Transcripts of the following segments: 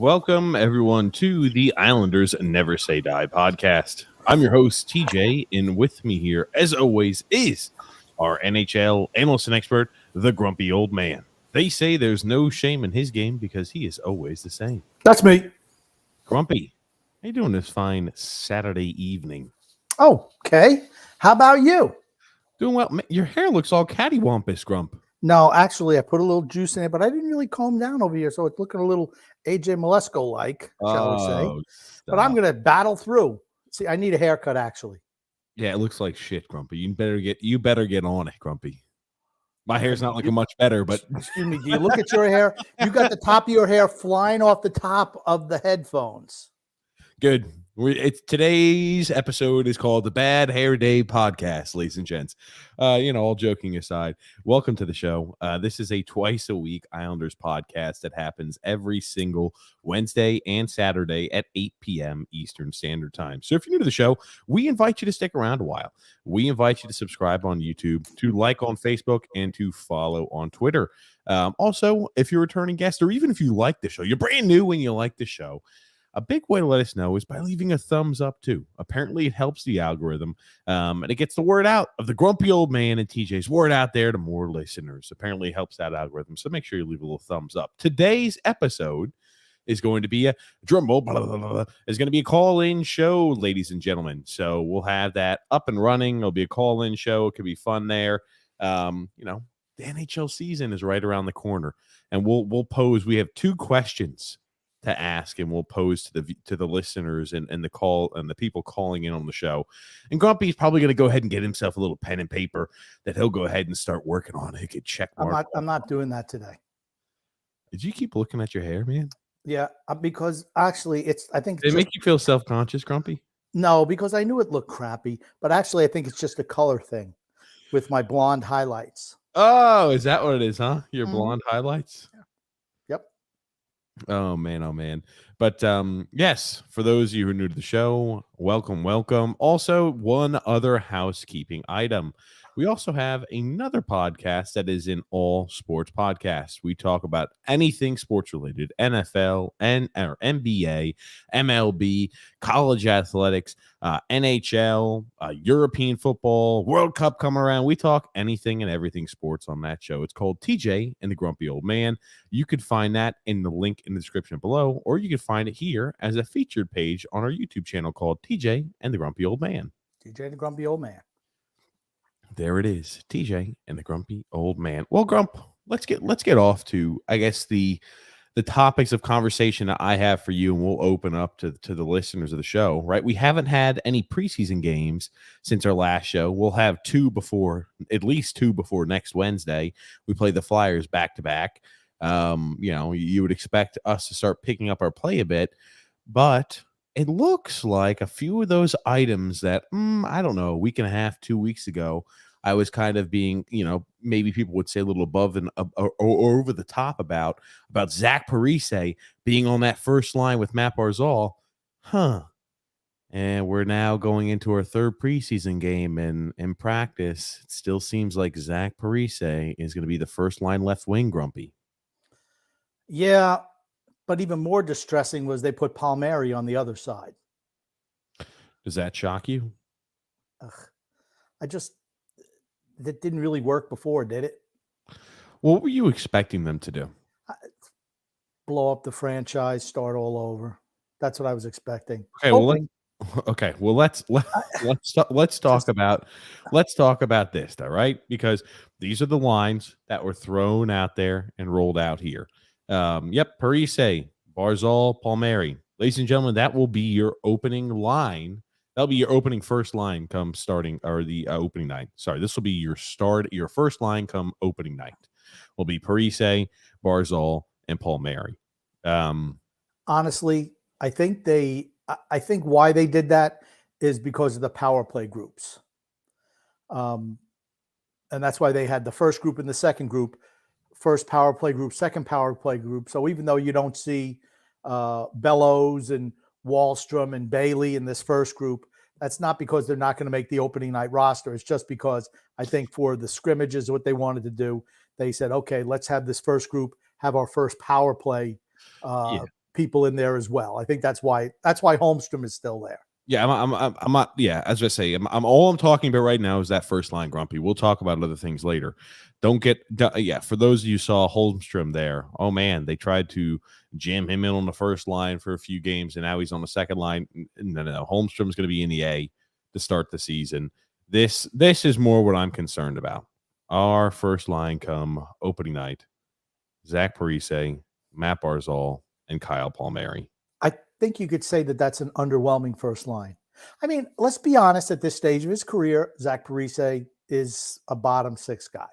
Welcome, everyone, to the Islanders Never Say Die podcast. I'm your host, TJ, and with me here, as always, is our NHL analyst and expert, the grumpy old man. They say there's no shame in his game because he is always the same. That's me. Grumpy, how you doing this fine Saturday evening? Oh, okay. How about you? Doing well. Your hair looks all cattywampus, Grump. No, actually, I put a little juice in it, but I didn't really calm down over here, so it's looking a little AJ Malesko-like, shall we say. But I'm going to battle through. See, I need a haircut, actually. Yeah, it looks like shit, Grumpy. You better get on it, Grumpy. My hair's not looking much better, but excuse me. Do you look at your hair? You got the top of your hair flying off the top of the headphones. Good. Today's episode is called the Bad Hair Day Podcast, ladies and gents. All joking aside, welcome to the show. This is a twice a week Islanders podcast that happens every single Wednesday and Saturday at 8 p.m. Eastern Standard Time. So if you're new to the show, we invite you to stick around a while. We invite you to subscribe on YouTube, to like on Facebook, and to follow on Twitter. Also, if you're a returning guest, or even if you like the show, you're brand new and you like the show, a big way to let us know is by leaving a thumbs up, too. Apparently, it helps the algorithm, and it gets the word out of the grumpy old man and TJ's word out there to more listeners. Apparently, it helps that algorithm, so make sure you leave a little thumbs up. Today's episode is going to be a drum roll, is going to be a call-in show, ladies and gentlemen. So we'll have that up and running. It'll be a call-in show. It could be fun there. The NHL season is right around the corner, and we'll pose. We have two questions to ask, and we'll pose to the listeners and the call and the people calling in on the show. And Grumpy's probably going to go ahead and get himself a little pen and paper that he'll go ahead and start working on. He could check mark. I'm not doing that today. Did you keep looking at your hair, man? Yeah, because actually, I think they make you feel self-conscious, Grumpy? No, because I knew it looked crappy, but actually, I think it's just a color thing with my blonde highlights. Oh, is that what it is, huh? Your blonde highlights? Yep. Oh man. But yes, for those of you who are new to the show, welcome. Also, one other housekeeping item. We also have another podcast that is an all sports podcast. We talk about anything sports related, NFL, NBA, MLB, college athletics, NHL, European football, World Cup coming around. We talk anything and everything sports on that show. It's called TJ and the Grumpy Old Man. You could find that in the link in the description below, or you can find it here as a featured page on our YouTube channel called TJ and the Grumpy Old Man. TJ and the Grumpy Old Man. There it is, TJ and the Grumpy Old Man. Well, Grump, let's get off to, I guess, the topics of conversation that I have for you, and we'll open up to the listeners of the show. Right, we haven't had any preseason games since our last show. We'll have at least two before next Wednesday. We play the Flyers back to back. You would expect us to start picking up our play a bit, but it looks like a few of those items that, I don't know, a week and a half, 2 weeks ago, I was kind of being, maybe people would say a little above and or over the top about Zach Parise being on that first line with Matt Barzal. And we're now going into our third preseason game, and in practice, it still seems like Zach Parise is going to be the first line left wing, Grumpy. Yeah. But even more distressing was they put Palmieri on the other side. Does that shock you? That didn't really work before, did it? What were you expecting them to do? Blow up the franchise, start all over. That's what I was expecting. Okay. Well, let's talk about this, all right? Because these are the lines that were thrown out there and rolled out here. Parise, Barzal, Palmieri. Ladies and gentlemen, that will be your opening line. That'll be your opening first line come starting, or the opening night. Sorry, this will be your first line come opening night. Will be Parise, Barzal, and Palmieri. Honestly, I think why they did that is because of the power play groups. And that's why they had the first group and the second group. First power play group, second power play group. So even though you don't see Bellows and Wallstrom and Bailey in this first group, that's not because they're not going to make the opening night roster. It's just because I think for the scrimmages, what they wanted to do, they said, okay, let's have this first group have our first power play people in there as well. I think that's why Holmstrom is still there. Yeah, I'm not. Yeah, as I say, all I'm talking about right now is that first line, Grumpy. We'll talk about other things later. Don't get. Yeah, for those of you who saw Holmstrom there, oh man, they tried to jam him in on the first line for a few games, and now he's on the second line. No. Holmstrom's going to be in the A to start the season. This is more what I'm concerned about. Our first line come opening night: Zach Parise, Matt Barzal, and Kyle Palmieri. I think you could say that that's an underwhelming first line. I mean, let's be honest, at this stage of his career, Zach Parise is a bottom 6 guy.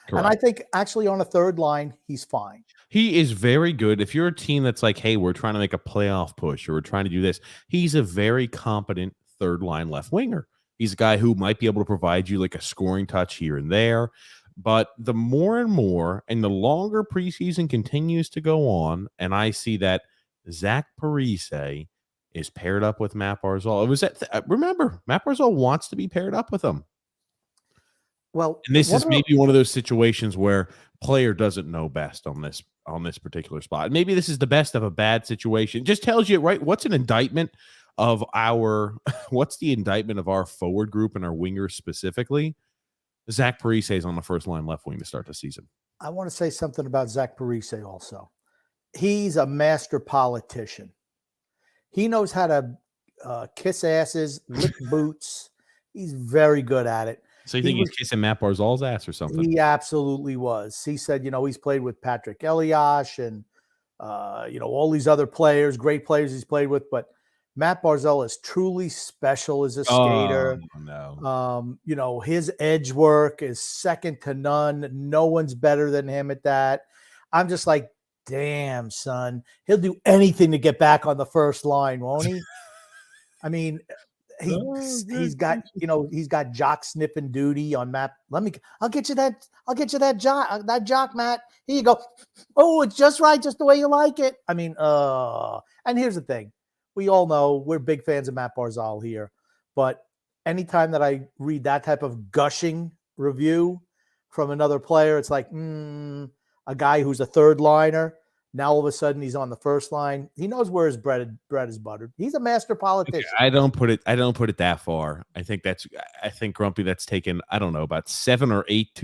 Correct. And I think actually on a third line, he's fine. He is very good. If you're a team that's like, hey, we're trying to make a playoff push or we're trying to do this, he's a very competent third line left winger. He's a guy who might be able to provide you like a scoring touch here and there. But the more and more, and the longer preseason continues to go on, and I see that Zach Parise is paired up with Matt Barzal. It was remember, Matt Barzal wants to be paired up with him. Well, and this is maybe one of those situations where player doesn't know best on this particular spot. Maybe this is the best of a bad situation. It just tells you, right, what's the indictment of our forward group and our wingers specifically? Zach Parise is on the first line left wing to start the season. I want to say something about Zach Parise also. He's a master politician. He knows how to kiss asses, lick boots. He's very good at it. So you think he's kissing Matt Barzal's ass or something? He absolutely was. He said, he's played with Patrick Elias and, all these other players, great players he's played with. But Matt Barzal is truly special as a skater. Oh, no. His edge work is second to none. No one's better than him at that. I'm just like, damn, son. He'll do anything to get back on the first line, won't he? I mean, he's got jock sniffing duty on Matt. I'll get you that jock, Matt. Here you go. Oh, it's just right, just the way you like it. I mean, and here's the thing. We all know we're big fans of Matt Barzal here, but anytime that I read that type of gushing review from another player, it's like, a guy who's a third liner. Now all of a sudden he's on the first line. He knows where his bread is buttered. He's a master politician. Okay, I don't put it that far. I think Grumpy, that's taken, I don't know, about 7 or 8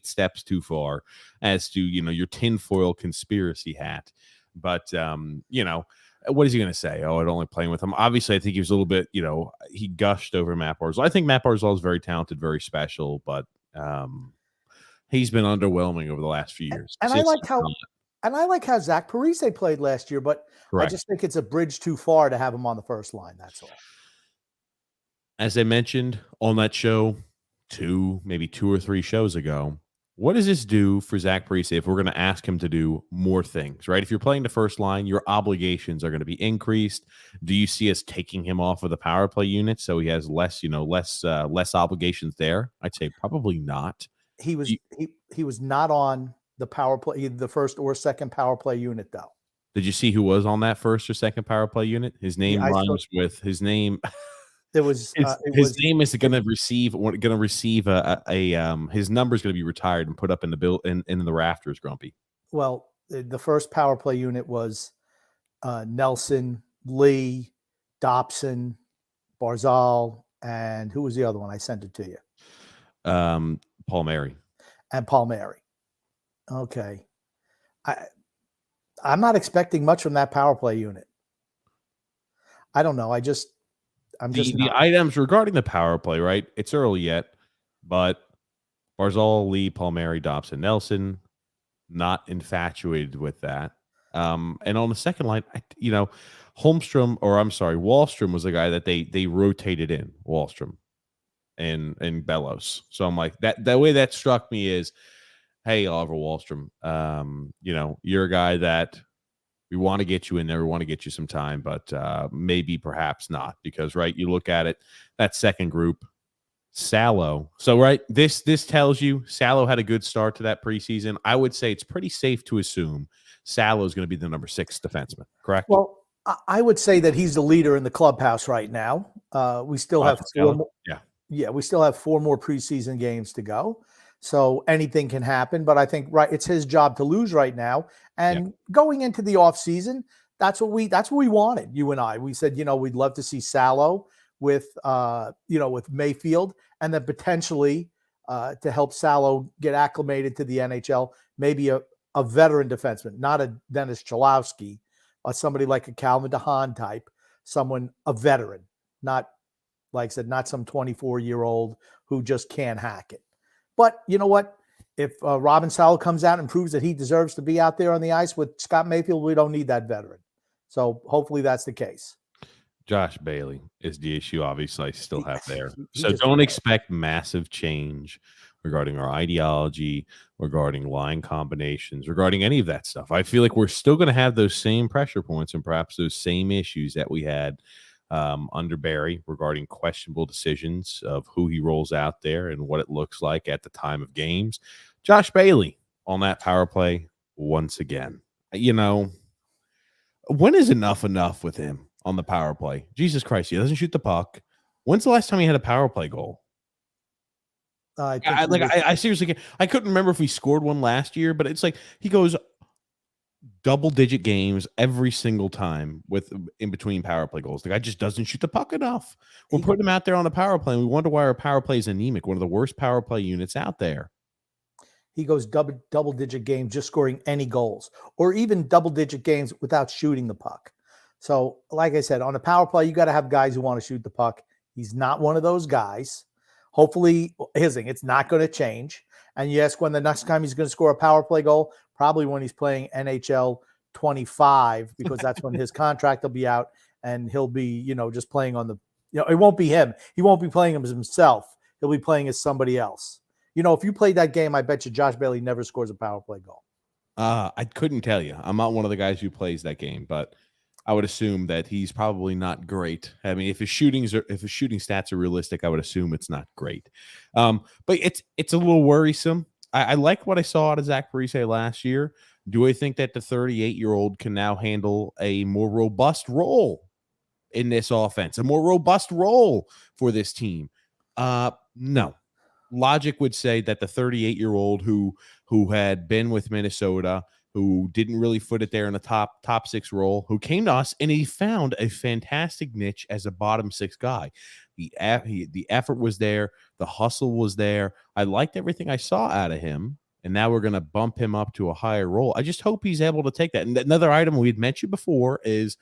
steps too far as to, your tinfoil conspiracy hat. But what is he going to say? Oh, I'd only playing with him. Obviously, I think he was a little bit, he gushed over Matt Barzal. I think Matt Barzal is very talented, very special, but he's been underwhelming over the last few years. And I like how Zach Parise played last year, but correct. I just think it's a bridge too far to have him on the first line. That's all. As I mentioned on that show, maybe 2 or 3 shows ago, what does this do for Zach Parise if we're going to ask him to do more things, right? If you're playing the first line, your obligations are going to be increased. Do you see us taking him off of the power play unit so he has less obligations there? I'd say probably not. He was not on the power play, the first or second power play unit, though. Did you see who was on that first or second power play unit? His name rhymes with his name. His name is going to receive his number is going to be retired and put up in the rafters, Grumpy. Well, the first power play unit was Nelson, Lee, Dobson, Barzal, and who was the other one? I sent it to you. Palmieri. And Palmieri. Okay. I'm not expecting much from that power play unit. I don't know. The items regarding the power play, right? It's early yet, but Barzal, Lee, Palmieri, Dobson, Nelson, not infatuated with that. And on the second line, Wallstrom was the guy that they rotated in, Wallstrom and Bellows. So I'm like, that way that struck me is, hey, Oliver Wallstrom, you're a guy that we want to get you in there. We want to get you some time, but maybe perhaps not because, right, you look at it, that second group, Salo. So, right, this tells you Salo had a good start to that preseason. I would say it's pretty safe to assume Salo is going to be the number 6 defenseman, correct? Well, I would say that he's the leader in the clubhouse right now. We still have 4 more. Yeah, we still have 4 more preseason games to go. So anything can happen, but I think, right, it's his job to lose right now. And going into the offseason, That's what we wanted, you and I. We said, we'd love to see Salo with with Mayfield, and then potentially to help Salo get acclimated to the NHL, maybe a veteran defenseman, not a Dennis Cholowski, or somebody like a Calvin DeHaan type, a veteran, not, like I said, not some 24-year-old who just can't hack it. But you know what? If Robin Salo comes out and proves that he deserves to be out there on the ice with Scott Mayfield, we don't need that veteran. So hopefully that's the case. Josh Bailey is the issue, obviously, I still have there. So just don't expect massive change regarding our ideology, regarding line combinations, regarding any of that stuff. I feel like we're still going to have those same pressure points and perhaps those same issues that we had under Barry regarding questionable decisions of who he rolls out there and what it looks like at the time of games. Josh Bailey on that power play once again. When is enough with him on the power play? Jesus Christ, he doesn't shoot the puck. When's the last time he had a power play goal? I seriously I couldn't remember if we scored one last year, but it's like he goes double-digit games every single time with in between power play goals. The guy just doesn't shoot the puck enough. We're putting him out there on the power play, and we wonder why our power play is anemic, one of the worst power play units out there. He goes double-digit games just scoring any goals, or even double-digit games without shooting the puck. So, like I said, on a power play, you got to have guys who want to shoot the puck. He's not one of those guys. Hopefully, it's not going to change. And you ask when the next time he's going to score a power play goal, probably when he's playing NHL 25, because that's when his contract will be out and he'll be, just playing on the, it won't be him. He won't be playing as himself. He'll be playing as somebody else. If you played that game, I bet you Josh Bailey never scores a power play goal. I couldn't tell you. I'm not one of the guys who plays that game, but I would assume that he's probably not great. I mean, if his shooting stats are realistic, I would assume it's not great. But it's a little worrisome. I like what I saw out of Zach Parise last year. Do I think that the 38-year-old can now handle a more robust role in this offense, a more robust role for this team? No. Logic would say that the 38-year-old who had been with Minnesota, who didn't really foot it there in the top six role, who came to us and he found a fantastic niche as a bottom six guy. The effort was there. The hustle was there. I liked everything I saw out of him, and now we're going to bump him up to a higher role. I just hope he's able to take that. And another item we had mentioned before is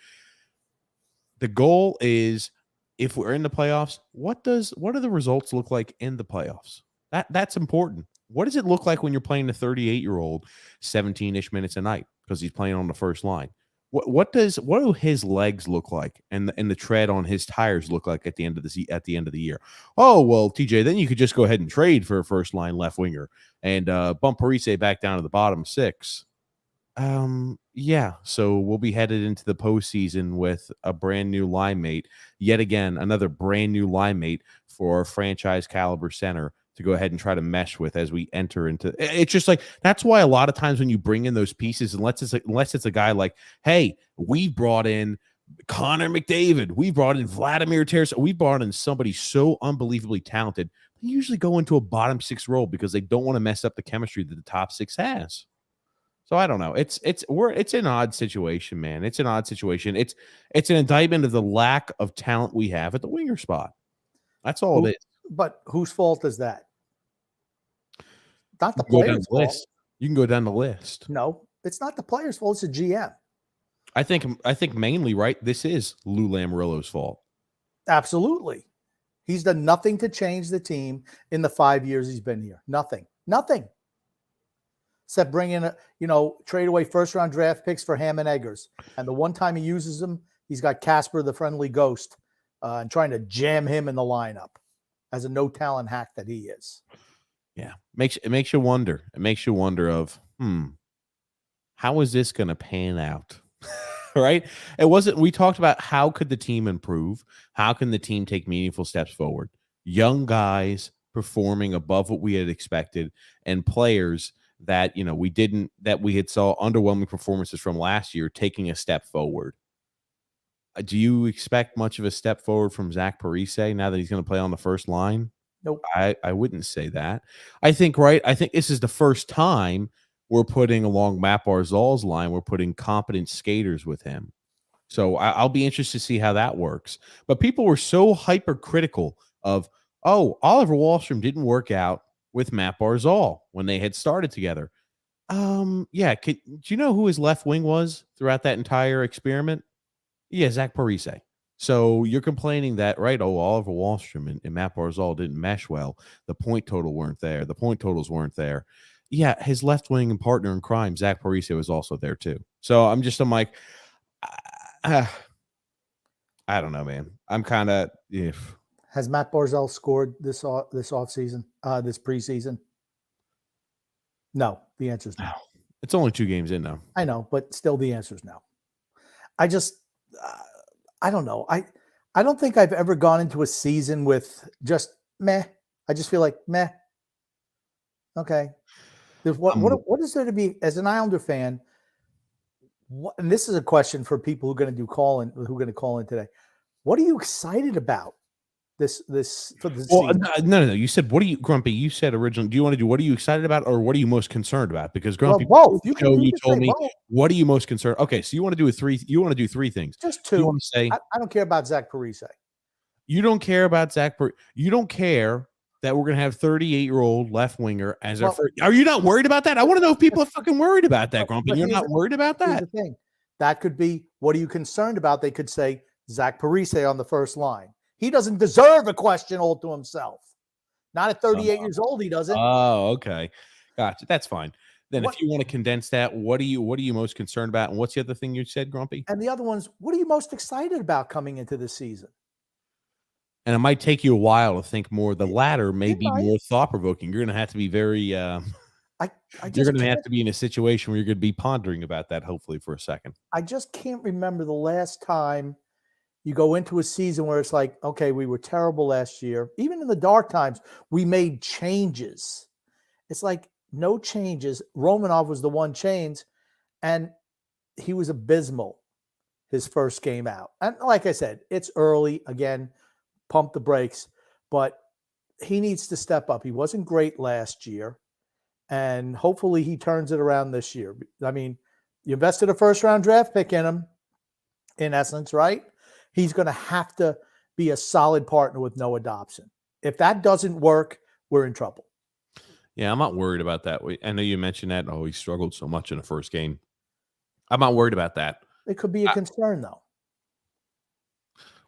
the goal is, if we're in the playoffs, what do the results look like in the playoffs? That's important. What does it look like when you're playing the 38-year-old 17-ish minutes a night because he's playing on the first line? What do his legs look like and the tread on his tires look like at the end of the year? Oh, well, TJ, then you could just go ahead and trade for a first line left winger and bump Parise back down to the bottom six. Yeah, so we'll be headed into the postseason with a brand new line mate, yet again, another brand new line mate for our franchise caliber center to go ahead and try to mesh with as we enter into. It's just like, that's why a lot of times when you bring in those pieces, unless it's a guy like, hey, we brought in Connor McDavid, we brought in Vladimir Tarasenko, we brought in somebody so unbelievably talented, they usually go into a bottom six role because they don't want to mess up the chemistry that the top six has. So I don't know. It's an odd situation, man. It's an odd situation. It's an indictment of the lack of talent we have at the winger spot. That's all it is. But whose fault is that? Not the players' fault. You can go down the list. No, it's not the players' fault. It's the GM. I think mainly, right, this is Lou Lamoriello's fault. Absolutely. He's done nothing to change the team in the 5 years he's been here. Nothing. Except bring in trade away first-round draft picks for Ham and Eggers. And the one time he uses them, he's got Casper the Friendly Ghost and trying to jam him in the lineup as a no-talent hack that he is. Yeah. It makes you wonder. It makes you wonder of, how is this going to pan out? Right? We talked about how could the team improve? How can the team take meaningful steps forward? Young guys performing above what we had expected, and players that we had saw underwhelming performances from last year taking a step forward. Do you expect much of a step forward from Zach Parise now that he's going to play on the first line? Nope. I wouldn't say that. I think this is the first time we're putting along Matt Barzal's line, we're putting competent skaters with him. So I'll be interested to see how that works. But people were so hypercritical of, oh, Oliver Wahlstrom didn't work out with Matt Barzal when they had started together. Yeah. Do you know who his left wing was throughout that entire experiment? Yeah, Zach Parise. So you're complaining that, right? Oh, Oliver Wahlstrom and Matt Barzal didn't mesh well. The point total weren't there. The point totals weren't there. Yeah, his left wing and partner in crime, Zach Parise, was also there too. So I'm like, I don't know, man. I'm kind of if. Has Matt Barzal scored this off season, this preseason? No, the answer is no. It's only 2 games in now. I know, but still the answer is no. I just, I don't know. I don't think I've ever gone into a season with just meh. I just feel like meh. Okay. There's what is there to be as an Islander fan? And this is a question for people who are going to call in today. What are you excited about this for the season? No. You said, what are you, Grumpy? You said originally, do you want to do what are you excited about or what are you most concerned about? Because Grumpy, both. You told me both. What are you most concerned? Okay, so you want to do 3 things. Just 2. You want to say I don't care about Zach Parise. You don't care about Zach Parise. You don't care that we're going to have 38-year-old left winger as our first. Are you not worried about that? I want to know if people are fucking worried about that, Grumpy. You're not worried about that? Here's the thing. That could be, what are you concerned about? They could say Zach Parise on the first line. He doesn't deserve a question all to himself. Not at 38 years old, he doesn't. Oh, okay. Gotcha. That's fine. Then if you want to condense that, what are you most concerned about? And what's the other thing you said, Grumpy? And the other one's, what are you most excited about coming into this season? And it might take you a while to think more. The latter may be more thought-provoking. You're going to have to be very you're going to have to be in a situation where you're going to be pondering about that, hopefully, for a second. I just can't remember the last time you go into a season where it's like, okay, we were terrible last year. Even in the dark times, we made changes. It's like no changes. Romanov was the one change, and he was abysmal his first game out. And like I said, it's early. Again, pump the brakes. But he needs to step up. He wasn't great last year, and hopefully he turns it around this year. I mean, you invested a first-round draft pick in him, in essence, right? He's going to have to be a solid partner with Noah Dobson. If that doesn't work, we're in trouble. Yeah, I'm not worried about that. I know you mentioned that. Oh, he struggled so much in the first game. I'm not worried about that. It could be a concern, though.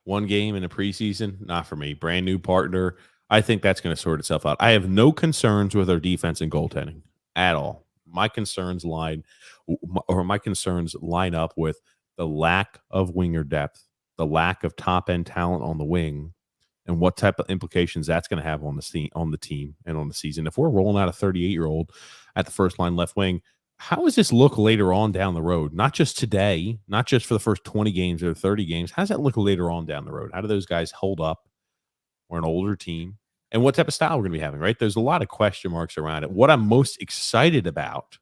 1 game in a preseason, not for me. Brand new partner. I think that's going to sort itself out. I have no concerns with our defense and goaltending at all. My concerns line up with the lack of winger depth, the lack of top-end talent on the wing, and what type of implications that's going to have on the team and on the season. If we're rolling out a 38-year-old at the first line left wing, how does this look later on down the road? Not just today, not just for the first 20 games or 30 games. How does that look later on down the road? How do those guys hold up? We're an older team. And what type of style we're going to be having, right? There's a lot of question marks around it. What I'm most excited about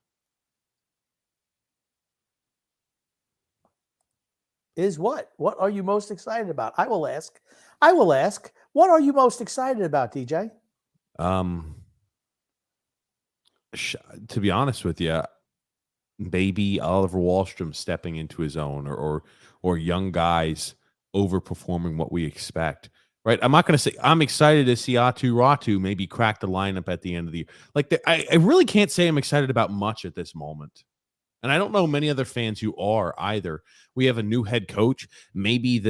is what? What are you most excited about? I will ask. What are you most excited about, DJ? To be honest with you, maybe Oliver Wahlstrom stepping into his own, or young guys overperforming what we expect. Right? I'm not going to say I'm excited to see Atu Ratu maybe crack the lineup at the end of the year. Like I really can't say I'm excited about much at this moment. And I don't know many other fans who are either. We have a new head coach. Maybe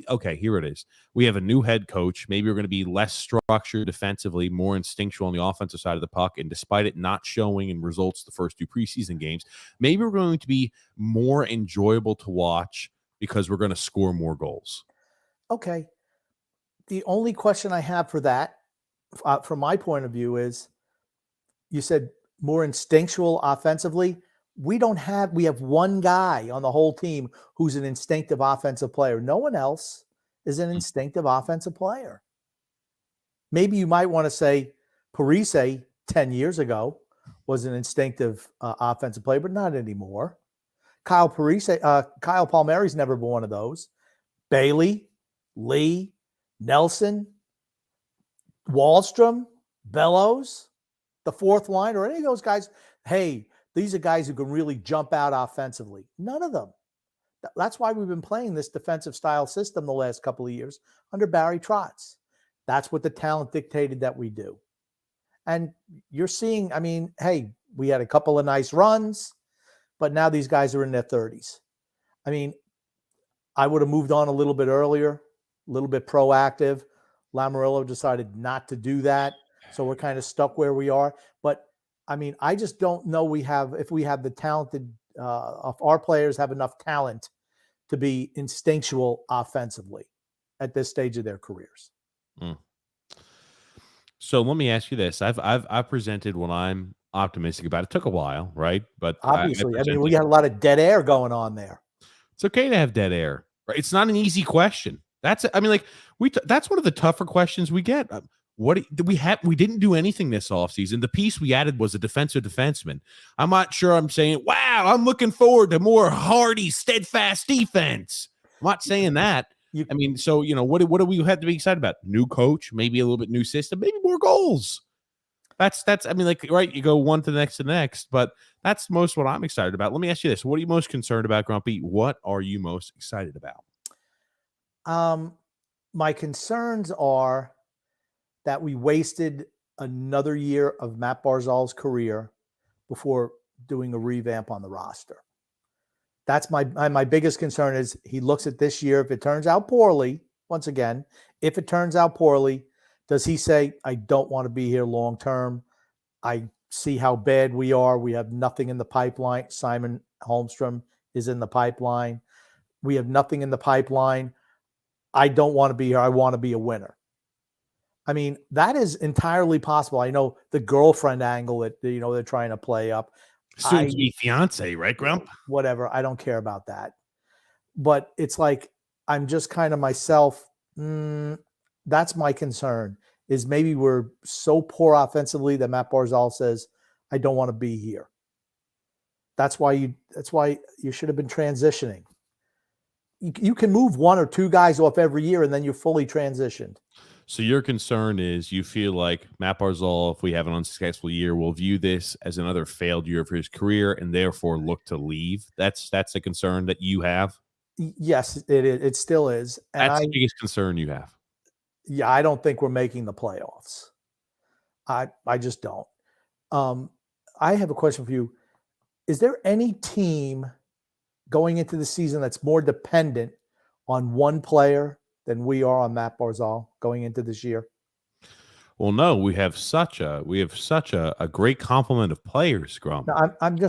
okay, here it is. We have a new head coach. Maybe we're going to be less structured defensively, more instinctual on the offensive side of the puck. And despite it not showing in results the first 2 preseason games, maybe we're going to be more enjoyable to watch because we're going to score more goals. Okay. The only question I have for that, from my point of view, is you said more instinctual offensively. We have one guy on the whole team who's an instinctive offensive player. No one else is an instinctive offensive player. Maybe you might want to say Parise 10 years ago was an instinctive offensive player, but not anymore. Kyle Palmieri's never been one of those. Bailey, Lee, Nelson, Wahlstrom, Bellows, the fourth line, or any of those guys, hey, these are guys who can really jump out offensively. None of them. That's why we've been playing this defensive style system the last couple of years under Barry Trotz. That's what the talent dictated that we do. And you're seeing, I mean, hey, we had a couple of nice runs, but now these guys are in their 30s. I mean, I would have moved on a little bit earlier, a little bit proactive. Lamoriello decided not to do that. So we're kind of stuck where we are. But I mean, I just don't know if we have the talented, if our players have enough talent to be instinctual offensively at this stage of their careers. Mm. So let me ask you this. I've presented what I'm optimistic about. It took a while, right? But obviously, I mean, we got a lot of dead air going on there. It's okay to have dead air, right? It's not an easy question. That's that's one of the tougher questions we get. What did we have? We didn't do anything this offseason. The piece we added was a defensive defenseman. I'm not sure I'm saying, wow, I'm looking forward to more hardy, steadfast defense. I'm not saying that. I mean, so, what do we have to be excited about? New coach, maybe a little bit new system, maybe more goals. That's, I mean, right, you go one to the next, but that's most what I'm excited about. Let me ask you this. What are you most concerned about, Grumpy? What are you most excited about? My concerns are that we wasted another year of Matt Barzal's career before doing a revamp on the roster. That's my biggest concern is he looks at this year. If it turns out poorly, once again, if it turns out poorly, does he say, I don't want to be here long-term. I see how bad we are. We have nothing in the pipeline. Simon Holmstrom is in the pipeline. We have nothing in the pipeline. I don't want to be here. I want to be a winner. I mean, that is entirely possible. I know the girlfriend angle that, they're trying to play up. Soon to be fiance, right, Grump? Whatever. I don't care about that. But it's like, I'm just kind of myself. That's my concern, is maybe we're so poor offensively that Matt Barzal says, I don't want to be here. That's why you should have been transitioning. You can move one or two guys off every year and then you're fully transitioned. So your concern is you feel like Matt Barzal, if we have an unsuccessful year, will view this as another failed year for his career and therefore look to leave. That's a concern that you have? Yes, it is. It still is. And that's the biggest concern you have. Yeah, I don't think we're making the playoffs. I just don't. I have a question for you. Is there any team going into the season that's more dependent on one player than we are on Matt Barzal going into this year? Well, no, we have such a great complement of players, Grump. No,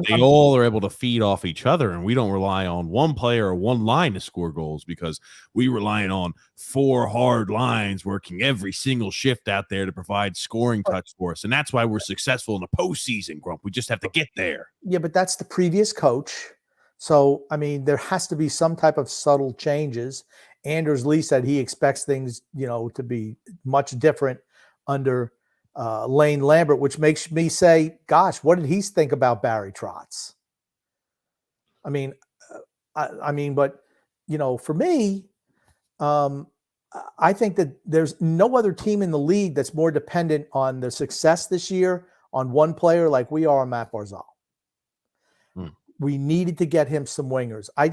they all are able to feed off each other, and we don't rely on one player or one line to score goals because we rely on 4 hard lines working every single shift out there to provide scoring touch for us, and that's why we're successful in the postseason, Grump. We just have to get there. Yeah, but that's the previous coach. So, I mean, there has to be some type of subtle changes. Anders Lee said he expects things, to be much different under Lane Lambert, which makes me say, gosh, what did he think about Barry Trotz? I mean, but, for me, I think that there's no other team in the league that's more dependent on the success this year on one player like we are on Matt Barzal. We needed to get him some wingers. I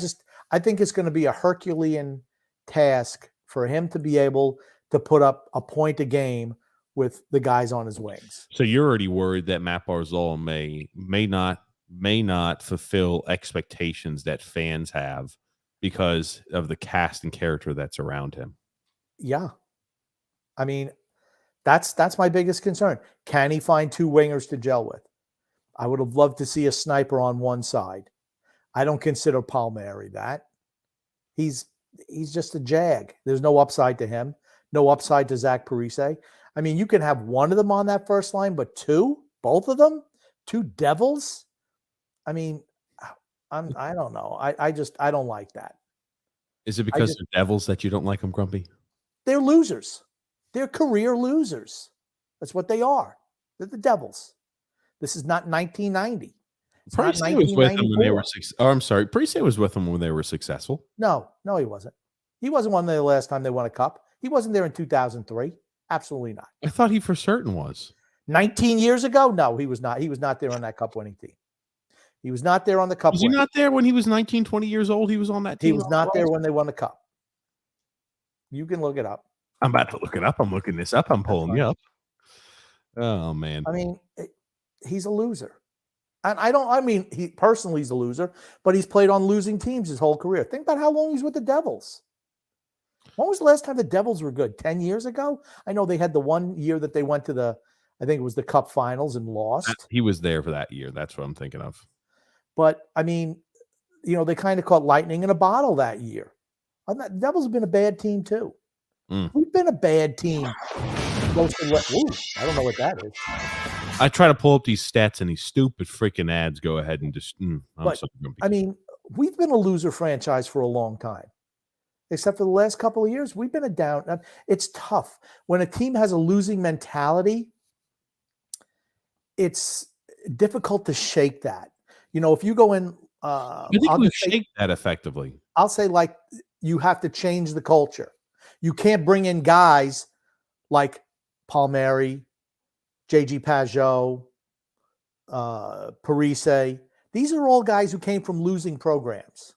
think it's going to be a Herculean task for him to be able to put up a point a game with the guys on his wings. So you're already worried that Matt Barzal may not fulfill expectations that fans have because of the cast and character that's around him. Yeah. I mean, that's my biggest concern. Can he find 2 wingers to gel with? I would have loved to see a sniper on one side. I don't consider Palmieri that. He's just a jag. There's no upside to him. No upside to Zach Parise. I mean, you can have one of them on that first line, but 2, both of them, 2 devils. I mean, I don't know. I don't like that. Is it because they're devils that you don't like them, Grumpy? They're losers. They're career losers. That's what they are. They're the devils. This is not 1990. Parise was with them when they were Parise was with them when they were successful. No, he wasn't. He wasn't one there the last time they won a cup. He wasn't there in 2003. Absolutely not. I thought he for certain was. 19 years ago? No, he was not. He was not there on that cup winning team. He was not there on the cup. Was he not there when he was 19, 20 years old? He was on that team. He was not there when they won the cup. You can look it up. I'm about to look it up. I'm looking this up. I'm pulling you up. Oh, man. I mean, he's a loser. And he personally he's a loser, but he's played on losing teams his whole career. Think about how long he's with the Devils. When was the last time the Devils were good? 10 years ago? I know they had the one year that they went to I think it was the Cup Finals and lost. He was there for that year. That's what I'm thinking of. But, I mean, they kind of caught lightning in a bottle that year. The Devils have been a bad team, too. We've been a bad team. I don't know what that is. I try to pull up these stats, and these stupid freaking ads go ahead and just I mean, we've been a loser franchise for a long time. Except for the last couple of years, we've been a down. It's tough. When a team has a losing mentality, it's difficult to shake that. If you go in... I think we shake that effectively. I'll say, like, you have to change the culture. You can't bring in guys like Palmieri, J.G. Pajot, Parise. These are all guys who came from losing programs.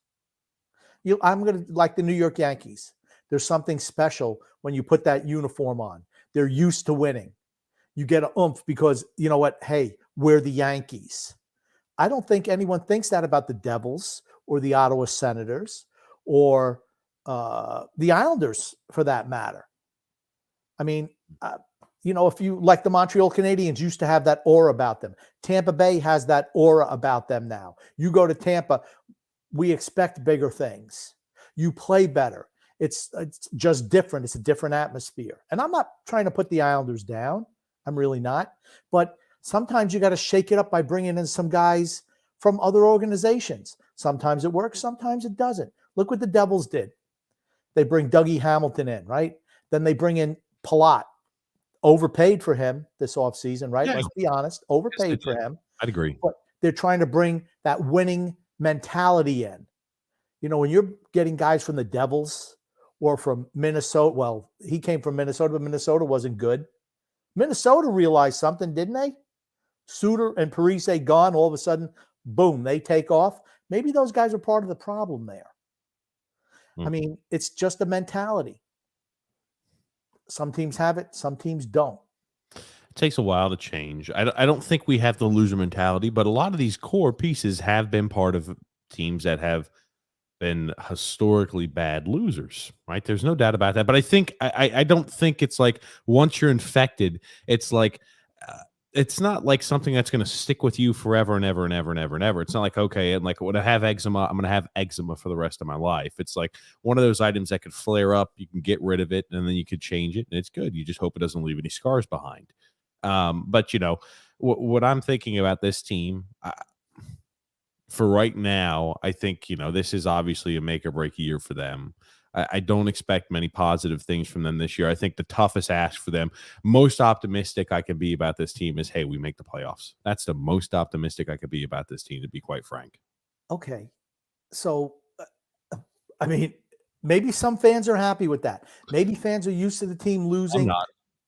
I'm going to, like the New York Yankees. There's something special when you put that uniform on. They're used to winning. You get an oomph because, you know what? Hey, we're the Yankees. I don't think anyone thinks that about the Devils or the Ottawa Senators or the Islanders, for that matter. I mean, if you like the Montreal Canadiens used to have that aura about them. Tampa Bay has that aura about them now. You go to Tampa, we expect bigger things. You play better. It's just different. It's a different atmosphere. And I'm not trying to put the Islanders down. I'm really not. But sometimes you got to shake it up by bringing in some guys from other organizations. Sometimes it works. Sometimes it doesn't. Look what the Devils did. They bring Dougie Hamilton in, right? Then they bring in Palat. Overpaid for him this offseason, right? Yeah. Let's be honest. Overpaid for him. I'd agree. But they're trying to bring that winning mentality in. When you're getting guys from the Devils or from Minnesota, well, he came from Minnesota, but Minnesota wasn't good. Minnesota realized something, didn't they? Suter and Parise gone, all of a sudden, boom, they take off. Maybe those guys are part of the problem there. I mean, it's just a mentality. Some teams have it, some teams don't. It takes a while to change. I don't think we have the loser mentality, but a lot of these core pieces have been part of teams that have been historically bad losers, right? There's no doubt about that. But I think I don't think it's like once you're infected, it's like it's not like something that's going to stick with you forever and ever and ever and ever and ever. It's not like, okay, and like when I have eczema, I'm going to have eczema for the rest of my life. It's like one of those items that could flare up. You can get rid of it and then you could change it and it's good. You just hope it doesn't leave any scars behind. But what I'm thinking about this team for right now, I think, this is obviously a make or break year for them. I don't expect many positive things from them this year. I think the toughest ask for them, most optimistic I can be about this team is, hey, we make the playoffs. That's the most optimistic I could be about this team, to be quite frank. Okay. So, I mean, maybe some fans are happy with that. Maybe fans are used to the team losing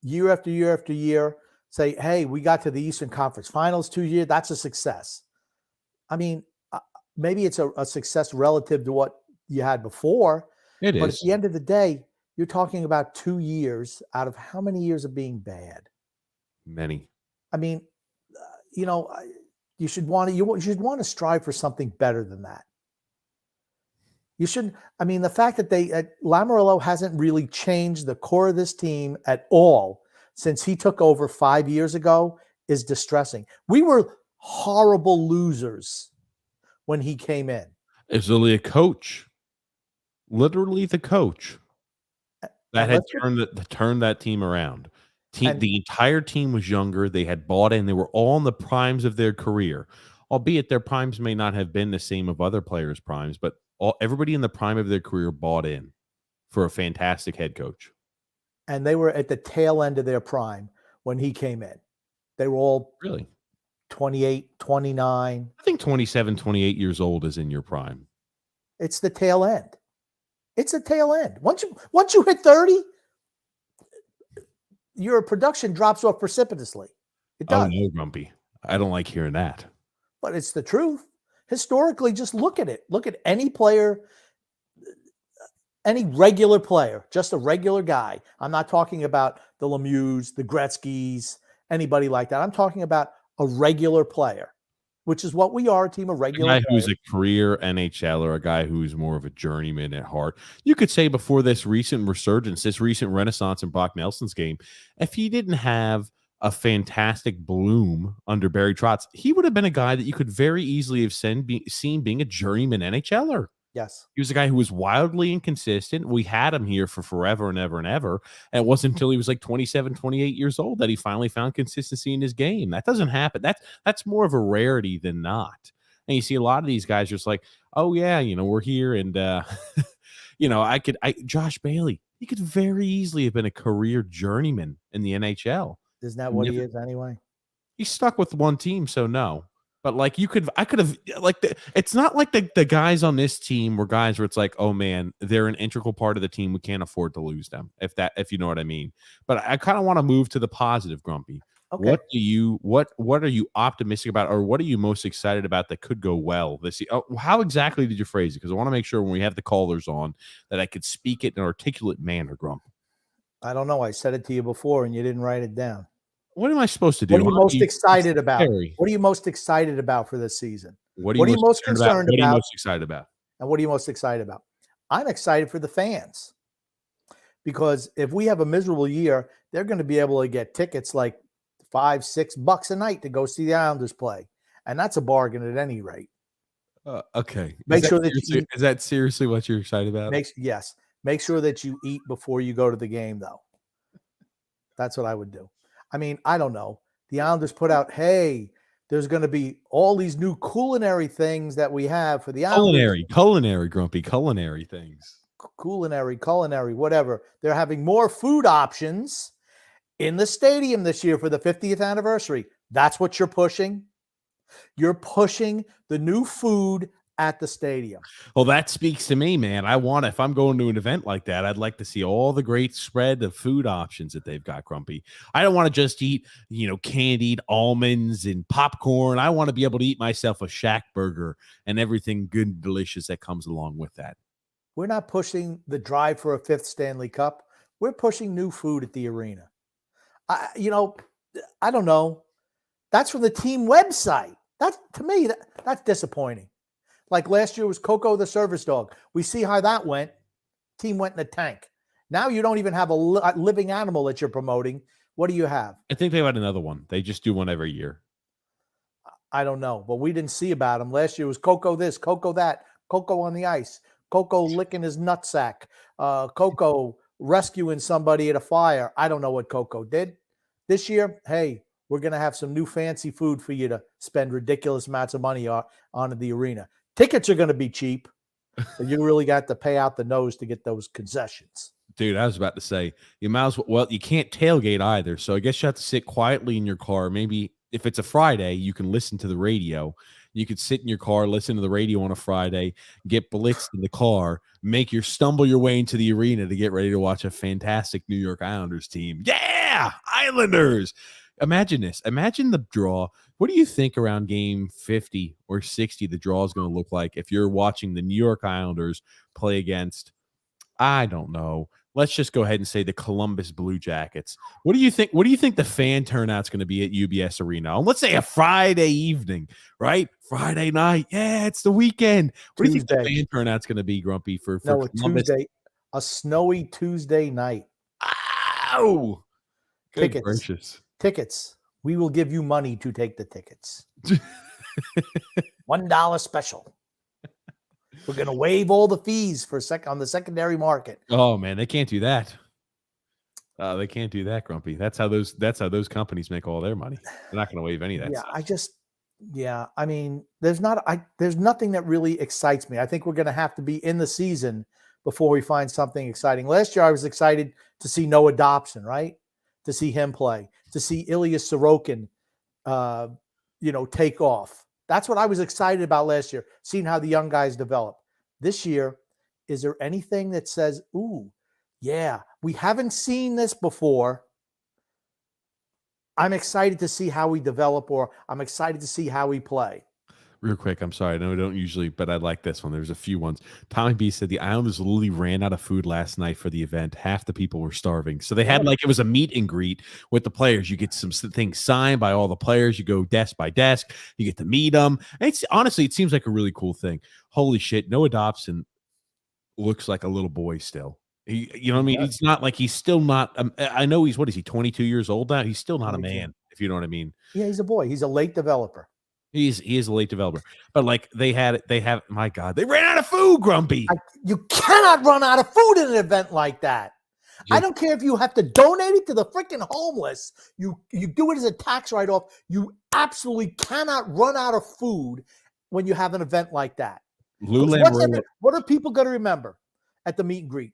year after year after year. Say, hey, we got to the Eastern Conference Finals 2 years. That's a success. I mean, maybe it's a success relative to what you had before. But at the end of the day, you're talking about 2 years out of how many years of being bad? Many. I mean, you should want to strive for something better than that. You shouldn't. I mean, the fact that Lamoriello hasn't really changed the core of this team at all since he took over 5 years ago is distressing. We were horrible losers when he came in. It's only a coach. Literally the coach that had turned that team around. The entire team was younger. They had bought in. They were all in the primes of their career, albeit their primes may not have been the same of other players' primes, but everybody in the prime of their career bought in for a fantastic head coach. And they were at the tail end of their prime when he came in. They were all really 28, 29. I think 27, 28 years old is in your prime. It's the tail end. It's a tail end. Once you hit 30, your production drops off precipitously. It does. Oh, no, Grumpy. I don't like hearing that. But it's the truth. Historically, just look at it. Look at any player, any regular player, just a regular guy. I'm not talking about the Lemieux, the Gretzky's, anybody like that. I'm talking about a regular player, which is what we are, a team of A regular guy players. who's a career NHL or a guy who's more of a journeyman at heart. You could say before this recent resurgence, this recent renaissance in Brock Nelson's game, if he didn't have a fantastic bloom under Barry Trotz, he would have been a guy that you could very easily have seen being a journeyman NHLer. Yes. He was a guy who was wildly inconsistent. We had him here for forever and ever and ever. And it wasn't until he was like 27, 28 years old that he finally found consistency in his game. That doesn't happen. That's more of a rarity than not. And you see a lot of these guys just like, oh yeah, we're here. And, Josh Bailey, he could very easily have been a career journeyman in the NHL. Isn't that what he is anyway? He's stuck with one team, so no. But like I could have it's not like the guys on this team were guys where it's like, oh man, they're an integral part of the team. We can't afford to lose them, if you know what I mean. But I kind of want to move to the positive, Grumpy. Okay. What are you optimistic about, or what are you most excited about that could go well this year? How exactly did you phrase it? Because I want to make sure when we have the callers on that I could speak it in an articulate manner, Grump. I don't know. I said it to you before and you didn't write it down. What am I supposed to do? What are you most excited about? Scary. What are you most excited about for this season? What are you most concerned about? What are you most excited about? And what are you most excited about? I'm excited for the fans, because if we have a miserable year, they're going to be able to get tickets like $5-6 a night to go see the Islanders play, and that's a bargain at any rate. Okay. Is that seriously what you're excited about? Yes. Make sure that you eat before you go to the game, though. That's what I would do. I mean, I don't know. The Islanders put out, hey, there's going to be all these new culinary things that we have for the Islanders. Culinary, Grumpy, culinary things. Culinary, whatever. They're having more food options in the stadium this year for the 50th anniversary. That's what you're pushing. You're pushing the new food at the stadium. Well, that speaks to me, man. If I'm going to an event like that, I'd like to see all the great spread of food options that they've got, Grumpy. I don't want to just eat, candied almonds and popcorn. I want to be able to eat myself a Shack burger and everything good and delicious that comes along with that. We're not pushing the drive for a 5th Stanley Cup. We're pushing new food at the arena. I don't know. That's from the team website. To me, that's disappointing. Like last year was Coco the service dog. We see how that went. Team went in the tank. Now you don't even have a living animal that you're promoting. What do you have? I think they had another one. They just do one every year. I don't know, but we didn't see about him. Last year was Coco this, Coco that, Coco on the ice, Coco licking his nutsack, Coco rescuing somebody at a fire. I don't know what Coco did. This year, hey, we're going to have some new fancy food for you to spend ridiculous amounts of money on at the arena. Tickets are going to be cheap, but you really got to pay out the nose to get those concessions. Dude, I was about to say, you might as well, you can't tailgate either. So I guess you have to sit quietly in your car. Maybe if it's a Friday, you can listen to the radio. You could sit in your car, listen to the radio on a Friday, get blitzed in the car, stumble your way into the arena to get ready to watch a fantastic New York Islanders team. Yeah, Islanders. Imagine this. Imagine the draw. What do you think around game 50 or 60 the draw is going to look like if you're watching the New York Islanders play against, I don't know, let's just go ahead and say the Columbus Blue Jackets. What do you think? What do you think the fan turnout's going to be at UBS Arena? And let's say a Friday evening, right? Friday night. Yeah, it's the weekend. What do you think the fan turnout's going to be, Grumpy, for Columbus? Tuesday, a snowy Tuesday night. Ow! Good Tickets. gracious. Tickets. We will give you money to take the tickets. $1 special. We're going to waive all the fees on the secondary market. Oh man, they can't do that. They can't do that, Grumpy. That's how those companies make all their money. They're not going to waive any of that stuff. I mean, there's nothing that really excites me. I think we're going to have to be in the season before we find something exciting. Last year, I was excited to see Noah Dobson, right? To see him play, to see Ilya Sorokin, take off. That's what I was excited about last year, seeing how the young guys develop. This year, is there anything that says, ooh, yeah, we haven't seen this before. I'm excited to see how we develop, or I'm excited to see how we play. Real quick, I'm sorry. I know I don't usually, but I like this one. There's a few ones. Tommy B said the Islanders literally ran out of food last night for the event. Half the people were starving. So they had like it was a meet and greet with the players. You get some things signed by all the players. You go desk by desk. You get to meet them. And it's honestly, it seems like a really cool thing. Holy shit. Noah Dobson looks like a little boy still. You know what I mean? It's not like he's still not. I know he's, what is he, 22 years old now? He's still not a man, if you know what I mean. Yeah, he's a boy. He's a late developer. He is a late developer, but like they have, my God, they ran out of food, Grumpy. You cannot run out of food in an event like that. I don't care if you have to donate it to the freaking homeless. You do it as a tax write-off. You absolutely cannot run out of food when you have an event like that. What are people going to remember at the meet and greet?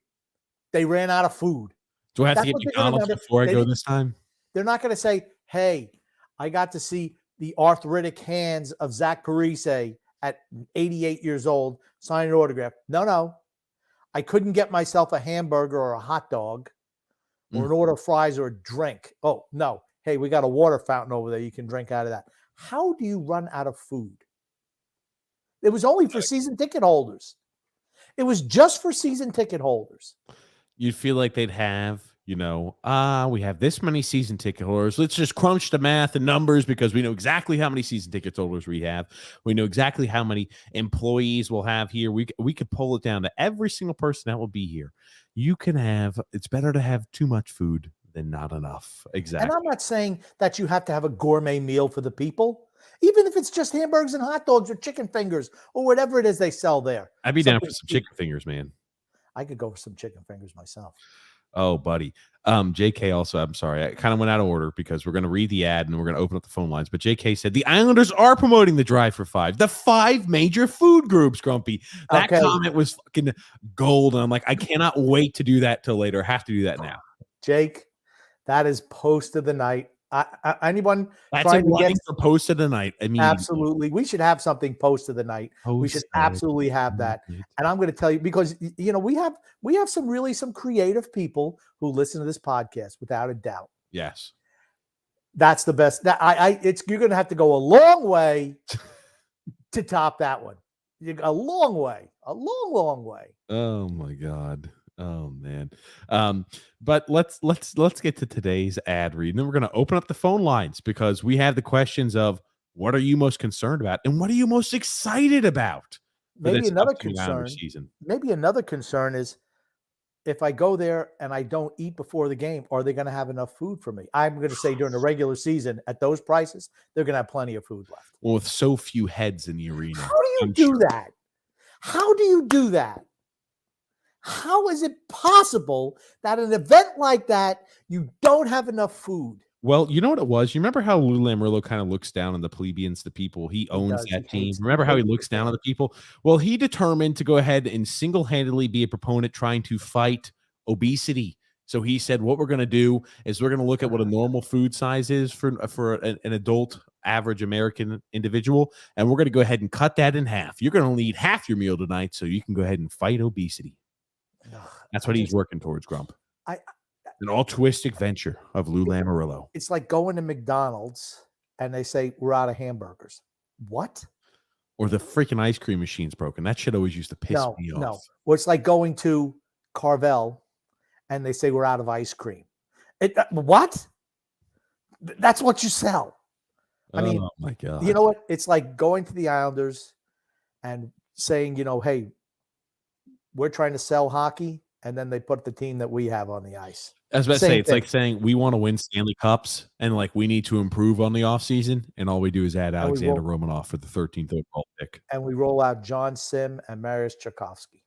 They ran out of food. Do I have to get McDonald's before I go this time? They're not going to say, hey, I got to see the arthritic hands of Zach Parise at 88 years old sign an autograph. No. I couldn't get myself a hamburger or a hot dog or an order of fries or a drink. Oh, no. Hey, we got a water fountain over there. You can drink out of that. How do you run out of food? It was only for season ticket holders. It was just for season ticket holders. You'd feel like they'd have, we have this many season ticket holders. Let's just crunch the math and numbers because we know exactly how many season ticket holders we have. We know exactly how many employees we'll have here. We could pull it down to every single person that will be here. It's better to have too much food than not enough. Exactly. And I'm not saying that you have to have a gourmet meal for the people, even if it's just hamburgers and hot dogs or chicken fingers or whatever it is they sell there. I'd be down for some chicken fingers, man. I could go for some chicken fingers myself. Oh, buddy. JK also, I'm sorry, I kind of went out of order because we're going to read the ad and we're going to open up the phone lines. But JK said the Islanders are promoting the Drive for Five, the 5 major food groups, Grumpy. That comment was fucking gold. And I'm like, I cannot wait to do that till later. I have to do that now. Jake, that is post of the night. Anyone that's trying to get for post of the night? I mean, absolutely, we should have something post of the night. We should absolutely have that. And I'm going to tell you because we have some creative people who listen to this podcast without a doubt. Yes, that's the best. You're going to have to go a long way to top that one. A long way, a long way. Oh my God. Oh man. But let's get to today's ad read. And then we're going to open up the phone lines because we have the questions of what are you most concerned about and what are you most excited about? Maybe another concern is if I go there and I don't eat before the game, are they going to have enough food for me? I'm going to say during the regular season at those prices, they're going to have plenty of food left. Well, with so few heads in the arena. How do you do that? How do you do that? How is it possible that an event like that, you don't have enough food? Well, you know what it was? You remember how Lou Lamoriello kind of looks down on the plebeians, the people? He owns that team. Remember how he looks down on the people? Well, he determined to go ahead and single-handedly be a proponent trying to fight obesity. So he said, what we're going to do is we're going to look at what a normal food size is for an adult average American individual, and we're going to go ahead and cut that in half. You're going to only eat half your meal tonight so you can go ahead and fight obesity. That's what he's working towards, Grump. An altruistic venture of Lou Lamoriello. It's like going to McDonald's and they say, we're out of hamburgers. What? Or the freaking ice cream machine's broken. That shit always used to piss me off. No. Or it's like going to Carvel and they say, we're out of ice cream. What? That's what you sell. I mean, oh my God. You know what? It's like going to the Islanders and saying, hey, we're trying to sell hockey, and then they put the team that we have on the ice. I was about to say, it's like saying we want to win Stanley Cups, and like we need to improve on the offseason, and all we do is add Alexander Romanov for the 13th overall pick. And we roll out John Sim and Marius Tchaikovsky.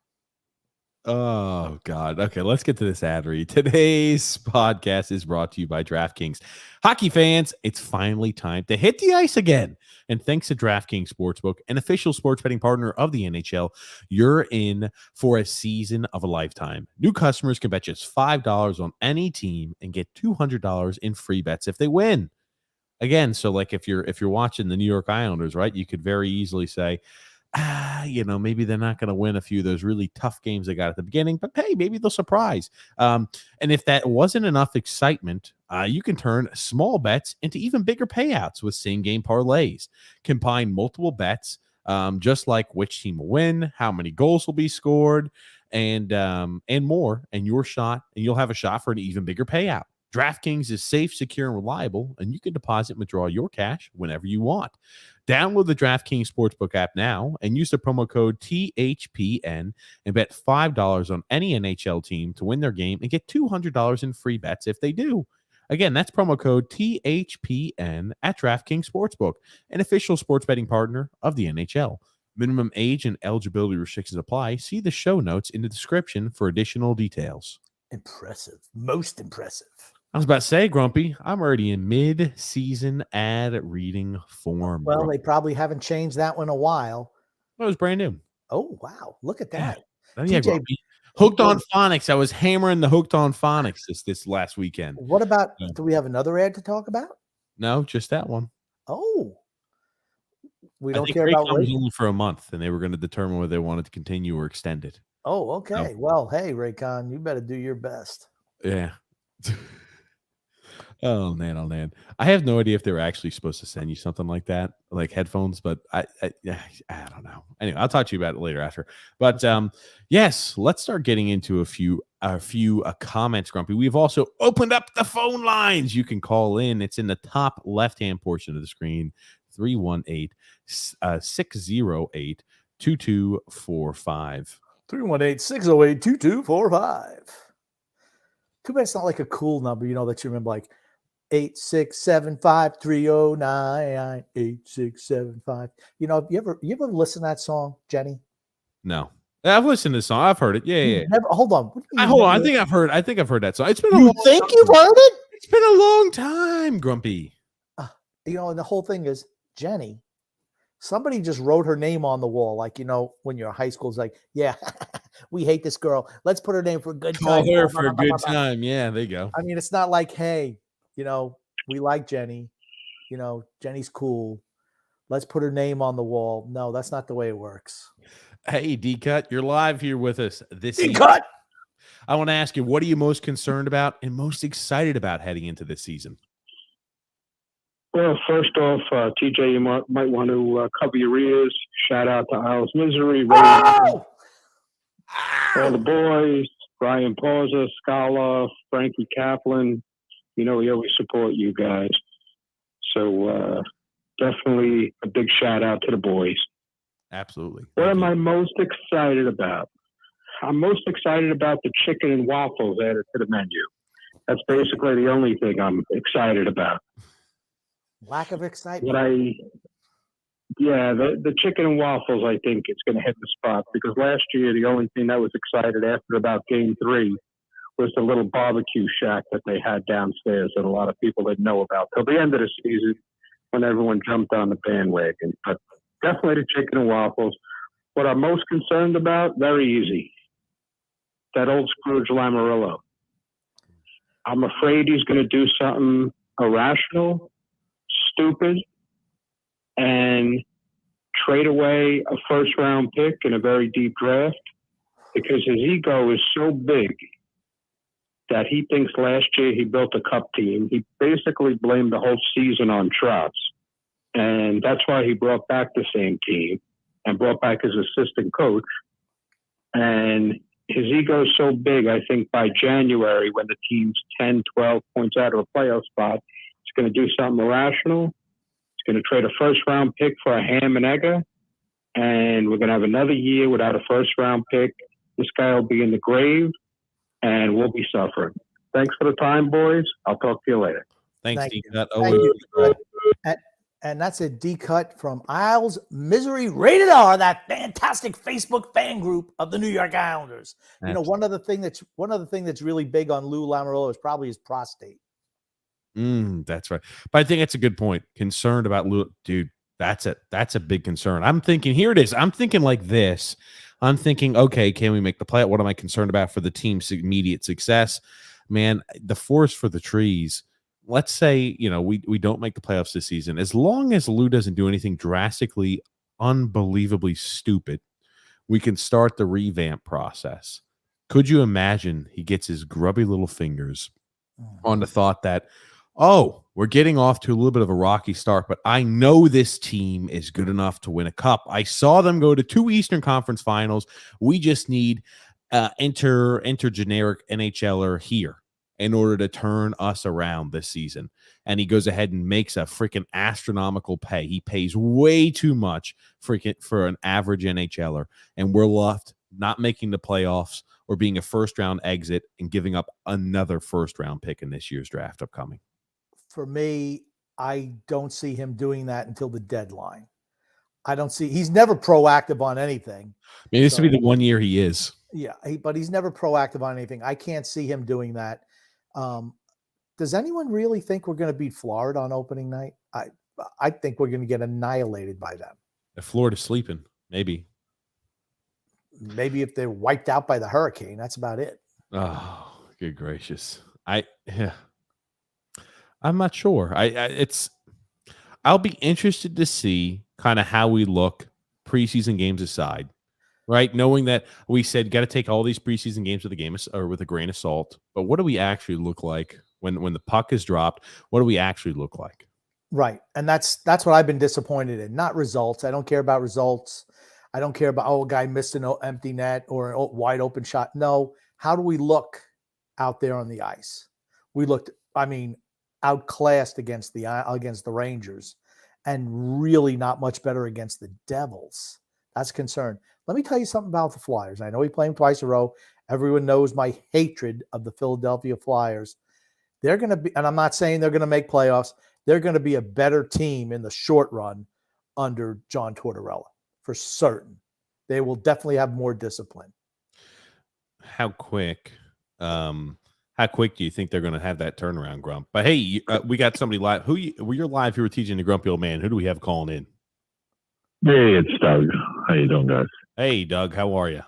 Oh, God. Okay, let's get to this ad read. Today's podcast is brought to you by DraftKings. Hockey fans, it's finally time to hit the ice again. And thanks to DraftKings Sportsbook, an official sports betting partner of the NHL, you're in for a season of a lifetime. New customers can bet just $5 on any team and get $200 in free bets if they win. Again, so like if you're watching the New York Islanders, right, you could very easily say, maybe they're not going to win a few of those really tough games they got at the beginning, but hey, maybe they'll surprise. And if that wasn't enough excitement, you can turn small bets into even bigger payouts with same game parlays. Combine multiple bets, just like which team will win, how many goals will be scored, and more, and you'll have a shot for an even bigger payout. DraftKings is safe, secure, and reliable, and you can deposit and withdraw your cash whenever you want. Download the DraftKings Sportsbook app now and use the promo code THPN and bet $5 on any NHL team to win their game and get $200 in free bets if they do. Again, that's promo code THPN at DraftKings Sportsbook, an official sports betting partner of the NHL. Minimum age and eligibility restrictions apply. See the show notes in the description for additional details. Impressive. Most impressive. I was about to say, Grumpy, I'm already in mid-season ad reading form. Well, Grumpy. they probably haven't changed that one in a while. It was brand new. Oh, wow. Look at that. Yeah, Grumpy. Hooked on Phonics. I was hammering the Hooked on Phonics this last weekend. What about, do we have another ad to talk about? No, just that one. Oh. We don't care about Raycon was only for a month, and they were going to determine whether they wanted to continue or extend it. Oh, okay. So, well, hey, Raycon, you better do your best. Yeah. Oh man! I have no idea if they were actually supposed to send you something like that, like headphones. But I don't know. Anyway, I'll talk to you about it later after. But yes, let's start getting into a few comments, Grumpy. We've also opened up the phone lines. You can call in. It's in the top left-hand portion of the screen. 318-608-2245. 318-608-2245. Too bad it's not like a cool number, that you remember, like 8675309 8675. You ever listen to that song, Jenny? No. I've listened to the song. I've heard it. Yeah. Hold on. Hold on. I think I've heard that song. It's been you've heard it? It's been a long time, Grumpy. And the whole thing is, Jenny, somebody just wrote her name on the wall. Like, when you're in high school, it's like, yeah, we hate this girl. Let's put her name for a good time. Call her for a good time. Yeah, there you go. I mean, it's not like, hey, we like Jenny. Jenny's cool. Let's put her name on the wall. No, that's not the way it works. Hey, D-Cut, you're live here with us this D-Cut! I want to ask you, what are you most concerned about and most excited about heading into this season? Well, first off, TJ, you might want to cover your ears. Shout out to Isles Misery, all the boys, Brian Pausa, Scala, Frankie Kaplan. We always support you guys. So definitely a big shout out to the boys. Absolutely. What am I most excited about? I'm most excited about the chicken and waffles added to the menu. That's basically the only thing I'm excited about. Lack of excitement. The chicken and waffles, I think it's going to hit the spot, because last year the only thing that was excited after about game 3 was the little barbecue shack that they had downstairs that a lot of people didn't know about till the end of the season when everyone jumped on the bandwagon. But definitely the chicken and waffles. What I'm most concerned about, very easy, that old Scrooge Lamarillo. I'm afraid he's going to do something irrational, stupid, and trade away a first-round pick in a very deep draft, because his ego is so big that he thinks last year he built a cup team. He basically blamed the whole season on Trotz, and that's why he brought back the same team and brought back his assistant coach. And his ego is so big, I think by January, when the team's 10, 12 points out of a playoff spot, he's going to do something irrational. He's going to trade a first-round pick for a ham and egger, and we're going to have another year without a first-round pick. This guy will be in the grave, and we'll be suffering. Thanks for the time, boys. I'll talk to you later. Thanks, D-Cut. And that's a D-Cut from Isles Misery Rated R, that fantastic Facebook fan group of the New York Islanders. Absolutely. One other thing that's really big on Lou Lamoriello is probably his prostate. That's right. But I think that's a good point. Concerned about Lou, dude. That's it. That's a big concern. I'm thinking, here it is. I'm thinking like this. I'm thinking, okay, can we make the play? What am I concerned about for the team's immediate success? Man, the forest for the trees. Let's say, we don't make the playoffs this season. As long as Lou doesn't do anything drastically unbelievably stupid, we can start the revamp process. Could you imagine he gets his grubby little fingers on the thought that, oh, we're getting off to a little bit of a rocky start, but I know this team is good enough to win a cup. I saw them go to 2 Eastern Conference finals. We just need intergeneric NHLer here in order to turn us around this season. And he goes ahead and makes a freaking astronomical pay. He pays way too much for an average NHLer, and we're left not making the playoffs or being a first-round exit and giving up another first-round pick in this year's draft upcoming. For me, I don't see him doing that until the deadline. He's never proactive on anything. Maybe this will be the 1 year he is. Yeah, but he's never proactive on anything. I can't see him doing that. Does anyone really think we're going to beat Florida on opening night? I think we're going to get annihilated by them. If Florida's sleeping, maybe. Maybe if they're wiped out by the hurricane, that's about it. Oh, good gracious. I'm not sure. I'll be interested to see kind of how we look preseason games aside, right? Knowing that we said got to take all these preseason games with a grain of salt. But what do we actually look like when the puck is dropped? What do we actually look like? Right. And that's what I've been disappointed in. Not results. I don't care about results. I don't care about, a guy missed an empty net or a wide open shot. No. How do we look out there on the ice? We looked, outclassed against the Rangers, and really not much better against the Devils. That's a concern. Let me tell you something about the Flyers. I know we play them twice in a row. Everyone knows my hatred of the Philadelphia Flyers. They're going to be, and I'm not saying they're going to make playoffs, they're going to be a better team in the short run under John Tortorella, for certain. They will definitely have more discipline. How quick do you think they're going to have that turnaround, Grump? But hey, we got somebody live. You're live here teaching the grumpy old man. Who do we have calling in? Hey, it's Doug. How you doing, guys? Hey, Doug. How are you?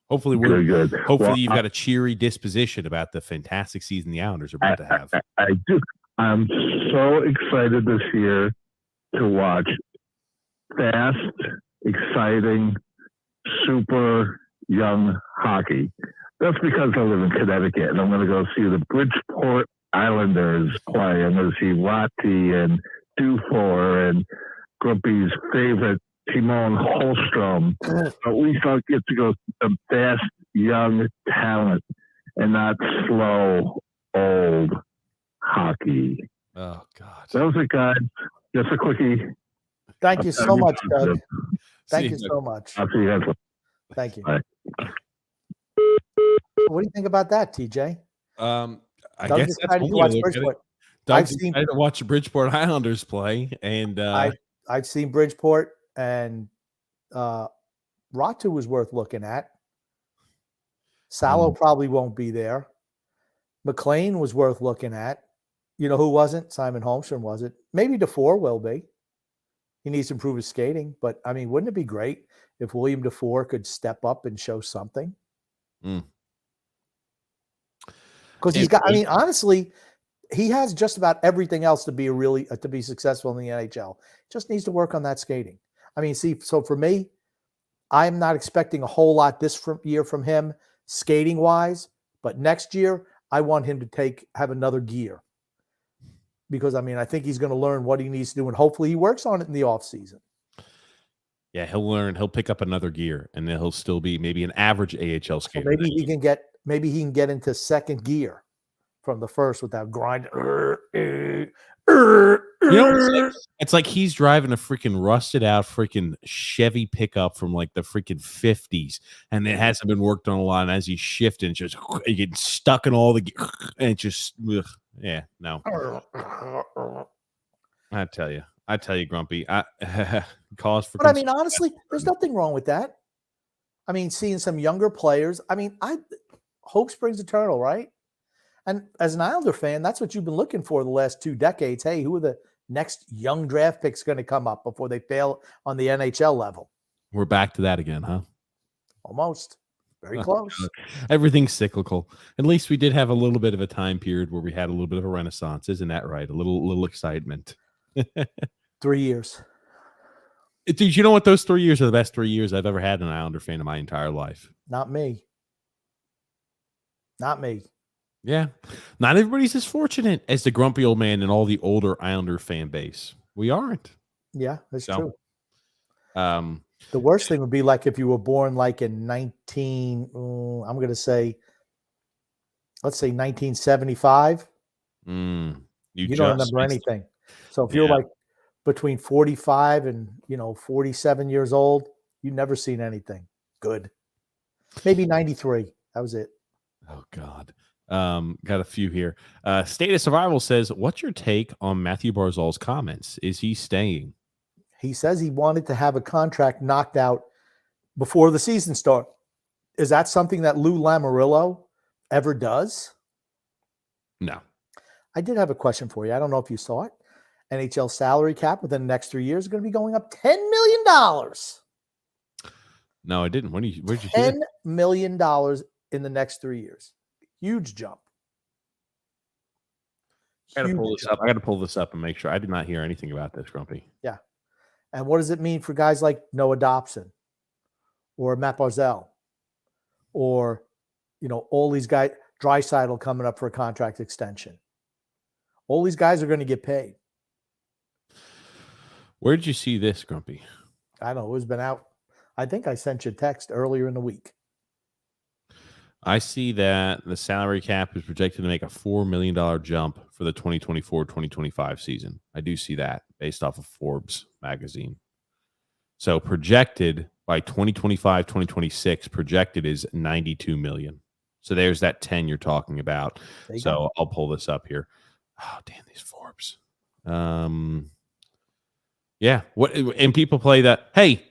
Hopefully good. Hopefully you've got a cheery disposition about the fantastic season the Islanders are about to have. I do. I'm so excited this year to watch fast, exciting, super young hockey. That's because I live in Connecticut, and I'm going to go see the Bridgeport Islanders play. I'm going to see Ratti and Dufour and Grumpy's favorite Timon Holmstrom. At least I'll get to go see some fast, young talent and not slow, old hockey. Oh, God. That was it, guys. Just a quickie. Thank you so much, Doug. Thank you so much. I'll see you guys later. Thank you. Bye. What do you think about that, TJ? I Doug guess that's decided to watch Bridgeport. I've seen to watch the Bridgeport Islanders play, and I've seen Bridgeport, and Ratu was worth looking at. Salo probably won't be there. McLean was worth looking at. You know who wasn't? Simon Holmstrom wasn't. Maybe DeFore will be. He needs to improve his skating, but wouldn't it be great if William DeFore could step up and show something? Because he's got. Honestly, he has just about everything else to be successful in the NHL. Just needs to work on that skating. So for me, I'm not expecting a whole lot this year from him skating wise, but next year I want him to have another gear. Because I think he's going to learn what he needs to do, and hopefully he works on it in the off season. Yeah, he'll pick up another gear, and then he'll still be maybe an average AHL skater. So maybe he can get into second gear from the first without grinding. It's like he's driving a freaking rusted out freaking Chevy pickup from like the freaking 50s, and it hasn't been worked on a lot. And as he's shifting, just getting stuck in all the and it just no. I tell you, Grumpy. Cause for. But honestly, there's nothing wrong with that. Seeing some younger players. Hope springs eternal, right? And as an Islander fan, that's what you've been looking for the last 2 decades. Hey, who are the next young draft picks going to come up before they fail on the NHL level? We're back to that again, huh? Almost. Very close. Everything's cyclical. At least we did have a little bit of a time period where we had a little bit of a renaissance. Isn't that right? A little excitement. 3 years. Dude, you know what? Those 3 years are the best 3 years I've ever had an Islander fan in my entire life. Not me. Not me. Yeah. Not everybody's as fortunate as the grumpy old man and all the older Islander fan base. We aren't. Yeah, that's So, true. The worst thing would be like if you were born like in I'm going to say, let's say 1975. You don't remember anything. So if you're like between 45 and 47 years old, you've never seen anything good. Maybe 93. That was it. Oh God. Got a few here. State of Survival says, what's your take on Matthew Barzal's comments? Is he staying? He says he wanted to have a contract knocked out before the season starts. Is that something that Lou Lamoriello ever does? No. I did have a question for you. I don't know if you saw it. NHL salary cap within the next 3 years is going to be going up $10 million. No, I didn't. Where'd you see it? $10 million in the next 3 years. Huge jump. I got to pull this up and make sure. I did not hear anything about this, Grumpy. Yeah. And what does it mean for guys like Noah Dobson or Matt Barzal or, all these guys, Draisaitl coming up for a contract extension? All these guys are going to get paid. Where did you see this, Grumpy? I don't know. It's been out. I think I sent you a text earlier in the week. I see that the salary cap is projected to make a $4 million jump for the 2024-2025 season. I do see that based off of Forbes magazine. So projected by 2025-2026, projected is $92 million. So there's that 10 you're talking about. So I'll pull this up here. Oh, damn, these Forbes. Yeah. What? And people play that. Hey,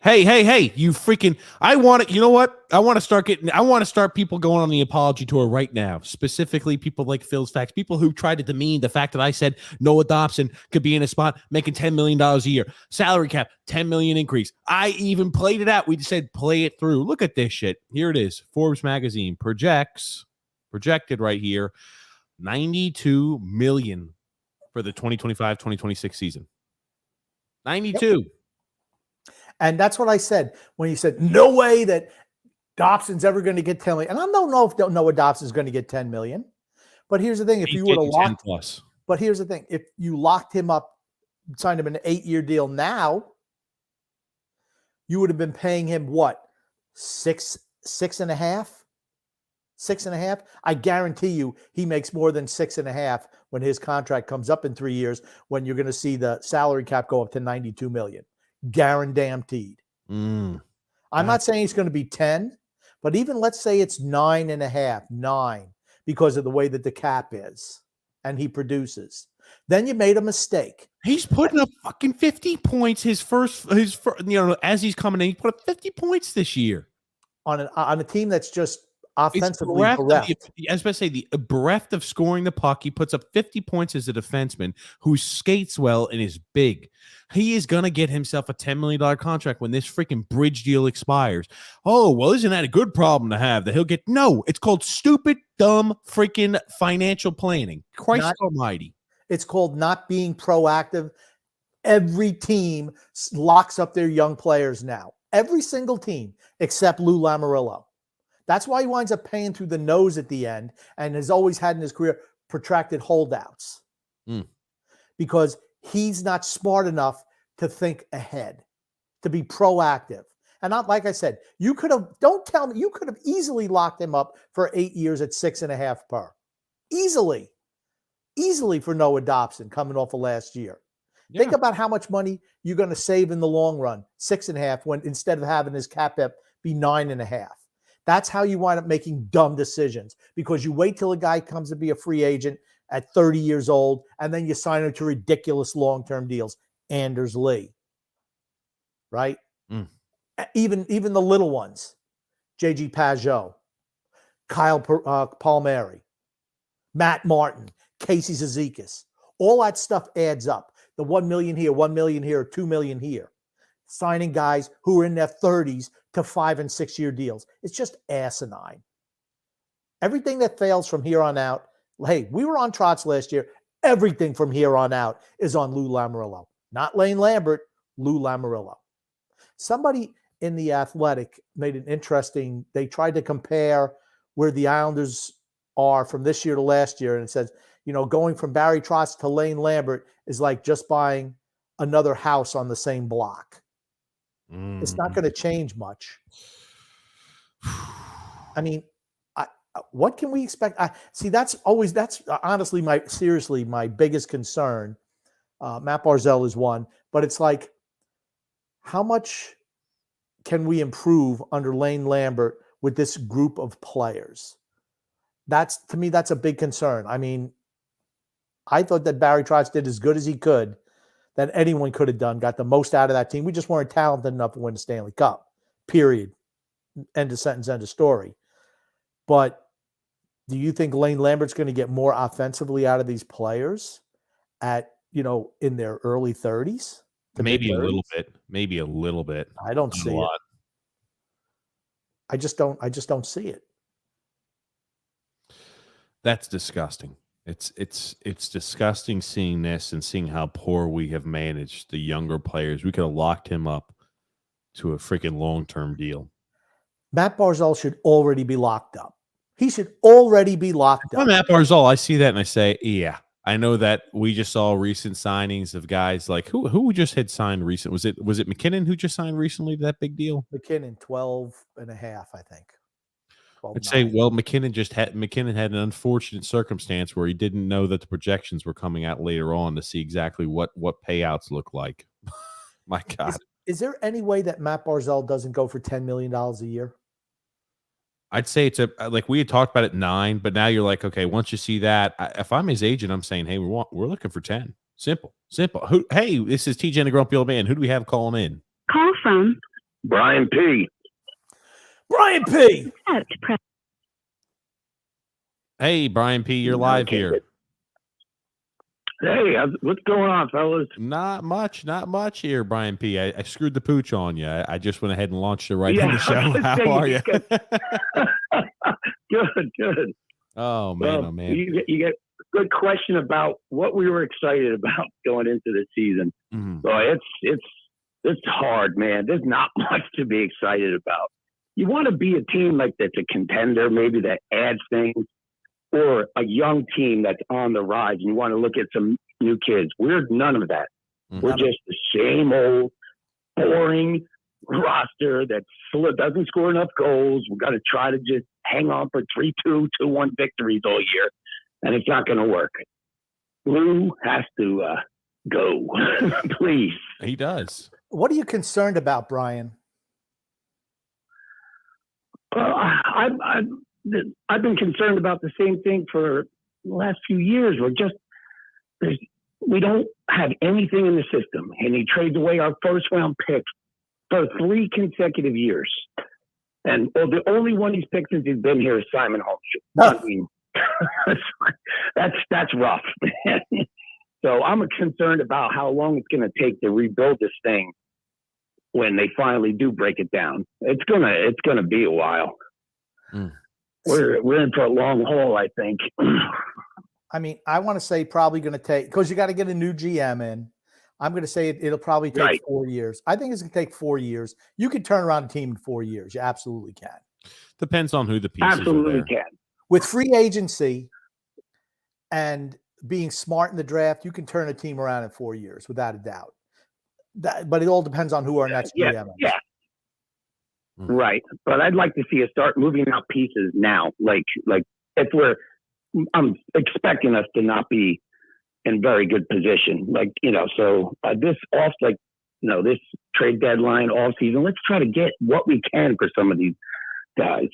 you freaking, I want it. You know what? I want to start people going on the apology tour right now. Specifically, people like Phil's Facts, people who tried to demean the fact that I said Noah Dobson could be in a spot making $10 million a year. Salary cap, $10 million increase. I even played it out. We just said, play it through. Look at this shit. Here it is. Forbes magazine projected right here, $92 million for the 2025-2026 season. 92. Yep. And that's what I said when you said, no way that Dobson's ever going to get 10 million. And I don't know if Noah Dobson's going to get 10 million. But here's the thing. If you would have locked, but here's the thing. If you locked him up, signed him an 8-year deal now, you would have been paying him what? Six and a half? I guarantee you he makes more than 6.5 when his contract comes up in 3 years, when you're going to see the salary cap go up to 92 million. Guaranteed. I'm not saying it's going to be 10, but even let's say it's 9.5, because of the way that the cap is and he produces. Then you made a mistake. He's putting up fucking 50 points his first, as he's coming in, he put up 50 points this year on a team that's just offensively bereft. I was about to say the bereft of scoring the puck. He puts up 50 points as a defenseman who skates well and is big. He is going to get himself a $10 million contract when this freaking bridge deal expires. Oh, well, isn't that a good problem to have that he'll get? No, it's called stupid, dumb, freaking financial planning. Christ almighty. It's called not being proactive. Every team locks up their young players now. Every single team except Lou Lamoriello. That's why he winds up paying through the nose at the end and has always had in his career protracted holdouts. Because he's not smart enough to think ahead, to be proactive. And not like I said, you could have easily locked him up for 8 years at 6.5 per. Easily for Noah Dobson coming off of last year. Yeah. Think about how much money you're going to save in the long run, 6.5, when instead of having his cap up be 9.5. That's how you wind up making dumb decisions, because you wait till a guy comes to be a free agent at 30 years old, and then you sign him to ridiculous long-term deals. Anders Lee, right? Even the little ones, J.G. Pajot, Kyle Palmieri, Matt Martin, Casey Zizekas. All that stuff adds up. The 1 million here, 1 million here, 2 million here. Signing guys who are in their 30s to 5 and 6 year deals. It's just asinine. Everything that fails from here on out, hey, we were on Trotz last year. Everything from here on out is on Lou Lamoriello. Not Lane Lambert, Lou Lamoriello. Somebody in The Athletic made an interesting, they tried to compare where the Islanders are from this year to last year. And it says, going from Barry Trotz to Lane Lambert is like just buying another house on the same block. It's not going to change much. I mean, what can we expect? That's honestly my biggest concern. Matt Barzal is one, but it's like, how much can we improve under Lane Lambert with this group of players? To me, that's a big concern. I mean, I thought that Barry Trotz did as good as he could, that anyone could have done, got the most out of that team. We just weren't talented enough to win the Stanley Cup, period. End of sentence, end of story. But do you think Lane Lambert's going to get more offensively out of these players in their early 30s? Maybe a little bit. Maybe a little bit. I don't see it. I just don't see it. That's disgusting. It's disgusting seeing this and seeing how poor we have managed the younger players. We could have locked him up to a freaking long-term deal. Matt Barzal should already be locked up. He should already be locked up. Matt Barzal, I see that and I say, yeah. I know that we just saw recent signings of guys like who just had signed recent. Was it McKinnon who just signed recently to that big deal? McKinnon, 12 and a half, I think. I'd say, well, McKinnon had an unfortunate circumstance where he didn't know that the projections were coming out later on to see exactly what payouts look like. My God. Is there any way that Matt Barzal doesn't go for $10 million a year? I'd say it's like we had talked about it 9, but now you're like, okay, once you see that, if I'm his agent, I'm saying, hey, we're looking for 10. Simple. Hey, this is TJ and the Grumpy Old Man. Who do we have calling in? Call from Brian P. Brian P. Hey, Brian P. You're live here. Hey, what's going on, fellas? Not much here, Brian P. I screwed the pooch on you. I just went ahead and launched it right in the show. How are you? Good. Oh, man, oh, man. You get a good question about what we were excited about going into the season. Mm-hmm. So it's hard, man. There's not much to be excited about. You want to be a team like that's a contender, maybe that adds things, or a young team that's on the rise, and you want to look at some new kids. We're none of that. Mm-hmm. We're just the same old, boring roster that doesn't score enough goals. We've got to try to just hang on for 3-2, 2-1 victories all year, and it's not going to work. Lou has to go, please. He does. What are you concerned about, Brian? I've been concerned about the same thing for the last few years. We don't have anything in the system, and he trades away our first round pick for 3 consecutive years. And the only one he's picked since he's been here is Simon Holmes. I mean, that's rough, man. So I'm concerned about how long it's going to take to rebuild this thing when they finally do break it down. It's gonna be a while. Mm. We're in for a long haul, I think. I mean, I want to say probably going to take, because you got to get a new GM in. I'm going to say it'll probably take 4 years. I think it's going to take 4 years. You can turn around a team in 4 years. You absolutely can. Depends on who the pieces absolutely are. Can. With free agency and being smart in the draft, you can turn a team around in 4 years without a doubt. But it all depends on who our next GM is. Yeah. Right. But I'd like to see us start moving out pieces now. Like if I'm expecting us to not be in very good position. So this trade deadline off season, let's try to get what we can for some of these guys.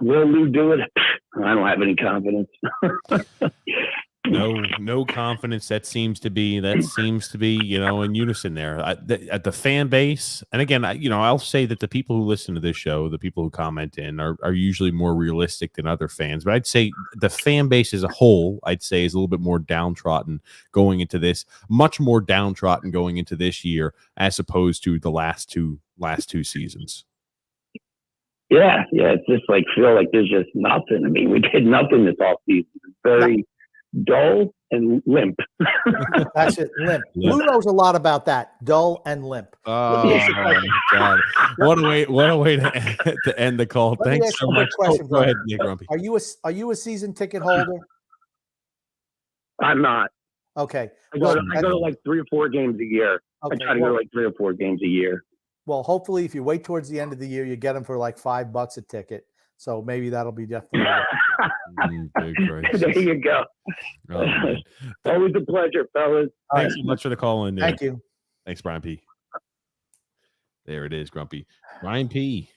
Will Lou do it? I don't have any confidence. No confidence. That seems to be, in unison there. At the fan base, and again, I'll say that the people who listen to this show, the people who comment in, are usually more realistic than other fans. But I'd say the fan base as a whole, is a little bit more downtrodden going into this, much more downtrodden going into this year as opposed to the last two seasons. Yeah, it's just feel like there's just nothing. I mean, we did nothing this offseason. It's very dull and limp. That's it. Limp. Limp. Blue knows a lot about that. Dull and limp. Oh God! What a way! What a way to end the call. Let me Thanks ask so you a quick much. question, Go ahead, Brian. Nick Grumpy. Are you a season ticket holder? I'm not. Okay. I go to like 3 or 4 games a year. Okay, I try to go to like 3 or 4 games a year. Well, hopefully, if you wait towards the end of the year, you get them for like $5 a ticket. So maybe that'll be definitely. Big Christ. There you go. Oh, man. Always a pleasure, fellas. Thanks so much for the call in. Thank you. Thanks, Brian P. There it is, Grumpy. Brian P.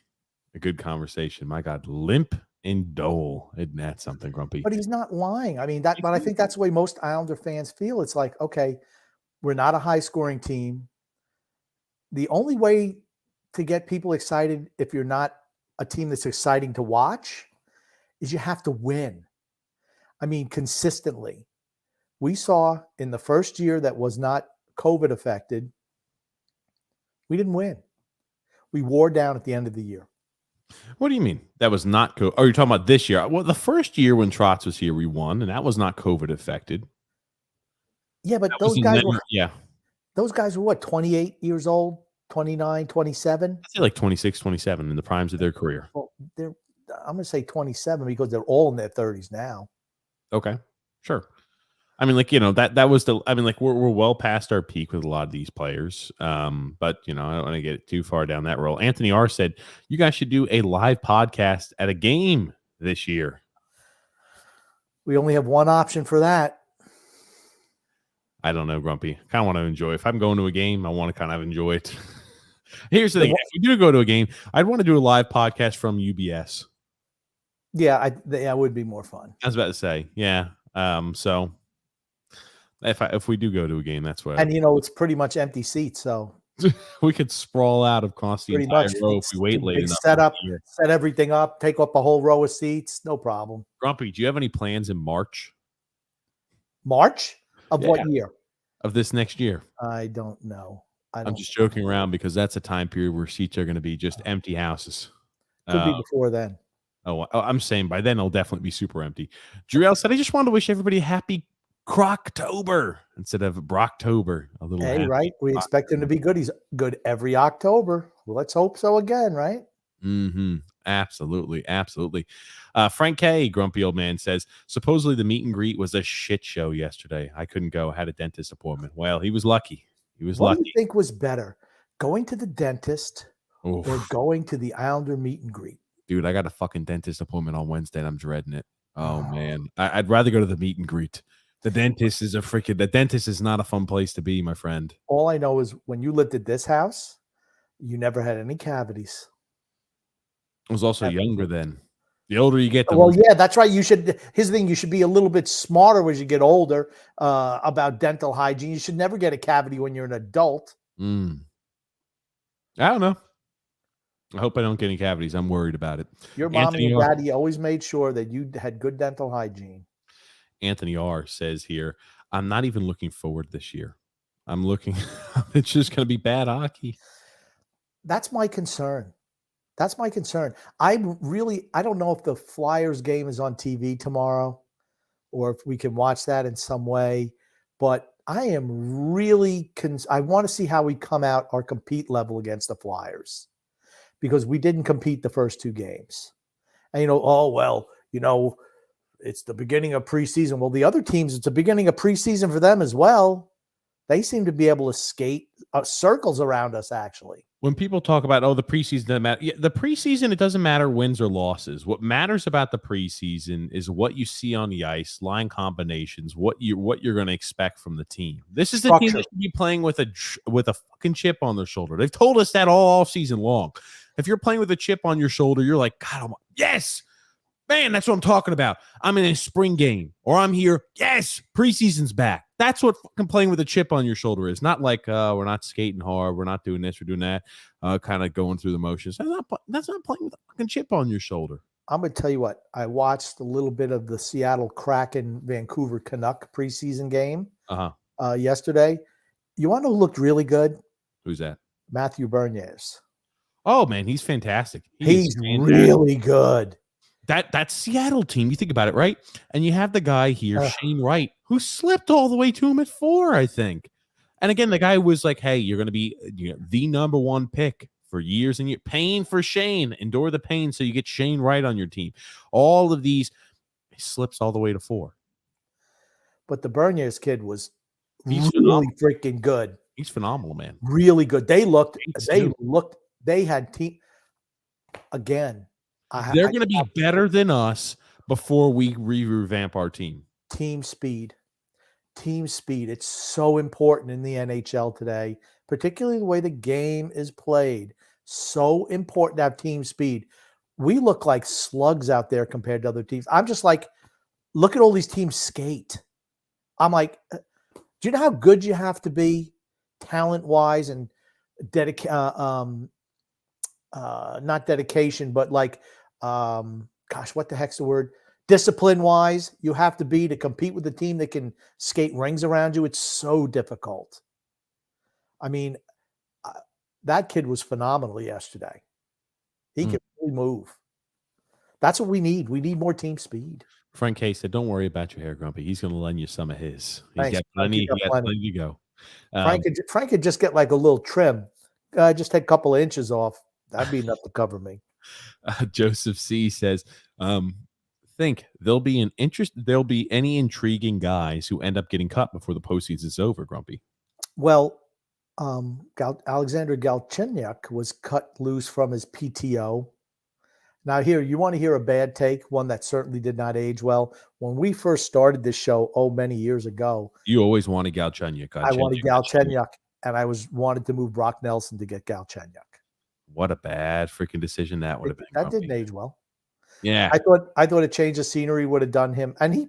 A good conversation. My God, limp and dull. Isn't that something, Grumpy? But he's not lying. I mean, but I think that's the way most Islander fans feel. It's like, okay, we're not a high-scoring team. The only way to get people excited, if you're not a team that's exciting to watch, is you have to win. I mean, consistently. We saw in the first year that was not COVID affected, we didn't win. We wore down at the end of the year. What do you mean? That was not COVID? Oh, you're talking about this year. Well, the first year when Trotz was here, we won, and that was not COVID affected. Yeah, but Those guys were what, 28 years old, 29, 27? I'd say like 26, 27 in the primes of their career. Well, I'm going to say 27 because they're all in their 30s now. Okay, sure. I mean, like, that was we're well past our peak with a lot of these players. But I don't want to get too far down that road. Anthony R said, you guys should do a live podcast at a game this year. We only have one option for that. I don't know, Grumpy. I kind of want to enjoy it. If I'm going to a game, I want to kind of enjoy it. Here's the thing. If we do go to a game, I'd want to do a live podcast from UBS. Yeah, that would be more fun. I was about to say, yeah. So if we do go to a game, that's what. And it's pretty much empty seats, so we could sprawl out across the entire row if we wait late enough. Set everything up, take up a whole row of seats, no problem. Grumpy, do you have any plans in March? March of what year? Of this next year. I don't know. I'm just joking around because that's a time period where seats are going to be just empty houses. Could be before then. Oh, I'm saying by then it'll definitely be super empty. Jurel said, I just wanted to wish everybody a happy Croctober instead of Brocktober. A little right? We expect him to be good. He's good every October. Well, let's hope so again, right? Mm-hmm. Absolutely. Frank K, grumpy old man, says, supposedly the meet and greet was a shit show yesterday. I couldn't go. I had a dentist appointment. Well, he was lucky. What do you think was better, going to the dentist or going to the Islander meet and greet? Dude, I got a fucking dentist appointment on Wednesday and I'm dreading it. Oh, man. I'd rather go to the meet and greet. The dentist is not a fun place to be, my friend. All I know is when you lived at this house, you never had any cavities. I was also younger then. The older you get, well, yeah, that's right. Here's the thing: you should be a little bit smarter as you get older about dental hygiene. You should never get a cavity when you're an adult. I don't know. I hope I don't get any cavities. I'm worried about it. Your mom and your daddy always made sure that you had good dental hygiene. Anthony R says here, I'm not even looking forward this year. I'm looking. It's just going to be bad hockey. That's my concern. I don't know if the Flyers game is on TV tomorrow or if we can watch that in some way, but I am really I want to see how we come out our compete level against the Flyers because we didn't compete the first 2 games. And, it's the beginning of preseason. Well, the other teams, it's the beginning of preseason for them as well. They seem to be able to skate circles around us, actually. When people talk about, the preseason doesn't matter. Yeah, the preseason, it doesn't matter wins or losses. What matters about the preseason is what you see on the ice, line combinations, what you're going to expect from the team. This is the team that should be playing with a fucking chip on their shoulder. They've told us that all season long. If you're playing with a chip on your shoulder, you're like, God, yes, man, that's what I'm talking about. I'm in a spring game, or I'm here. Yes, preseason's back. That's what fucking playing with a chip on your shoulder is. Not like we're not skating hard, we're not doing this, we're doing that, kind of going through the motions. That's not playing with a fucking chip on your shoulder. I'm going to tell you what. I watched a little bit of the Seattle Kraken Vancouver Canuck preseason game yesterday. You want to know who looked really good? Who's that? Matthew Beniers. Oh, man, he's fantastic. He's really good. that Seattle team, you think about it, right? And you have the guy here, Shane Wright, who slipped all the way to him at 4, I think. And again, the guy was like, hey, you're going to be the number 1 pick for years and years. Pain for Shane. Endure the pain so you get Shane Wright on your team. All of these, he slips all the way to 4. But the Berniers kid was He's really freaking good. He's phenomenal, man. Really good. They had team again. They're going to be better than us before we revamp our team. Team speed. It's so important in the NHL today, particularly the way the game is played. So important to have team speed. We look like slugs out there compared to other teams. I'm just like, look at all these teams skate. I'm like, do you know how good you have to be talent-wise and not dedication, but like, what the heck's the word? Discipline-wise, you have to be to compete with a team that can skate rings around you. It's so difficult. I mean, that kid was phenomenal yesterday. He can really move. That's what we need. We need more team speed. Frank K said, don't worry about your hair, Grumpy. He's going to lend you some of his. He's Thanks. got plenty to go. Frank could just get like a little trim. Just take a couple of inches off. That'd be enough to cover me. Joseph C says, think there'll be any intriguing guys who end up getting cut before the postseason's over, Grumpy. Well, Alexander Galchenyuk was cut loose from his PTO. Now here, you want to hear a bad take, one that certainly did not age well. When we first started this show, many years ago. You always wanted Galchenyuk. I wanted Galchenyuk, and I wanted to move Brock Nelson to get Galchenyuk. What a bad freaking decision that would have been. That didn't age well. Yeah. I thought a change of scenery would have done him. And he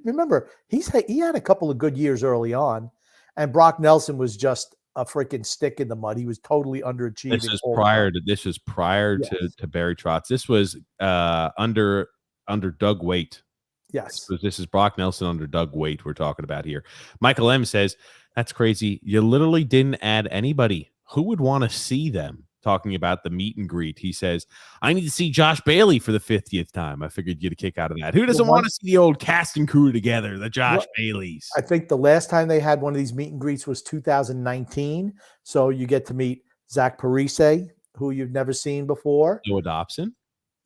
had a couple of good years early on, and Brock Nelson was just a freaking stick in the mud. He was totally underachieving. This is prior to Barry Trotz. This was under Doug Waite. Yes. This is Brock Nelson under Doug Waite we're talking about here. Michael M says, that's crazy. You literally didn't add anybody. Who would want to see them? Talking about the meet and greet. He says, I need to see Josh Bailey for the 50th time. I figured you'd get a kick out of that. Who doesn't want to see the old cast and crew together, the Josh Baileys? I think the last time they had one of these meet and greets was 2019. So you get to meet Zach Parise, who you've never seen before. Noah Dobson.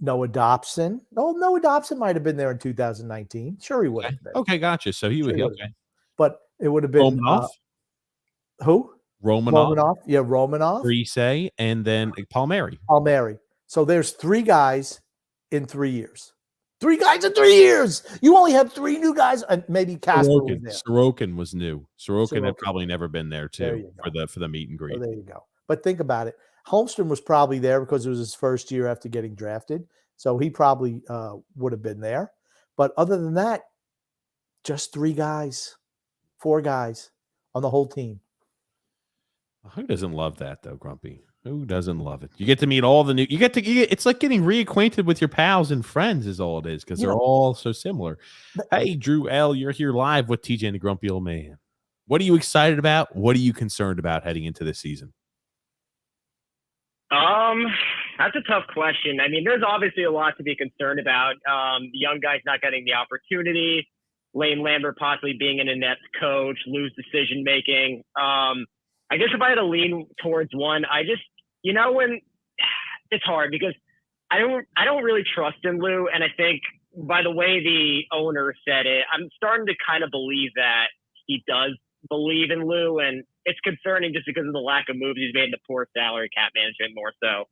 Noah Dobson might have been there in 2019. Sure, he would have been. Okay, gotcha. So he would be okay. But it would have been who? Romanov. Yeah, Romanov. Parise, and then Palmieri. So there's 3 guys in 3 years. 3 guys in 3 years. You only have 3 new guys, and maybe Casper was there. Sorokin was new. Sorokin had probably never been there too for the meet and greet. So there you go. But think about it. Holmstrom was probably there because it was his first year after getting drafted. So he probably would have been there. But other than that, just 3 guys, 4 guys on the whole team. Who doesn't love that though, Grumpy? Who doesn't love it? You get to meet all the new. It's like getting reacquainted with your pals and friends, is all it is, because they're all so similar. Hey, Drew L, you're here live with TJ and the Grumpy Old Man. What are you excited about? What are you concerned about heading into this season? That's a tough question. I mean, there's obviously a lot to be concerned about. The young guys not getting the opportunity, Lane Lambert possibly being an inept coach, lose decision making. I guess if I had to lean towards one, when it's hard because I don't really trust in Lou. And I think by the way the owner said it, I'm starting to kind of believe that he does believe in Lou. And it's concerning just because of the lack of moves he's made in the poor salary cap management more so.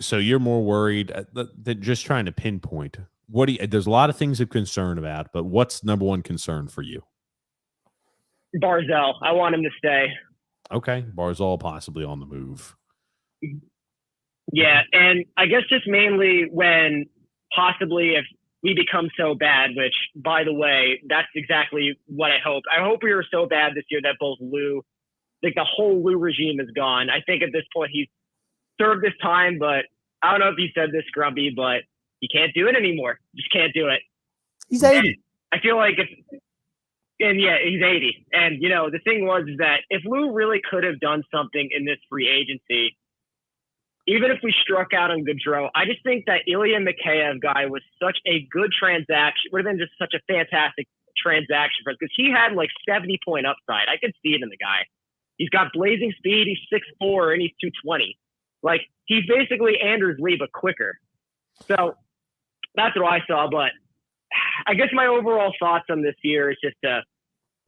So you're more worried than just trying to pinpoint there's a lot of things to concern about, but what's number one concern for you? Barzal. I want him to stay. Okay. Barzal possibly on the move. Yeah. And I guess just mainly when possibly if we become so bad, which by the way, that's exactly what I hope. I hope we were so bad this year that both Lou, like the whole Lou regime is gone. I think at this point he's served his time, but I don't know if he said this, Grumpy, but he can't do it anymore. Just can't do it. He's 80. And I feel like he's 80. And, the thing was is that if Lou really could have done something in this free agency, even if we struck out on Gaudreau, I just think that Ilya Mikheyev guy was such a good transaction. Would have been just such a fantastic transaction for us because he had like 70-point upside. I could see it in the guy. He's got blazing speed. He's 6'4" and he's 220. Like, he's basically Anders Lee, but quicker. So that's what I saw. But I guess my overall thoughts on this year is just to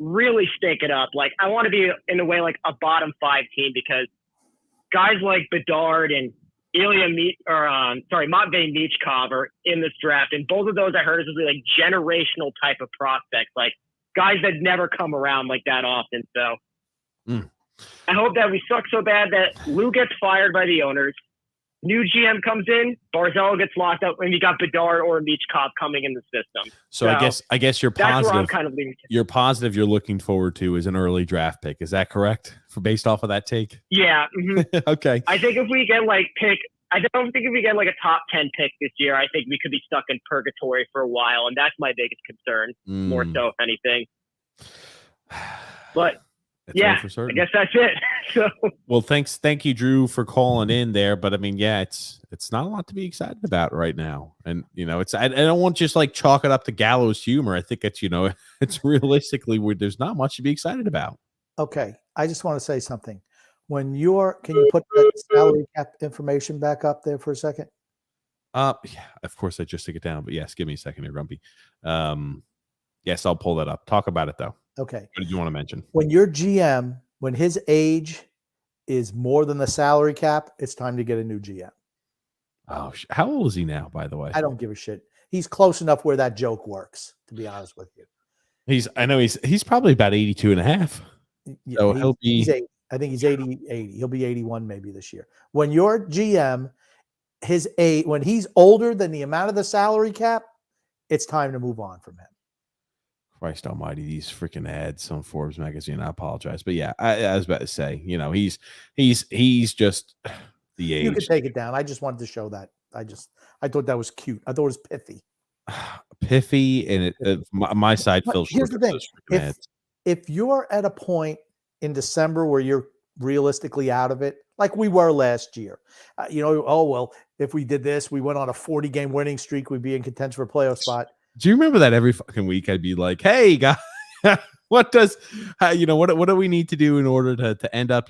really stake it up. Like, I want to be, in a way, like a bottom 5 team because guys like Bedard and Matvei Michkov are in this draft. And both of those I heard is like generational type of prospects, like guys that never come around like that often. So I hope that we suck so bad that Lou gets fired by the owners. New GM comes in, Barzal gets locked up, and you got Bedard or Michkov coming in the system. So I guess you're that's positive. Where I'm kind of leaning to. You're positive. You're looking forward to is an early draft pick. Is that correct? Based off of that take. Yeah. Okay. I think if we get I don't think if we get like a top 10 pick this year, I think we could be stuck in purgatory for a while, and that's my biggest concern, more so if anything. But it's yeah, I guess that's it. So, well, thank you, Drew, for calling in there. But I mean, yeah, it's not a lot to be excited about right now, and I don't want to just like chalk it up to gallows humor. I think it's it's realistically there's not much to be excited about. Okay, I just want to say something. Can you put that salary cap information back up there for a second? Yeah, of course I just took it down, but yes, give me a second here, Grumpy. Yes, I'll pull that up. Talk about it though. Okay. What did you want to mention? When your GM, when his age is more than the salary cap, it's time to get a new GM. Oh, how old is he now, by the way? I don't give a shit. He's close enough where that joke works, to be honest with you. He's probably about 82 and a half. Yeah, so he'll be. He's 80. I think he's 80. He'll be 81 maybe this year. When your GM, his age, when he's older than the amount of the salary cap, it's time to move on from him. Christ almighty, these freaking ads on Forbes magazine. I apologize. But yeah, I was about to say, he's just the age. You can take it down. I just wanted to show that. I thought that was cute. I thought it was pithy. Pithy, and my side feels short. Here's the thing. If you're at a point in December where you're realistically out of it, like we were last year, if we did this, we went on a 40-game winning streak, we'd be in contention for a playoff spot. Do you remember that every fucking week I'd be like, hey, guys, what do we need to do in order to end up,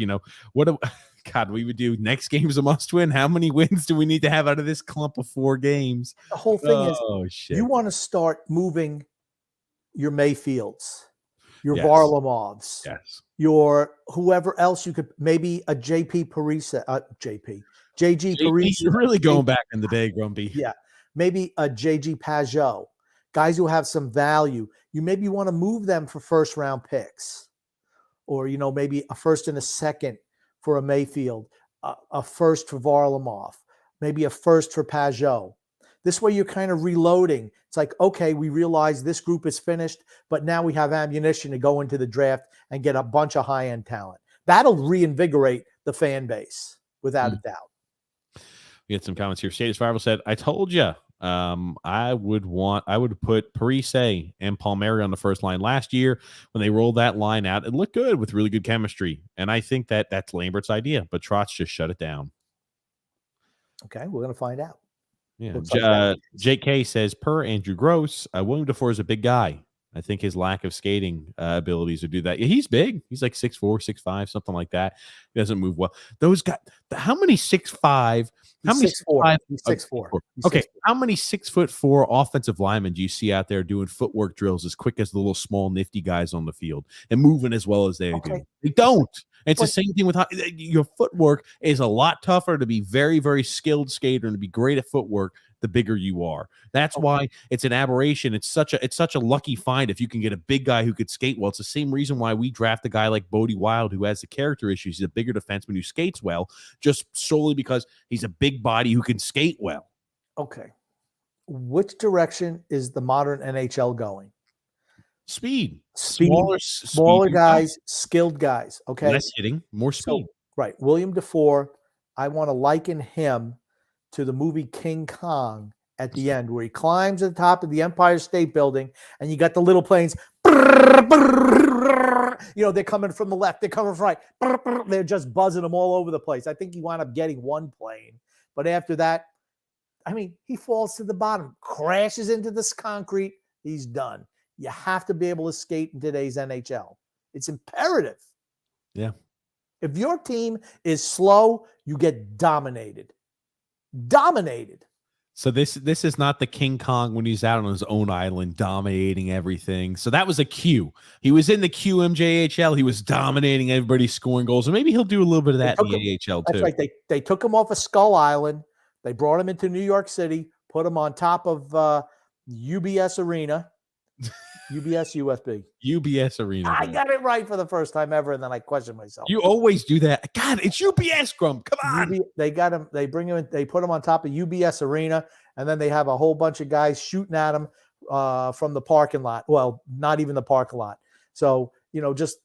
God, we would do next game's a must win. How many wins do we need to have out of this clump of 4 games? The whole thing is you want to start moving your Mayfields, your Varlamovs, your whoever else you could, maybe a JG Parise. You're really going back in the day, Grumpy. Yeah. Maybe a JG Pajot. Guys who have some value. You maybe want to move them for first-round picks, or maybe a first and a second for a Mayfield, a first for Varlamov, maybe a first for Pajot. This way, you're kind of reloading. It's like, okay, we realize this group is finished, but now we have ammunition to go into the draft and get a bunch of high-end talent. That'll reinvigorate the fan base, without a doubt. We had some comments here. Status Survival said, I told you. I would put Parise and Palmieri on the first line last year when they rolled that line out. It looked good with really good chemistry. And I think that's Lambert's idea, but Trotz just shut it down. Okay, we're going to find out. Yeah. JK says, per Andrew Gross, William Defoe is a big guy. I think his lack of skating abilities would do that. Yeah, he's big. He's like 6'4", 6'5", something like that. He doesn't move well. Those guys, how many 6'5"? How many 6'4"? He's 6'4". Okay, 6'4". How many 6'4" offensive linemen do you see out there doing footwork drills as quick as the little small nifty guys on the field and moving as well as they do? They don't. It's the same thing with your footwork is a lot tougher to be very, very skilled skater and to be great at footwork the bigger you are. That's why it's an aberration. It's such a lucky find if you can get a big guy who could skate well. It's the same reason why we draft a guy like Bodie Wild who has the character issues. He's a bigger defenseman who skates well, just solely because he's a big body who can skate well. Okay. Which direction is the modern NHL going? Speed. Smaller guys, skilled guys. Okay. Less hitting, more speed. Right. William Defoe, I want to liken him to the movie King Kong at the end, where he climbs to the top of the Empire State Building and you got the little planes They're coming from the left, they're coming from right. They're just buzzing them all over the place. I think he wound up getting one plane, but after that, he falls to the bottom, crashes into this concrete. He's done. You have to be able to skate in today's NHL. It's imperative. Yeah. If your team is slow, you get dominated. Dominated. So this is not the King Kong when he's out on his own island dominating everything. So that was a Q. He was in the QMJHL. He was dominating everybody, scoring goals. And maybe he'll do a little bit of that in the AHL too. That's right. They took him off of Skull Island. They brought him into New York City, put him on top of UBS Arena. UBS Arena. I got it right for the first time ever, and then I questioned myself. You always do that. God, it's UBS, Grump. Come on. They got him. They bring him in. They put him on top of UBS Arena, and then they have a whole bunch of guys shooting at him from the parking lot. Well, not even the parking lot. So just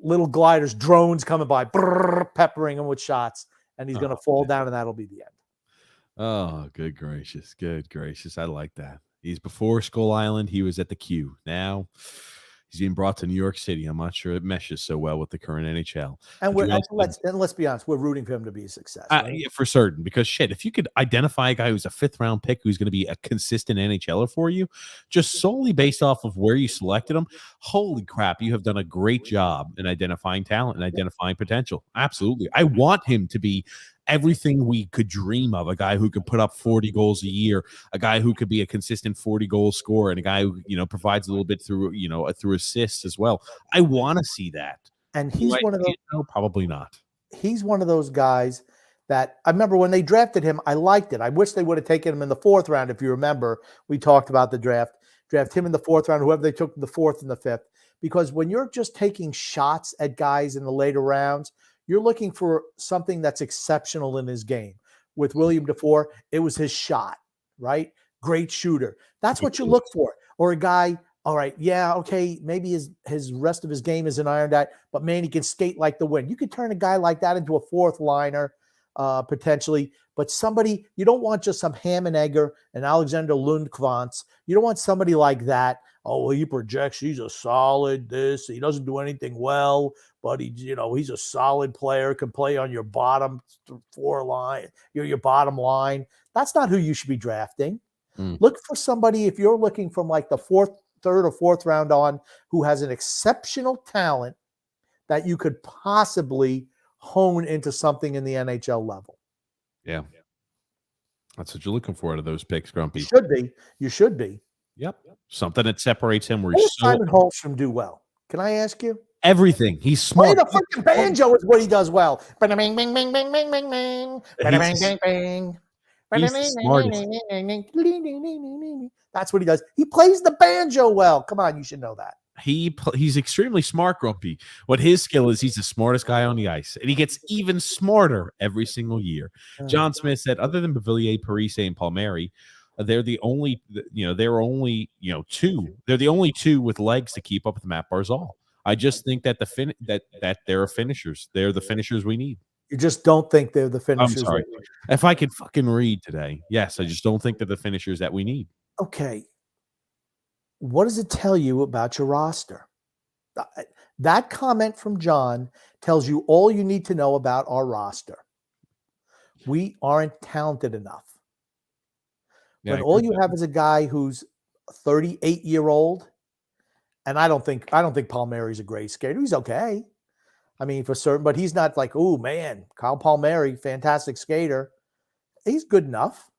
little gliders, drones coming by, peppering him with shots, and he's going to fall down, and that'll be the end. Oh, good gracious. Good gracious. I like that. He's before Skull Island. He was at the Q. Now he's being brought to New York City. I'm not sure it meshes so well with the current NHL. And let's be honest, we're rooting for him to be a success. Right? Yeah, for certain. Because if you could identify a guy who's a 5th round pick who's going to be a consistent NHLer for you, just solely based off of where you selected him, holy crap, you have done a great job in identifying talent and identifying potential. Absolutely. I want him to be everything we could dream of, a guy who could put up 40 goals a year, a guy who could be a consistent 40-goal scorer, and a guy who, provides a little bit through assists as well. I want to see that. And he's one of those. No, probably not. He's one of those guys that I remember when they drafted him, I liked it. I wish they would have taken him in the 4th round. If you remember, we talked about the draft him in the 4th round, whoever they took in the 4th and the 5th, because when you're just taking shots at guys in the later rounds, you're looking for something that's exceptional in his game. With William Dufour, it was his shot, right? Great shooter. That's what you look for. Or a guy, all right, yeah, okay, maybe his rest of his game isn't ironed out, but man, he can skate like the wind. You could turn a guy like that into a 4th liner, potentially, but somebody, you don't want just some Hammenegger and Alexander Lundqvist. You don't want somebody like that. Oh, well, he projects, he's a solid this. He doesn't do anything well, but he's a solid player, can play on your bottom 4 line, your bottom line. That's not who you should be drafting. Look for somebody, if you're looking from like the 3rd or 4th round on, who has an exceptional talent that you could possibly hone into something in the NHL level. Yeah. That's what you're looking for out of those picks, Grumpy. You should be. Yep. Something that separates him. What does Simon Holmstrom do well? Can I ask you? Everything. He's smart. Play the freaking banjo is what he does well. Bing, bing, bing, bing, bing, bing, bing. He's the smartest. That's what he does. He plays the banjo well. Come on, you should know that. He's extremely smart, Grumpy. What his skill is, he's the smartest guy on the ice, and he gets even smarter every single year. John Smith said, other than Beauvillier, Parise, and Palmieri, they're the only, two. They're the only 2 with legs to keep up with Matt Barzal. I just think that that they're finishers. They're the finishers we need. You just don't think they're the finishers. I'm sorry. If I could fucking read today, yes, I just don't think they're the finishers that we need. Okay. What does it tell you about your roster? That comment from John tells you all you need to know about our roster. We aren't talented enough. When all you have is a guy who's 38-year-old, and I don't think Palmieri's a great skater. He's okay. For certain, but he's not like, oh man, Kyle Palmieri, fantastic skater. He's good enough.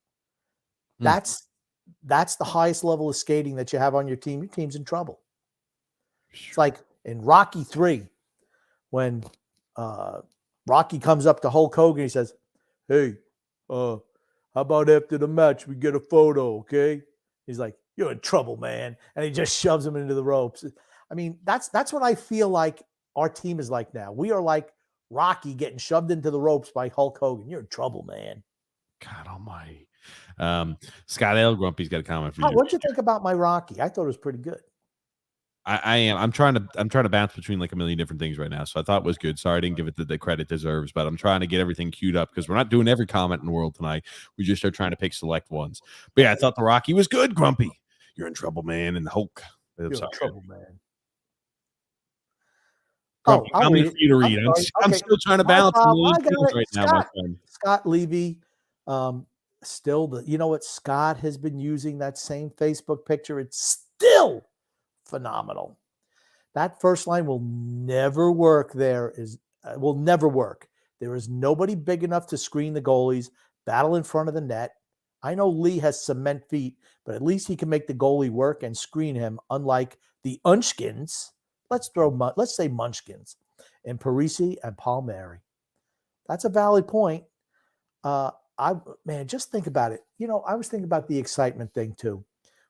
That's the highest level of skating that you have on your team. Your team's in trouble. It's like in Rocky 3, when Rocky comes up to Hulk Hogan, he says, hey, how about after the match we get a photo, okay? He's like, you're in trouble, man. And he just shoves him into the ropes. That's what I feel like our team is like now. We are like Rocky getting shoved into the ropes by Hulk Hogan. You're in trouble, man. God almighty. Scott L. Grumpy's got a comment for you. What'd you think about my Rocky? I thought it was pretty good. I am. I'm trying to bounce between like a million different things right now. So I thought it was good. Sorry I didn't give it the credit it deserves, but I'm trying to get everything queued up because we're not doing every comment in the world tonight. We just are trying to pick select ones. But yeah, I thought the Rocky was good, Grumpy. You're in trouble, man. And the Hulk. You're in trouble, man. Grumpy, I'll how many read it. for you to I'm read? sorry. I'm Okay. still trying to My balance a problem. million I got things it. right now, my friend. Scott Levy. Still you know what? Scott has been using that same Facebook picture. It's still phenomenal. That first line will never work. Will never work. There is nobody big enough to screen the goalies, battle in front of the net. I know Lee has cement feet, but at least he can make the goalie work and screen him, unlike the Unchkins. Let's say Munchkins and Parise and Palmieri. That's a valid point. Just think about it. I was thinking about the excitement thing too.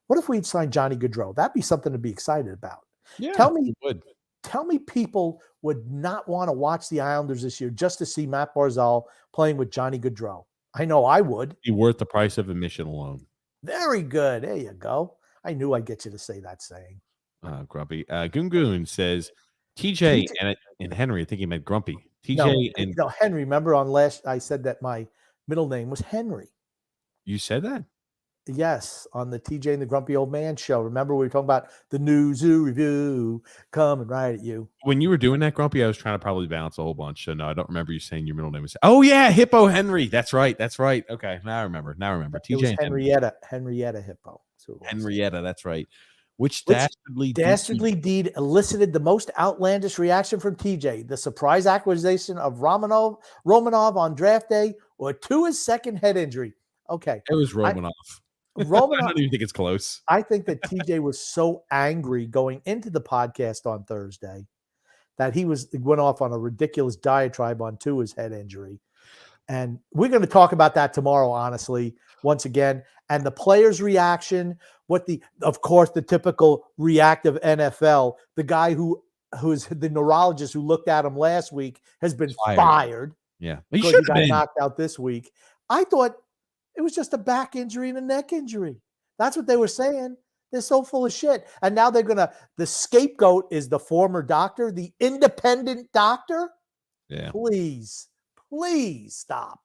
What if we'd signed Johnny Gaudreau? That'd be something to be excited about. Yeah, Tell me, it would. tell me people would not want to watch the Islanders this year just to see Matt Barzal playing with Johnny Gaudreau. I know I would. Be worth the price of admission alone. Very good. There you go. I knew I'd get you to say that saying. Grumpy. Goon says TJ and Henry. I think he meant Grumpy. TJ No, Henry. Remember I said that my middle name was Henry. You said that? Yes, on the TJ and the Grumpy Old Man show. Remember we were talking about the New Zoo Review coming right at you. When you were doing that, Grumpy, I was trying to probably balance a whole bunch. So no, I don't remember you saying your middle name was. Oh yeah, Hippo Henry. That's right. Okay, now I remember. TJ It was and Henrietta Hippo. Henrietta. That's right. Which dastardly deed elicited the most outlandish reaction from TJ? The surprise acquisition of Romanov on draft day, or to his second head injury? Okay, it was Romanov. I don't even think it's close. I think that TJ was so angry going into the podcast on Thursday that he went off on a ridiculous diatribe on Tua's head injury. And we're going to talk about that tomorrow, honestly, once again. And the players' reaction, of course, the typical reactive NFL, the guy who's the neurologist who looked at him last week has been fired. Yeah. He should have been knocked out this week. I thought it was just a back injury and a neck injury. That's what they were saying. They're so full of shit. And now the scapegoat is the former doctor, the independent doctor. Yeah. Please stop.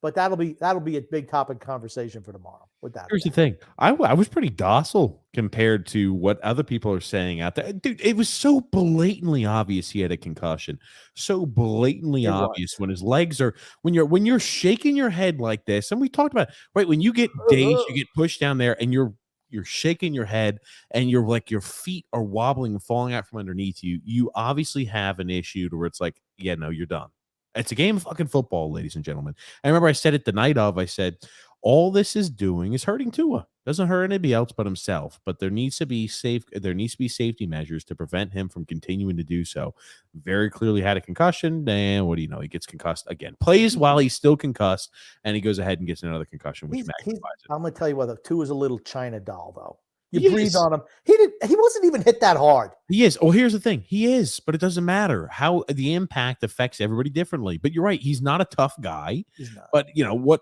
But that'll be a big topic conversation for tomorrow. Here's the thing. I was pretty docile compared to what other people are saying out there. Dude, it was so blatantly obvious he had a concussion. So blatantly obvious when his legs are when you're shaking your head like this. And we talked about right when you get dazed, you get pushed down there and you're shaking your head and you're like your feet are wobbling and falling out from underneath you. You obviously have an issue to where it's like, yeah, no, you're done. It's a game of fucking football, ladies and gentlemen. I remember I said it the night of, I said, all this is doing is hurting Tua. Doesn't hurt anybody else but himself. But there needs to be safety measures to prevent him from continuing to do so. Very clearly had a concussion. And what do you know? He gets concussed again. Plays while he's still concussed, and he goes ahead and gets another concussion, which magnifies it. I'm gonna tell you what, Tua's a little China doll, though. You breathe on him. He wasn't even hit that hard. He is. Oh, here's the thing. He is, but it doesn't matter how the impact affects everybody differently. But you're right. He's not a tough guy. He's not. But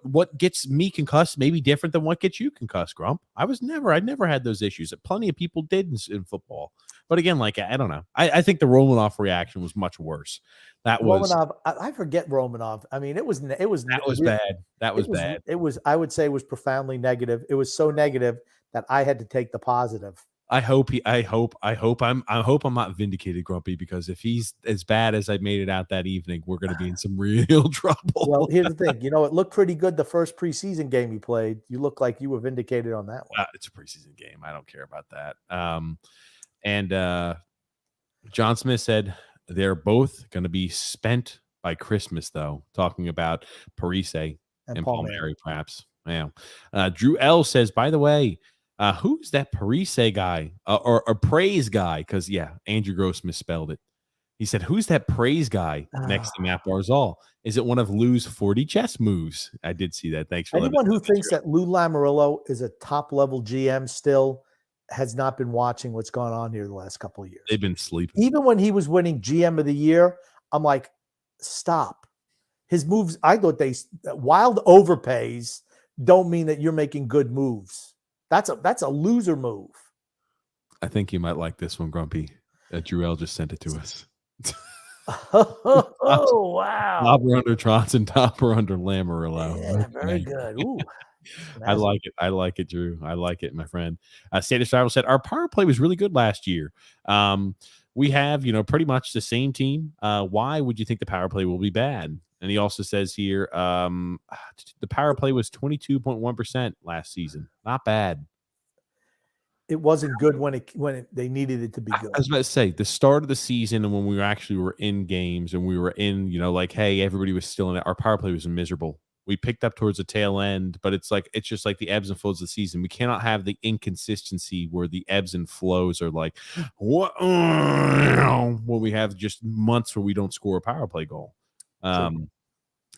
what gets me concussed may be different than what gets you concussed, Grump. I never had those issues. Plenty of people did in football. But again, like, I don't know. I think the Romanov reaction was much worse. Romanov. I forget Romanov. I mean, it was bad. That was bad. It was. I would say it was profoundly negative. It was so negative that I had to take the positive. I hope I'm not vindicated, Grumpy, because if he's as bad as I made it out that evening, we're going to be in some real trouble. Well, here's the thing. It looked pretty good the first preseason game you played. You look like you were vindicated on that one. It's a preseason game. I don't care about that. And John Smith said they're both going to be spent by Christmas, though, talking about Parise and Palmieri, perhaps. Yeah. Drew L says, by the way, who's that Parise guy or praise guy? Because, Andrew Gross misspelled it. He said, who's that praise guy next to Matt Barzal? Is it one of Lou's 40 chess moves? I did see that. Thanks for anyone who thinks that Lou Lamoriello is a top-level GM still has not been watching what's gone on here the last couple of years. They've been sleeping. Even when he was winning GM of the year, I'm like, stop. His moves, I thought wild overpays don't mean that you're making good moves. That's a loser move. I think you might like this one, Grumpy. Drew L just sent it to us. Oh, wow. Top or under Trotz and top or under Lamoriello. Yeah, very good. Ooh. I like it. I like it, Drew. I like it, my friend. State of Survival said, our power play was really good last year. we have, pretty much the same team. Why would you think the power play will be bad? And he also says here, the power play was 22.1% last season. Not bad. It wasn't good when they needed it to be I good. was about to say the start of the season and when we were in games and we were in, hey, everybody was still in it. Our power play was miserable. We picked up towards the tail end, but it's just like the ebbs and flows of the season. We cannot have the inconsistency where the ebbs and flows are like what when we have just months where we don't score a power play goal.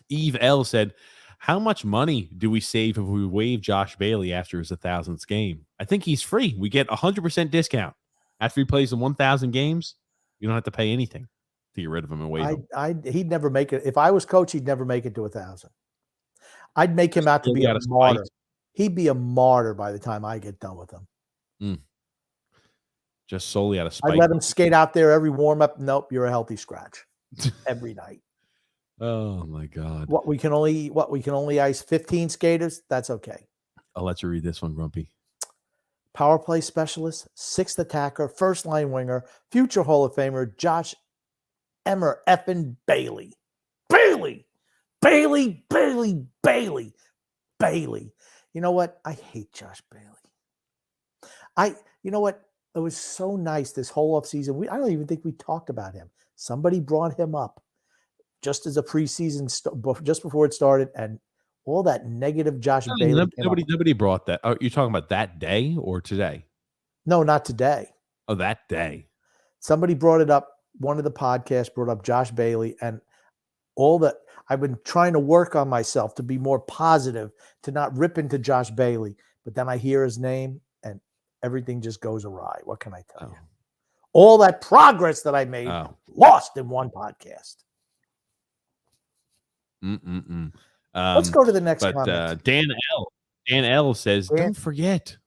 Eve L said, how much money do we save if we waive Josh Bailey after his 1,000th game? I think he's free. We get 100% discount. After he plays in 1,000 games, you don't have to pay anything to get rid of him and waive him. He'd never make it. If I was coach, he'd never make it to 1,000. I'd make him out to be a martyr. He'd be a martyr by the time I get done with him. Just solely out of spite. I'd let him skate out there every warm-up. Nope, you're a healthy scratch every night. Oh my God! What we can only ice 15 skaters. That's okay. I'll let you read this one, Grumpy. Power play specialist, 6th attacker, first line winger, future Hall of Famer Josh Emmer effing Bailey. Bailey. You know what? I hate Josh Bailey. You know what? It was so nice this whole offseason. I don't even think we talked about him. Somebody brought him up just as a preseason, just before it started, and all that negative Josh Bailey. Nobody brought that. Oh, you're talking about that day or today? No, not today. Oh, that day. Somebody brought it up. One of the podcasts brought up Josh Bailey, and all that. I've been trying to work on myself to be more positive, to not rip into Josh Bailey, but then I hear his name and everything just goes awry. What can I tell you? All that progress that I made lost in one podcast. Let's go to the next comment. Dan L says, don't forget,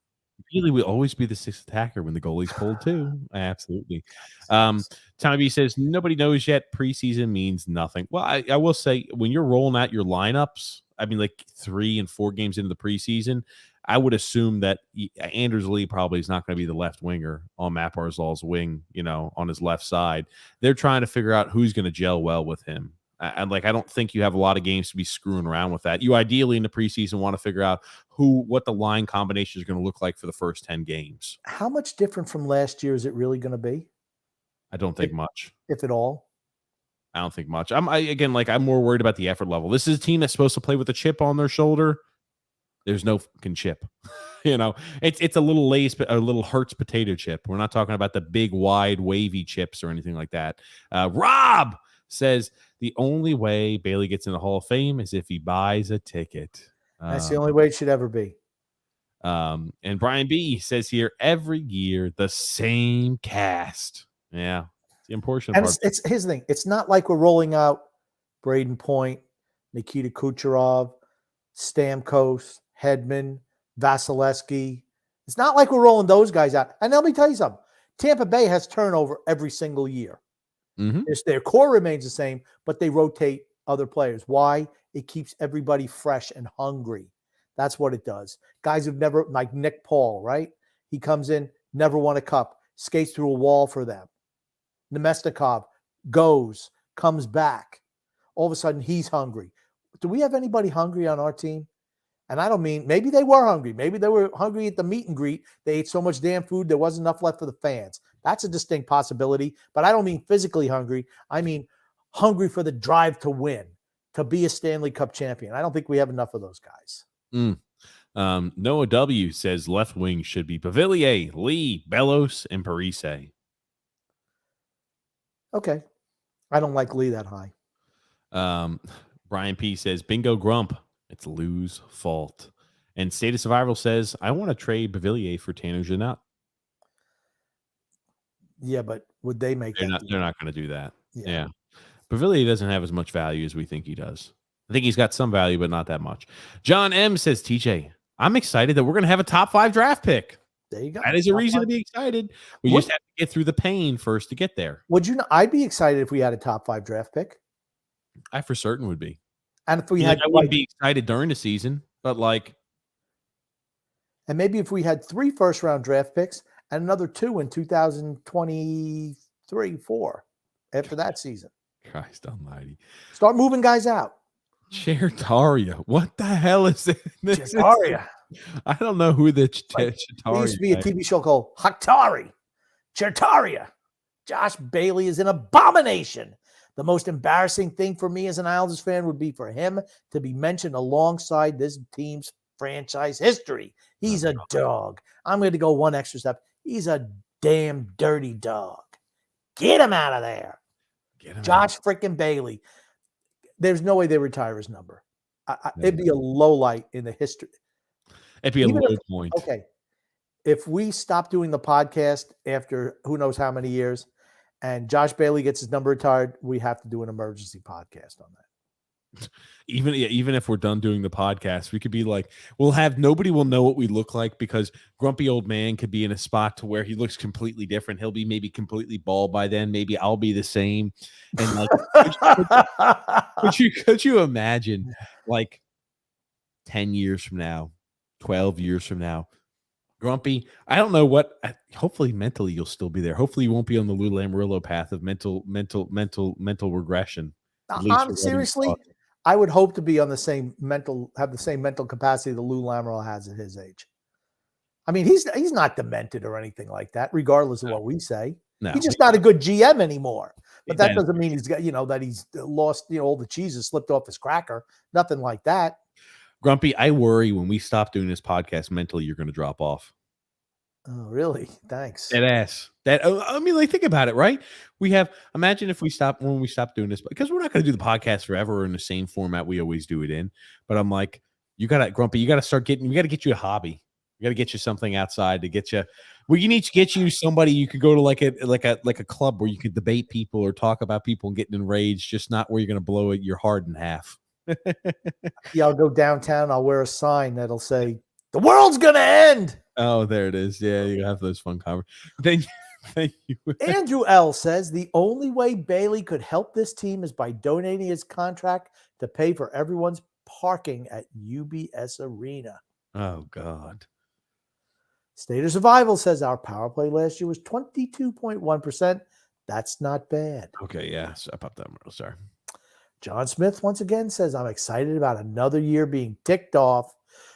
Bailey will always be the 6th attacker when the goalie's pulled too. Absolutely. Tommy B says, nobody knows yet. Preseason means nothing. Well, I will say, when you're rolling out your lineups, I mean, like 3 and 4 games into the preseason, I would assume that Anders Lee probably is not going to be the left winger on Matt Barzal's wing, on his left side. They're trying to figure out who's going to gel well with him. I don't think you have a lot of games to be screwing around with that. You ideally in the preseason want to figure out what the line combination is going to look like for the first 10 games. How much different from last year is it really going to be? I don't think much, if at all. I don't think much. I'm more worried about the effort level. This is a team that's supposed to play with a chip on their shoulder. There's no fucking chip. It's a little a little Hertz potato chip. We're not talking about the big, wide, wavy chips or anything like that. Rob says the only way Bailey gets in the Hall of Fame is if he buys a ticket. That's the only way it should ever be. And Brian B says here, every year the same cast. Yeah, it's the important part. It's his thing. It's not like we're rolling out Braden Point, Nikita Kucherov, Stamkos, Hedman, Vasilevsky. It's not like we're rolling those guys out. And let me tell you something. Tampa Bay has turnover every single year. Their core remains the same, but they rotate other players. Why? It keeps everybody fresh and hungry. That's what it does. Guys who've never, like Nick Paul, right? He comes in, never won a cup, skates through a wall for them. Nemestikov goes, comes back. All of a sudden, he's hungry. Do we have anybody hungry on our team? And I don't mean, maybe they were hungry. Maybe they were hungry at the meet and greet. They ate so much damn food, there wasn't enough left for the fans. That's a distinct possibility. But I don't mean physically hungry. I mean hungry for the drive to win, to be a Stanley Cup champion. I don't think we have enough of those guys. Noah W says left wing should be Pavillier, Lee, Bellows, and Parise. Okay. I don't like Lee that high. Brian P says, bingo grump. It's Lou's fault. And State of Survival says, I want to trade Pavillier for Tanner Jeanette. Yeah, but would they make They're not going to do that. Yeah. Pavillier doesn't have as much value as we think he does. I think he's got some value, but not that much. John M says, TJ, I'm excited that we're going to have a top 5 draft pick. There you go. That is a reason to be excited. We just have to get through the pain first to get there. Would you? I'd be excited if we had a top 5 draft pick. I for certain would be. And if we had, I wouldn't be excited during the season, but and maybe if we had 3 first-round draft picks and another 2 in 2023 3, 4 after that season. Christ almighty. Start moving guys out. Chertaria. What the hell is it? Chertaria. I don't know who the There Chertaria used to be a guy is. TV show called Haktari. Chertaria. Josh Bailey is an abomination. The most embarrassing thing for me as an Islanders fan would be for him to be mentioned alongside this team's franchise history. He's a dog. I'm going to go one extra step. He's a damn dirty dog. Get him out of there. Josh freaking Bailey. There's no way they retire his number. It'd be a low light in the history. It'd be a low point. Okay. If we stop doing the podcast after who knows how many years and Josh Bailey gets his number retired, we have to do an emergency podcast on that. Even if we're done doing the podcast, we could be like, nobody will know what we look like because grumpy old man could be in a spot to where he looks completely different. He'll be maybe completely bald by then. Maybe I'll be the same. And like, could you imagine like 10 years from now, 12 years from now, Grumpy, I don't know what. Hopefully, mentally, you'll still be there. Hopefully, you won't be on the Lou Lamoriello path of mental regression. Seriously, I would hope to be on the same mental capacity that Lou Lamoriello has at his age. I mean, he's not demented or anything like that, regardless of what we say. No. He's just not a good GM anymore. But that doesn't mean he's got that he's lost all the cheese slipped off his cracker. Nothing like that. Grumpy, I worry when we stop doing this podcast mentally, you're going to drop off. Oh, really? Thanks. I mean, like, think about it, right? Imagine if when we stop doing this, because we're not going to do the podcast forever in the same format we always do it in. But I'm like, Grumpy, you got to get you a hobby. You got to get you something outside to get you. We need to get you somebody you could go to like a club where you could debate people or talk about people and getting enraged, just not where you're going to blow your heart in half. Yeah, I'll go downtown. I'll wear a sign that'll say, "The world's gonna end." Oh, there it is. Yeah, you have those fun conversations. Thank you. Andrew L says the only way Bailey could help this team is by donating his contract to pay for everyone's parking at UBS Arena. Oh God. State of Survival says our power play last year was 22.1%. That's not bad. Okay, yeah. So I popped that. Sorry. John Smith once again says, I'm excited about another year being ticked off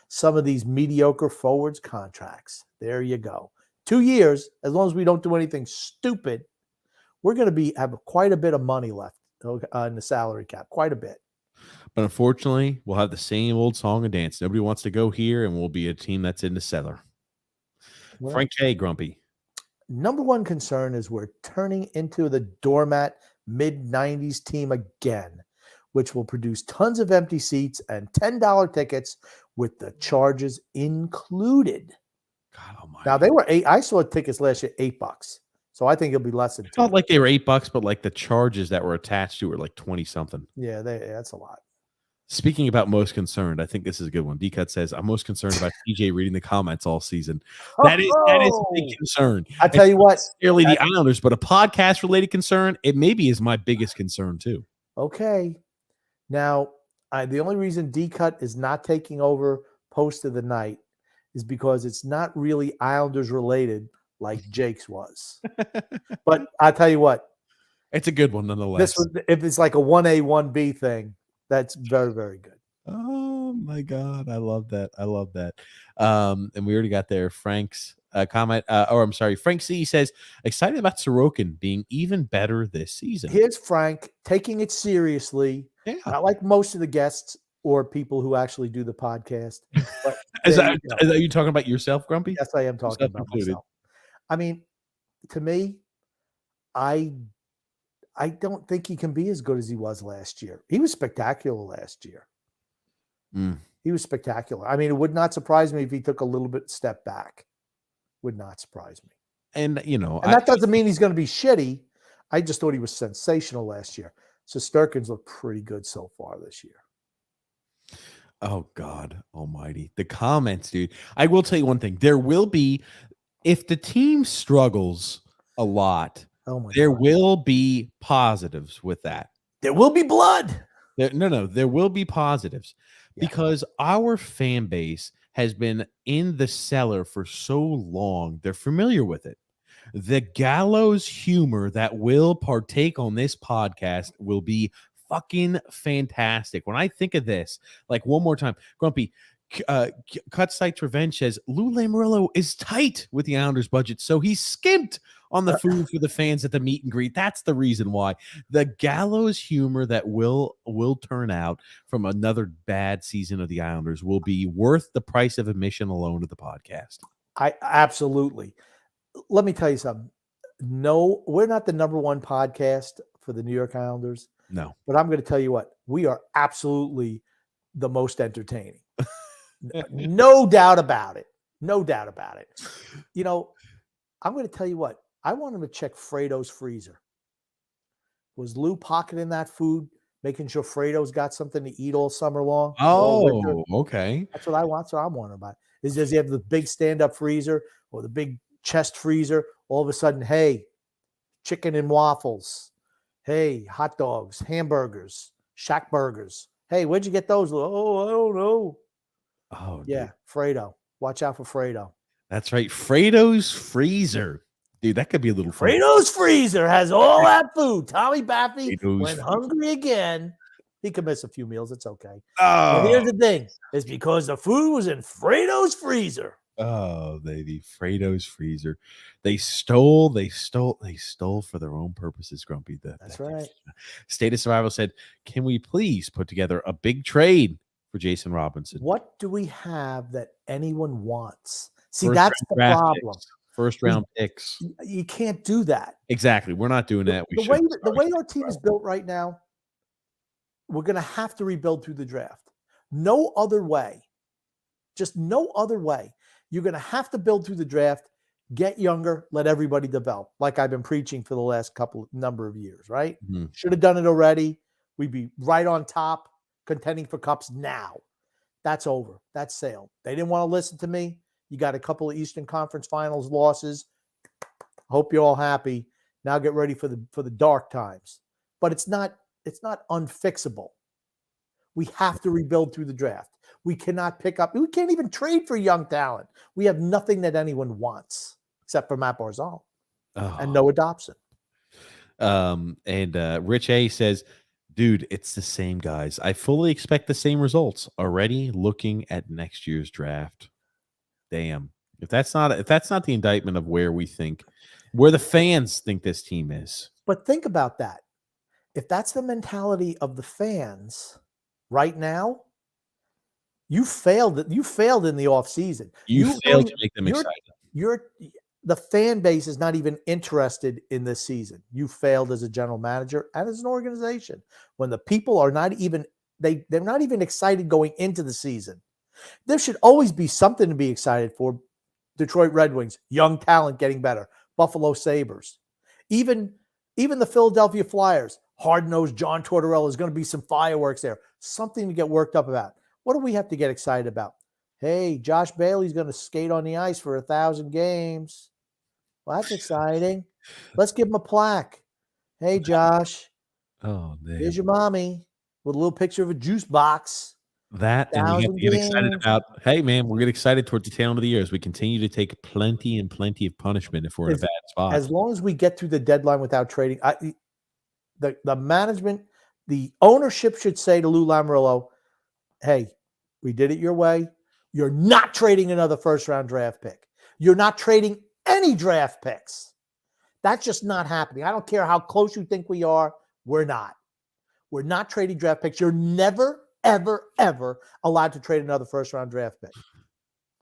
some of these mediocre forwards contracts. There you go. 2 years, as long as we don't do anything stupid, we're going to have quite a bit of money left in the salary cap, quite a bit. But unfortunately, we'll have the same old song and dance. Nobody wants to go here, and we'll be a team that's in the cellar. Well, Frank K. Grumpy. Number one concern is we're turning into the doormat mid-90s team again, which will produce tons of empty seats and $10 tickets with the charges included. God almighty. Now, they were I saw tickets last year, $8. So I think it'll be less than $10. Not like they were $8, but like the charges that were attached to it were like 20 something. Yeah, that's a lot. Speaking about most concerned, I think this is a good one. D-Cut says, I'm most concerned about TJ reading the comments all season. That is a big concern. I tell you what. Nearly the Islanders, but a podcast-related concern, it maybe is my biggest concern too. Okay. Now, the only reason D-Cut is not taking over Post of the Night is because it's not really Islanders related like Jake's was. But I tell you what. It's a good one nonetheless. If it's like a 1A, 1B thing, that's very, very good. Oh my God. I love that. And we already got there. Frank's comment, Frank C says, excited about Sorokin being even better this season. Here's Frank taking it seriously. Yeah. Not like most of the guests or people who actually do the podcast. But are you talking about yourself, Grumpy? Yes, I am talking about myself. I mean, to me, I don't think he can be as good as he was last year. He was spectacular last year. He was spectacular. I mean, it would not surprise me if he took a little bit step back. Would not surprise me. And, that doesn't mean he's going to be shitty. I just thought he was sensational last year. So Sturkin's looked pretty good so far this year. Oh, God almighty. The comments, dude. I will tell you one thing. There will be, if the team struggles a lot, there will be positives with that. There will be blood. There will be positives because our fan base has been in the cellar for so long. They're familiar with it. The gallows humor that will partake on this podcast will be fucking fantastic. When I think of this, like one more time, Grumpy, Cut Sites Revenge says Lou Lamoriello is tight with the Islanders budget, so he skimped on the food for the fans at the meet and greet. That's the reason why. The gallows humor that will turn out from another bad season of the Islanders will be worth the price of admission alone to the podcast. I absolutely. Let me tell you something. No, we're not the number one podcast for the New York Islanders. No. But I'm going to tell you what, we are absolutely the most entertaining. No doubt about it. No doubt about it. You know, I'm going to tell you what, I want him to check Fredo's freezer. Was Lou pocketing that food, making sure Fredo's got something to eat all summer long? Oh, okay. That's what I want. That's what I'm wondering about. Does he have the big stand-up freezer or the big chest freezer? All of a sudden, hey, chicken and waffles. Hey, hot dogs, hamburgers, shack burgers. Hey, where'd you get those? Oh, I don't know. Oh, yeah, dude. Fredo. Watch out for Fredo. That's right. Fredo's freezer. Dude, that could be a little fun. Fredo's freezer has all that food. Tommy Baffy Fredo's went hungry again. He could miss a few meals. It's okay. Oh, But here's the thing. It's because the food was in Fredo's freezer. Oh, the Fredo's freezer. They stole for their own purposes, Grumpy. That's right. State of Survival said, can we please put together a big trade for Jason Robinson? What do we have that anyone wants? See, that's the problem. First round picks. You can't do that. Exactly. We're not doing that. The way our team is built right now, we're going to have to rebuild through the draft. No other way. Just no other way. You're going to have to build through the draft, get younger, let everybody develop, like I've been preaching for the last number of years, right? Mm-hmm. Should have done it already. We'd be right on top, contending for cups now. That's over. That's sailed. They didn't want to listen to me. You got a couple of Eastern Conference Finals losses. Hope you're all happy. Now get ready for the dark times. But it's not unfixable. We have to rebuild through the draft. We cannot pick up. We can't even trade for young talent. We have nothing that anyone wants except for Matt Barzal and Noah Dobson. Rich A says, dude, it's the same guys. I fully expect the same results. Already looking at next year's draft. Damn. If that's not the indictment of where the fans think this team is. But think about that. If that's the mentality of the fans right now, you failed in the offseason. You failed to make them excited. The fan base is not even interested in this season. You failed as a general manager and as an organization. When the people are not even they're not even excited going into the season. There should always be something to be excited for. Detroit Red Wings, young talent getting better. Buffalo Sabres. Even the Philadelphia Flyers, hard-nosed John Tortorella, is going to be some fireworks there. Something to get worked up about. What do we have to get excited about? Hey, Josh Bailey's going to skate on the ice for 1,000 games. Well, that's exciting. Let's give him a plaque. Hey, Josh. Oh, man. Here's your mommy with a little picture of a juice box. That, and we have to get excited about, hey, man, we'll get excited towards the tail end of the year as we continue to take plenty and plenty of punishment if we're in a bad spot. As long as we get through the deadline without trading, the management, the ownership should say to Lou Lamoriello, hey, we did it your way. You're not trading another first-round draft pick. You're not trading any draft picks. That's just not happening. I don't care how close you think we are. We're not. We're not trading draft picks. You're never, ever, ever allowed to trade another first-round draft pick.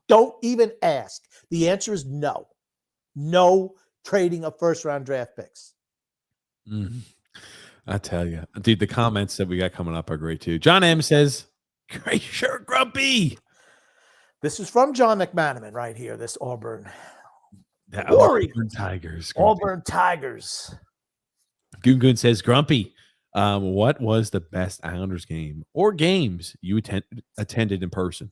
Don't even ask. The answer is no. No trading of first-round draft picks. I tell you. Dude, the comments that we got coming up are great, too. John M. says, great shirt, Grumpy. This is from John McManaman right here, this Auburn. Auburn Tigers. Grumpy. Auburn Tigers. Goon says, Grumpy, what was the best Islanders game or games you attended in person?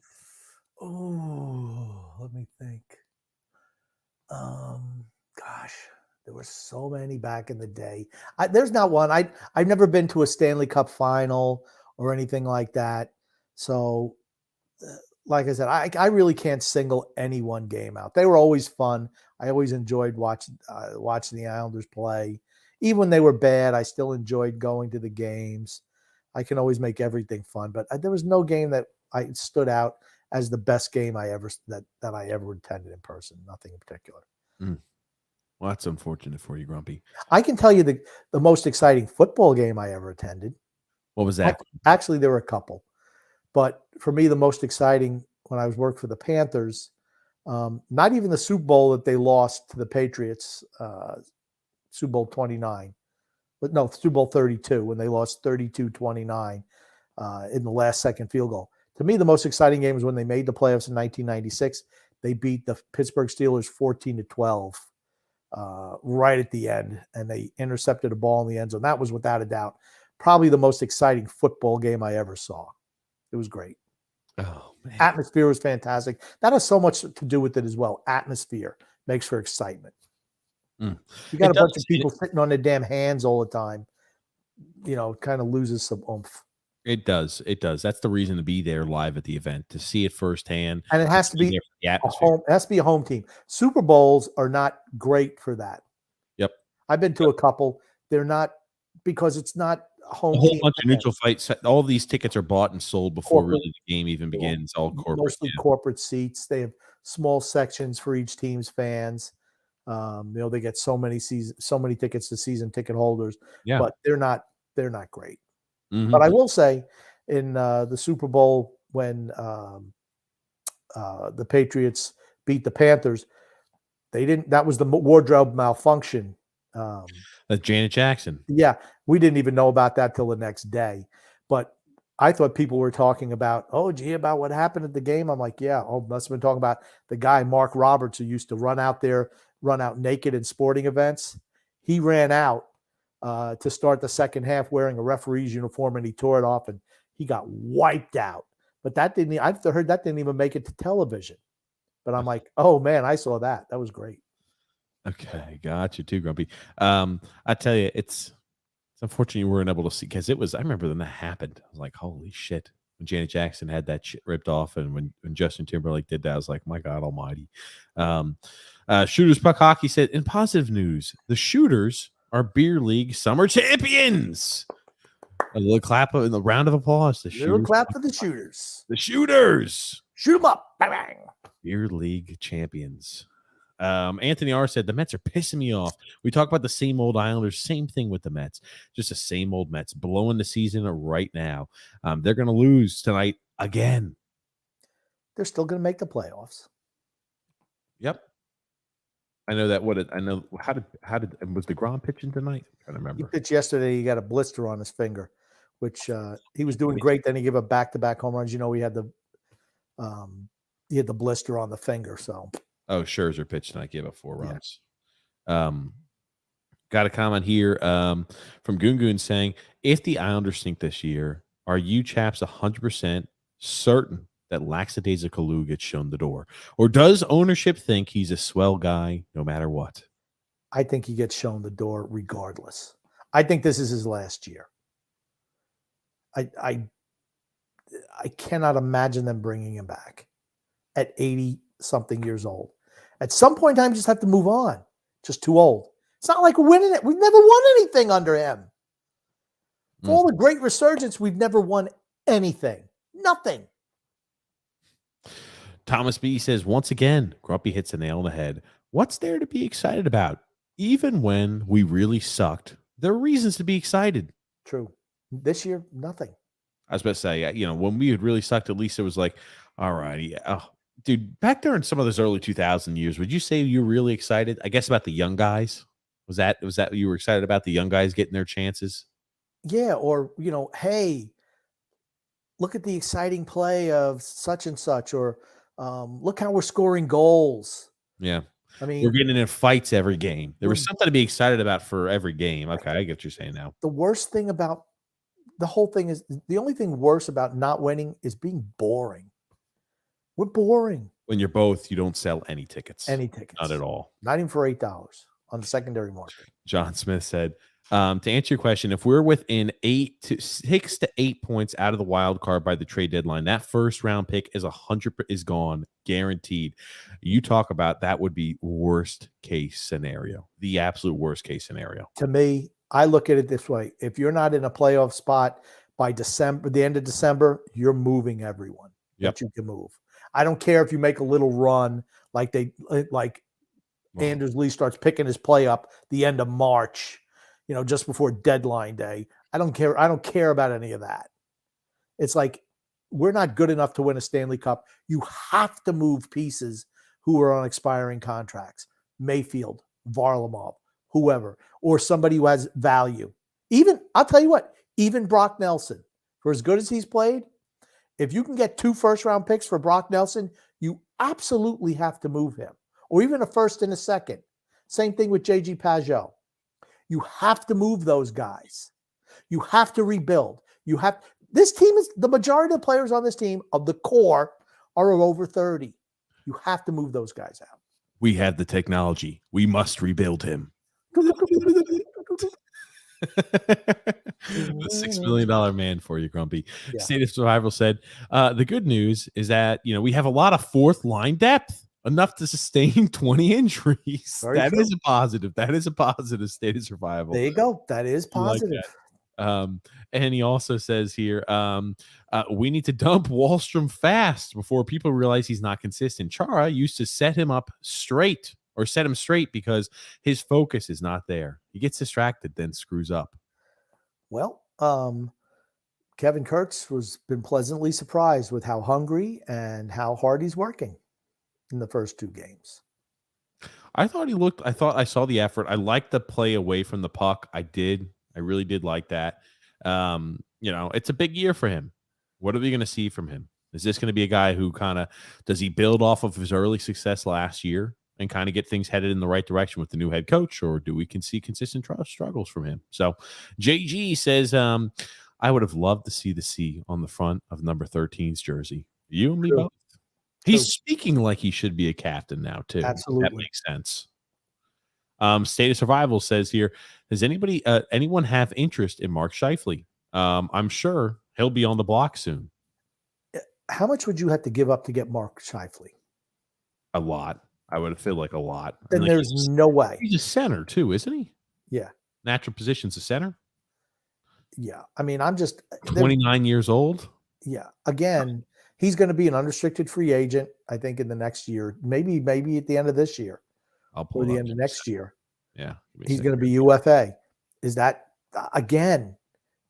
Oh, let me think. Gosh, there were so many back in the day. There's not one. I've never been to a Stanley Cup final or anything like that. So like I said, I really can't single any one game out. They were always fun. I always enjoyed watching the Islanders play. Even when they were bad, I still enjoyed going to the games. I can always make everything fun, but there was no game that I stood out as the best game I ever attended in person. Nothing in particular. Well, that's unfortunate for you, Grumpy. I can tell you the most exciting football game I ever attended. What was that? Actually, there were a couple. But for me, the most exciting when I was working for the Panthers, not even the Super Bowl that they lost to the Patriots, Super Bowl 29, but no, Super Bowl 32, when they lost 32-29 in the last second field goal. To me, the most exciting game was when they made the playoffs in 1996. They beat the Pittsburgh Steelers 14-12 right at the end, and they intercepted a ball in the end zone. That was, without a doubt, probably the most exciting football game I ever saw. It was great. Oh, man. Atmosphere was fantastic. That has so much to do with it as well. Atmosphere makes for excitement. You got a bunch of people sitting on their damn hands all the time. Kind of loses some oomph. It does. It does. That's the reason to be there live at the event, to see it firsthand. And it has to be a home. It has to be a home team. Super Bowls are not great for that. Yep. I've been to a couple. They're not, because it's not a home team. A whole bunch of neutral fights. All these tickets are bought and sold before really the game even begins. All corporate. Mostly corporate seats. They have small sections for each team's fans. They get so many tickets to season ticket holders. Yeah. But they're not great. Mm-hmm. But I will say, in the Super Bowl when the Patriots beat the Panthers, that was the wardrobe malfunction. That's Janet Jackson. Yeah, we didn't even know about that till the next day. But I thought people were talking about, did you hear about what happened at the game? I'm like, yeah. Must have been talking about the guy, Mark Roberts, who used to run out naked in sporting events. He ran out to start the second half wearing a referee's uniform, and he tore it off, and he got wiped out. But I heard that didn't even make it to television. But I'm like, oh man, I saw that. That was great. Okay, got you too, Grumpy. I tell you, it's unfortunate you weren't able to see, because I remember when that happened. I was like, holy shit. When Janet Jackson had that shit ripped off, and when Justin Timberlake did that, I was like, my God almighty. Shooters Puck Hockey said, in positive news, the Shooters are beer league summer champions. A little clap and a round of applause. Clap for the Shooters. The Shooters. Shoot them up. Bang, bang. Beer league champions. Anthony R said, the Mets are pissing me off. We talk about the same old Islanders, same thing with the Mets. Just the same old Mets blowing the season right now. They're going to lose tonight again. They're still going to make the playoffs. Yep. I know that. How did was DeGrom pitching tonight? I'm trying to remember. He pitched yesterday. He got a blister on his finger, which he was doing great. Then he gave a back-to-back home runs. He had the blister on the finger. So. Oh, Scherzer pitched tonight. Gave up 4 runs. Yeah. Got a comment here from Goon saying, if the Islanders sink this year, are you chaps 100% certain that Lackadaisical gets shown the door? Or does ownership think he's a swell guy no matter what? I think he gets shown the door regardless. I think this is his last year. I cannot imagine them bringing him back at 80-something years old. At some point in time, you just have to move on. Just too old. It's not like we're winning it. We've never won anything under him. For all the great resurgence, we've never won anything. Nothing. Thomas B says, once again, Grumpy hits a nail on the head. What's there to be excited about? Even when we really sucked, there are reasons to be excited. True. This year, nothing. I was about to say, when we had really sucked, at least it was like, all right, dude, back there in some of those early 2000 years, would you say you were really excited? I guess about the young guys. Was that you were excited about the young guys getting their chances? Yeah, or hey, look at the exciting play of such and such, or look how we're scoring goals. Yeah. I mean, we're getting in fights every game. There was something to be excited about for every game. Okay, I get what you're saying now. The worst thing about the whole thing is, the only thing worse about not winning is being boring. We're boring. When you're both, you don't sell any tickets. Any tickets. Not at all. Not even for $8 on the secondary market. John Smith said, To answer your question, if we're within 6 to 8 points out of the wild card by the trade deadline, that first round pick is gone, guaranteed. You talk about that would be worst case scenario, the absolute worst case scenario. To me, I look at it this way: if you're not in a playoff spot by December, the end of December, you're moving everyone that you can move. I don't care if you make a little run like Anders Lee starts picking his play up the end of March, just before deadline day. I don't care. I don't care about any of that. It's like, we're not good enough to win a Stanley Cup. You have to move pieces who are on expiring contracts. Mayfield, Varlamov, whoever, or somebody who has value. Even, I'll tell you what, even Brock Nelson, for as good as he's played, if you can get 2 first-round picks for Brock Nelson, you absolutely have to move him, or even a first and a second. Same thing with J.G. Pajot. You have to move those guys. You have to rebuild. This team is, the majority of the players on this team of the core are over 30. You have to move those guys out. We have the technology. We must rebuild him. The $6 million man for you, Grumpy. Yeah. State of Survival said, the good news is that, we have a lot of fourth line depth, enough to sustain 20 injuries. That is a positive. That is a positive State of Survival. There you go. That is positive. Like that. And he also says here, we need to dump Wahlstrom fast before people realize he's not consistent. Chara used to set him straight because his focus is not there. He gets distracted, then screws up. Well, Kevin Kurtz been pleasantly surprised with how hungry and how hard he's working in the first 2 games. I thought I saw the effort. I liked the play away from the puck. I really did like that. It's a big year for him. What are we going to see from him? Is this going to be a guy who does he build off of his early success last year and kind of get things headed in the right direction with the new head coach, or do we see consistent struggles from him? So JG says, I would have loved to see the C on the front of number 13's jersey. You and me both. He's speaking like he should be a captain now too. Absolutely. That makes sense. State of Survival says here, does anyone have interest in Mark Scheifele? I'm sure he'll be on the block soon. How much would you have to give up to get Mark Scheifele? A lot. I would feel like a lot. Then there's no way. He's a center too, isn't he? Yeah. Natural position's a center. Yeah. I mean, I'm just 29 years old. Yeah. Again, he's going to be an unrestricted free agent, I think, in the next year. Maybe at the end of this year. Or the end of next year. Yeah. He's going to be UFA. Is that, again,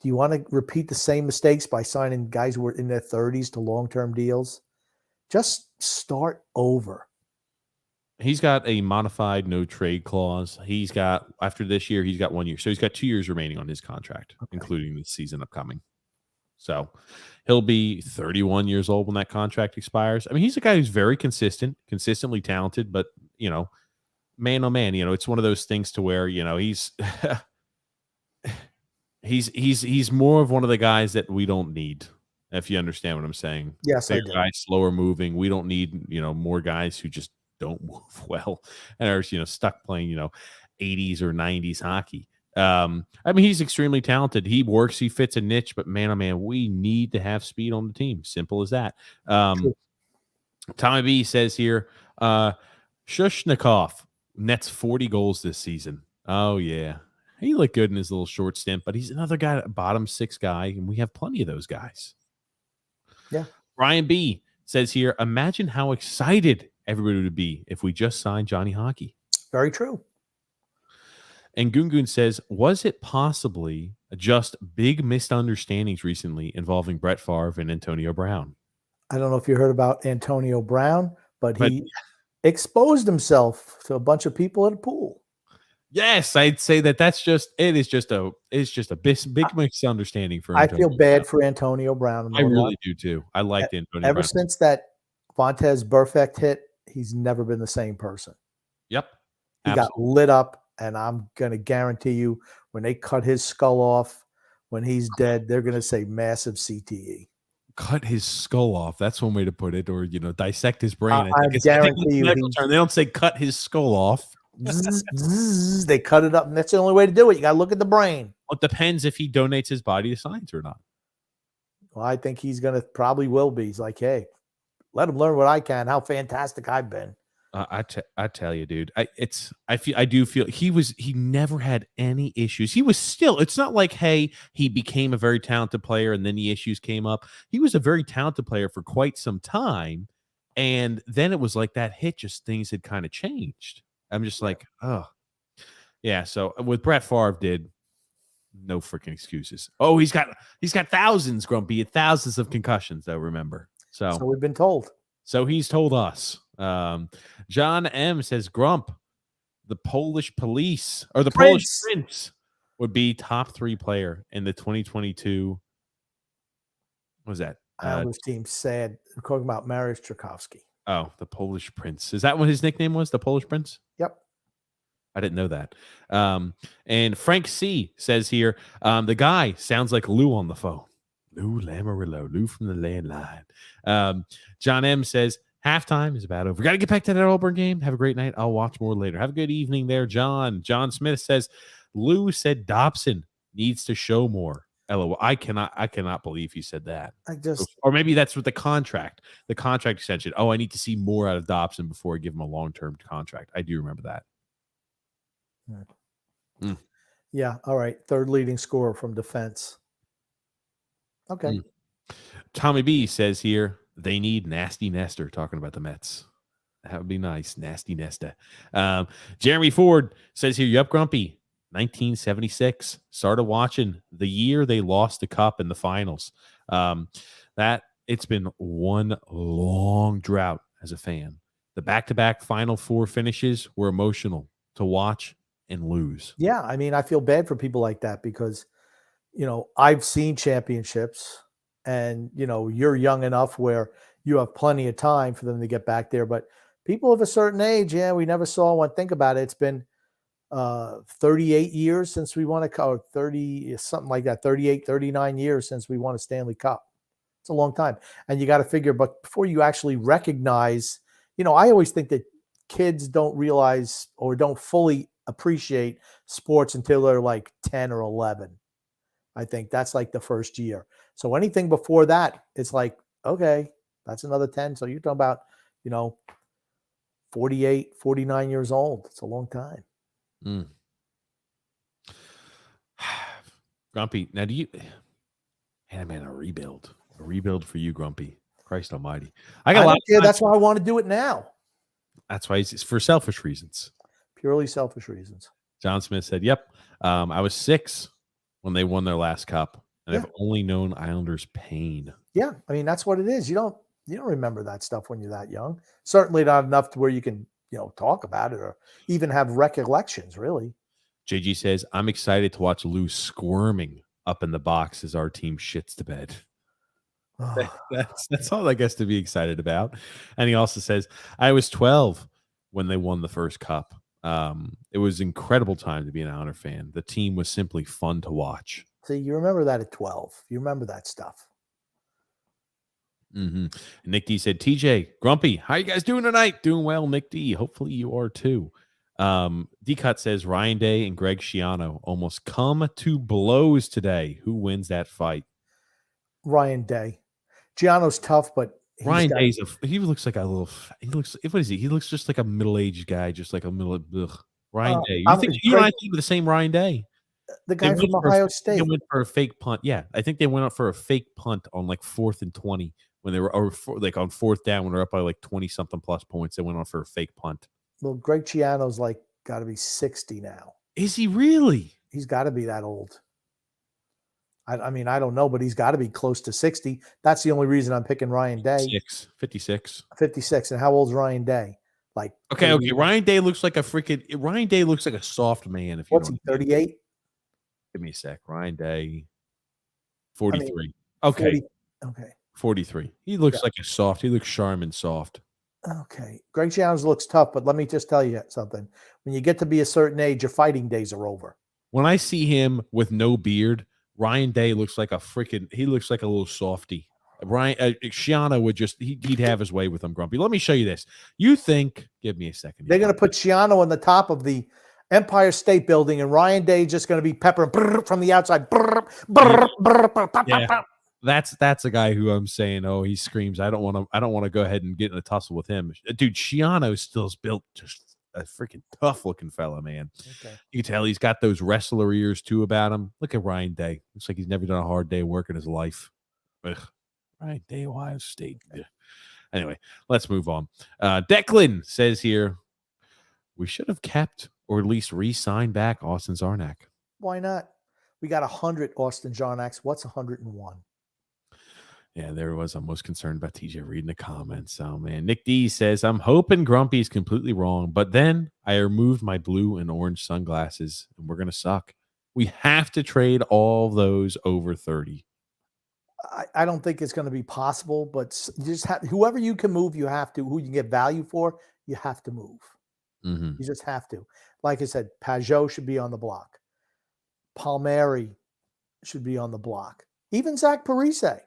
do you want to repeat the same mistakes by signing guys who are in their 30s to long-term deals? Just start over. He's got a modified no trade clause. After this year, he's got 1 year. So he's got 2 years remaining on his contract, including the season upcoming. So he'll be 31 years old when that contract expires. I mean, he's a guy who's very consistently talented, but, man, oh man, it's one of those things to where, he's he's more of one of the guys that we don't need, if you understand what I'm saying. Yes, I do. Guys slower moving. We don't need, more guys who just don't move well and are, stuck playing, 80s or 90s hockey. I mean, he's extremely talented. He works, he fits a niche, but man, oh man, we need to have speed on the team. Simple as that. Tommy B says here, Shushnikov nets 40 goals this season. Oh yeah. He looked good in his little short stint, but he's another guy, bottom 6 guy, and we have plenty of those guys. Yeah. Ryan B says here, imagine how excited everybody would be if we just signed Johnny Hockey. Very true. And Gungun says, was it possibly just big misunderstandings recently involving Brett Favre and Antonio Brown? I don't know if you heard about Antonio Brown, but he exposed himself to a bunch of people at a pool. Yes, I'd say it's just a big misunderstanding for Antonio. I feel bad for Antonio Brown. I really do too. I liked Antonio Brown. Ever since that Vontaze Burfict hit, he's never been the same person. Yep. He got lit up, and I'm going to guarantee you when they cut his skull off, when he's dead, they're going to say massive CTE. Cut his skull off. That's one way to put it, or dissect his brain. I guarantee you. They don't say cut his skull off. They cut it up, and that's the only way to do it. You got to look at the brain. It depends if he donates his body to science or not. Well, I think he's going to probably will be. He's like, hey, let him learn what I can, how fantastic I've been. I tell you, dude, I do feel he never had any issues. He was still, it's not like, hey, he became a very talented player and then the issues came up. He was a very talented player for quite some time. And then it was like that hit, just things had kind of changed. I'm just like, oh, yeah. So what Brett Favre did, no freaking excuses. Oh, he's got thousands, Grumpy, thousands of concussions, though, remember. So we've been told. So he's told us. John M says, Grump, the Polish police or the Polish Prince would be top 3 player in the 2022. What was that? Islanders team said, we're talking about Mariusz Czerkowski. Oh, the Polish Prince. Is that what his nickname was? The Polish Prince? Yep. I didn't know that. And Frank C says here, the guy sounds like Lou on the phone. Lou Lamoriello, Lou from the landline. John M says, halftime is about over. Got to get back to that Auburn game. Have a great night. I'll watch more later. Have a good evening there, John. John Smith says, Lou said Dobson needs to show more. LOL. I cannot believe he said that. Or maybe that's with the contract extension. Oh, I need to see more out of Dobson before I give him a long-term contract. I do remember that. Yeah. All right. Third leading scorer from defense. Okay. Tommy B says here, they need Nasty Nestor, talking about the Mets. That would be nice. Nasty Nesta. Jeremy Ford says here, you up, Grumpy? 1976. Started watching the year they lost the cup in the finals. That it's been one long drought as a fan. The back-to-back Final Four finishes were emotional to watch and lose. Yeah, I mean, I feel bad for people like that because, I've seen championships and, you're young enough where you have plenty of time for them to get back there. But people of a certain age, we never saw one. Think about it. It's been 38 years since we won a cup, or 30, something like that, 38, 39 years since we won a Stanley Cup. It's a long time. And you got to figure, but before you actually recognize, I always think that kids don't realize or don't fully appreciate sports until they're like 10 or 11. I think that's like the first year. So anything before that, it's like, okay, that's another 10. So you're talking about, 48, 49 years old. It's a long time. Grumpy, now man, a rebuild for you, Grumpy. Christ almighty. I got a lot. Yeah, that's why I want to do it now. That's why it's for selfish reasons. Purely selfish reasons. John Smith said, yep. I was 6 when they won their last cup, and I've only known Islanders pain. Yeah, I mean, that's what it is. You don't remember that stuff when you're that young. Certainly not enough to where you can, talk about it or even have recollections, really. JG says, I'm excited to watch Lou squirming up in the box as our team shits to bed. That's all I guess to be excited about. And he also says, I was 12 when they won the first cup. It was an incredible time to be an Islander fan. The team was simply fun to watch. See, you remember that at 12. You remember that stuff. Nick D said, TJ, Grumpy, how you guys doing tonight? Doing well, Nick D. Hopefully you are too. D-Cut says, Ryan Day and Greg Schiano almost come to blows today. Who wins that fight? Ryan Day. Giano's tough, but Ryan Day's he looks like a little. He looks. What is he? He looks just like a middle-aged guy, just like a middle. Ryan Day. You think you and I think of the same Ryan Day? The guy from Ohio State. They went for a fake punt. Yeah, I think they went up for a fake punt on like 4th and 20 when they were, on 4th down when they're up by like 20-something plus points. They went on for a fake punt. Well, Greg Schiano's like got to be 60 now. Is he really? He's got to be that old. I mean, I don't know, but he's got to be close to 60. That's the only reason I'm picking Ryan Day. 56. 56. And how old's Ryan Day? Like, okay. Ryan Day looks like a soft man. What's he, 38? Give me a sec. Ryan Day, 43. Okay. 43. He looks like a soft. He looks Charmin soft. Okay. Greg Schiano looks tough, but let me just tell you something. When you get to be a certain age, your fighting days are over. When I see him with no beard, Ryan Day looks like he looks like a little softy. Ryan Shiano would just he'd have his way with him, Grumpy. Let me show you this. You think? Give me a second. They're going to put Shiano on the top of the Empire State Building, and Ryan Day just going to be peppering from the outside. Yeah. That's a guy who I'm saying, oh, he screams. I don't want to go ahead and get in a tussle with him. Dude, Shiano still's built just a freaking tough looking fella, man. Okay. You can tell he's got those wrestler ears too about him. Look at Ryan Day. Looks like he's never done a hard day of work in his life. Ugh. Ryan Day, Ohio State. Yeah. Anyway, let's move on. Declan says here, we should have kept or at least re-signed back Austin Zarnak. Why not? We got 100 Austin Zarnaks. What's 101? Yeah, there was. I'm most concerned about TJ reading the comments. Oh, man. Nick D says, I'm hoping Grumpy is completely wrong, but then I removed my blue and orange sunglasses, and we're going to suck. We have to trade all those over 30. I don't think it's going to be possible, but you just have whoever you can move, you have to. Who you can get value for, you have to move. Mm-hmm. You just have to. Like I said, Pajot should be on the block. Palmieri should be on the block. Even Zach Parise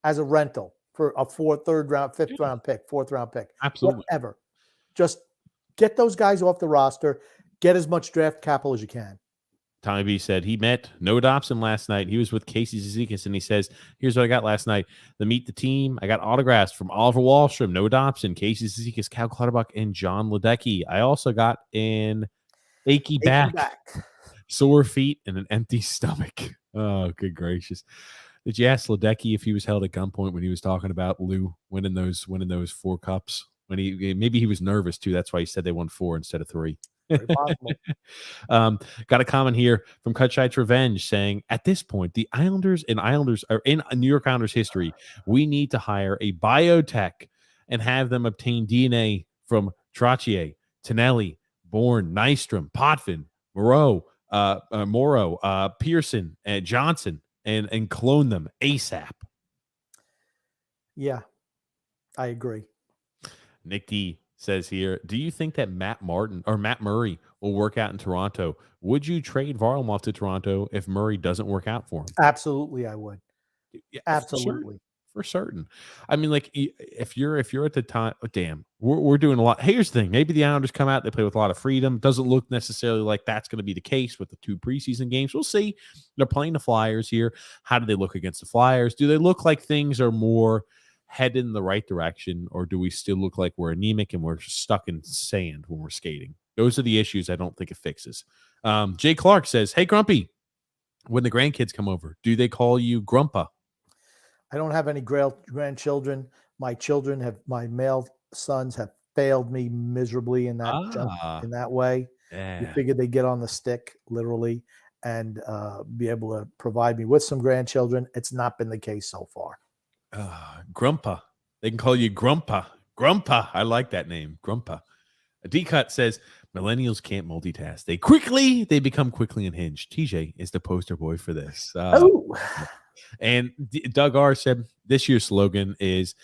as a rental for a third round, fifth round pick, fourth round pick. Absolutely. Whatever. Just get those guys off the roster. Get as much draft capital as you can. Tommy B said he met no Dobson last night. He was with Casey Zizekas, and he says, here's what I got last night. The meet the team. I got autographs from Oliver Wahlstrom, no Dobson, Casey Zizekas, Cal Clutterbuck, and John Ledecky. I also got an achy back, sore feet, and an empty stomach. Oh, good gracious. Did you ask Ledecky if he was held at gunpoint when he was talking about Lou winning those 4 cups? When maybe he was nervous too. That's why he said they won 4 instead of 3. Very possible. Got a comment here from Cutshite's Revenge saying, at this point, the Islanders are in New York Islanders history. We need to hire a biotech and have them obtain DNA from Trottier, Tonelli, Bourne, Nystrom, Potvin, Morrow, Pearson, and Johnson, and clone them ASAP. Yeah, I agree. Nick D says here, do you think that Matt Murray will work out in Toronto? Would you trade Varlamov to Toronto if Murray doesn't work out for him? Absolutely, I would. Yeah, absolutely. For certain. I mean, like, if you're at the time, damn, we're doing a lot. Here's the thing. Maybe the Islanders come out, they play with a lot of freedom. Doesn't look necessarily like that's going to be the case with the 2 preseason games. We'll see. They're playing the Flyers here. How do they look against the Flyers? Do they look like things are more headed in the right direction, or do we still look like we're anemic and we're stuck in sand when we're skating? Those are the issues I don't think it fixes. Jay Clark says, hey, Grumpy, when the grandkids come over, do they call you Grumpa? I don't have any grandchildren. My male sons have failed me miserably in that way. Yeah. You figure they get on the stick literally and be able to provide me with some grandchildren. It's not been the case so far. Grumpa. They can call you Grumpa. Grumpa. I like that name. Grumpa. D-Cut says, millennials can't multitask. They become quickly unhinged. TJ is the poster boy for this. And Doug R said, this year's slogan is,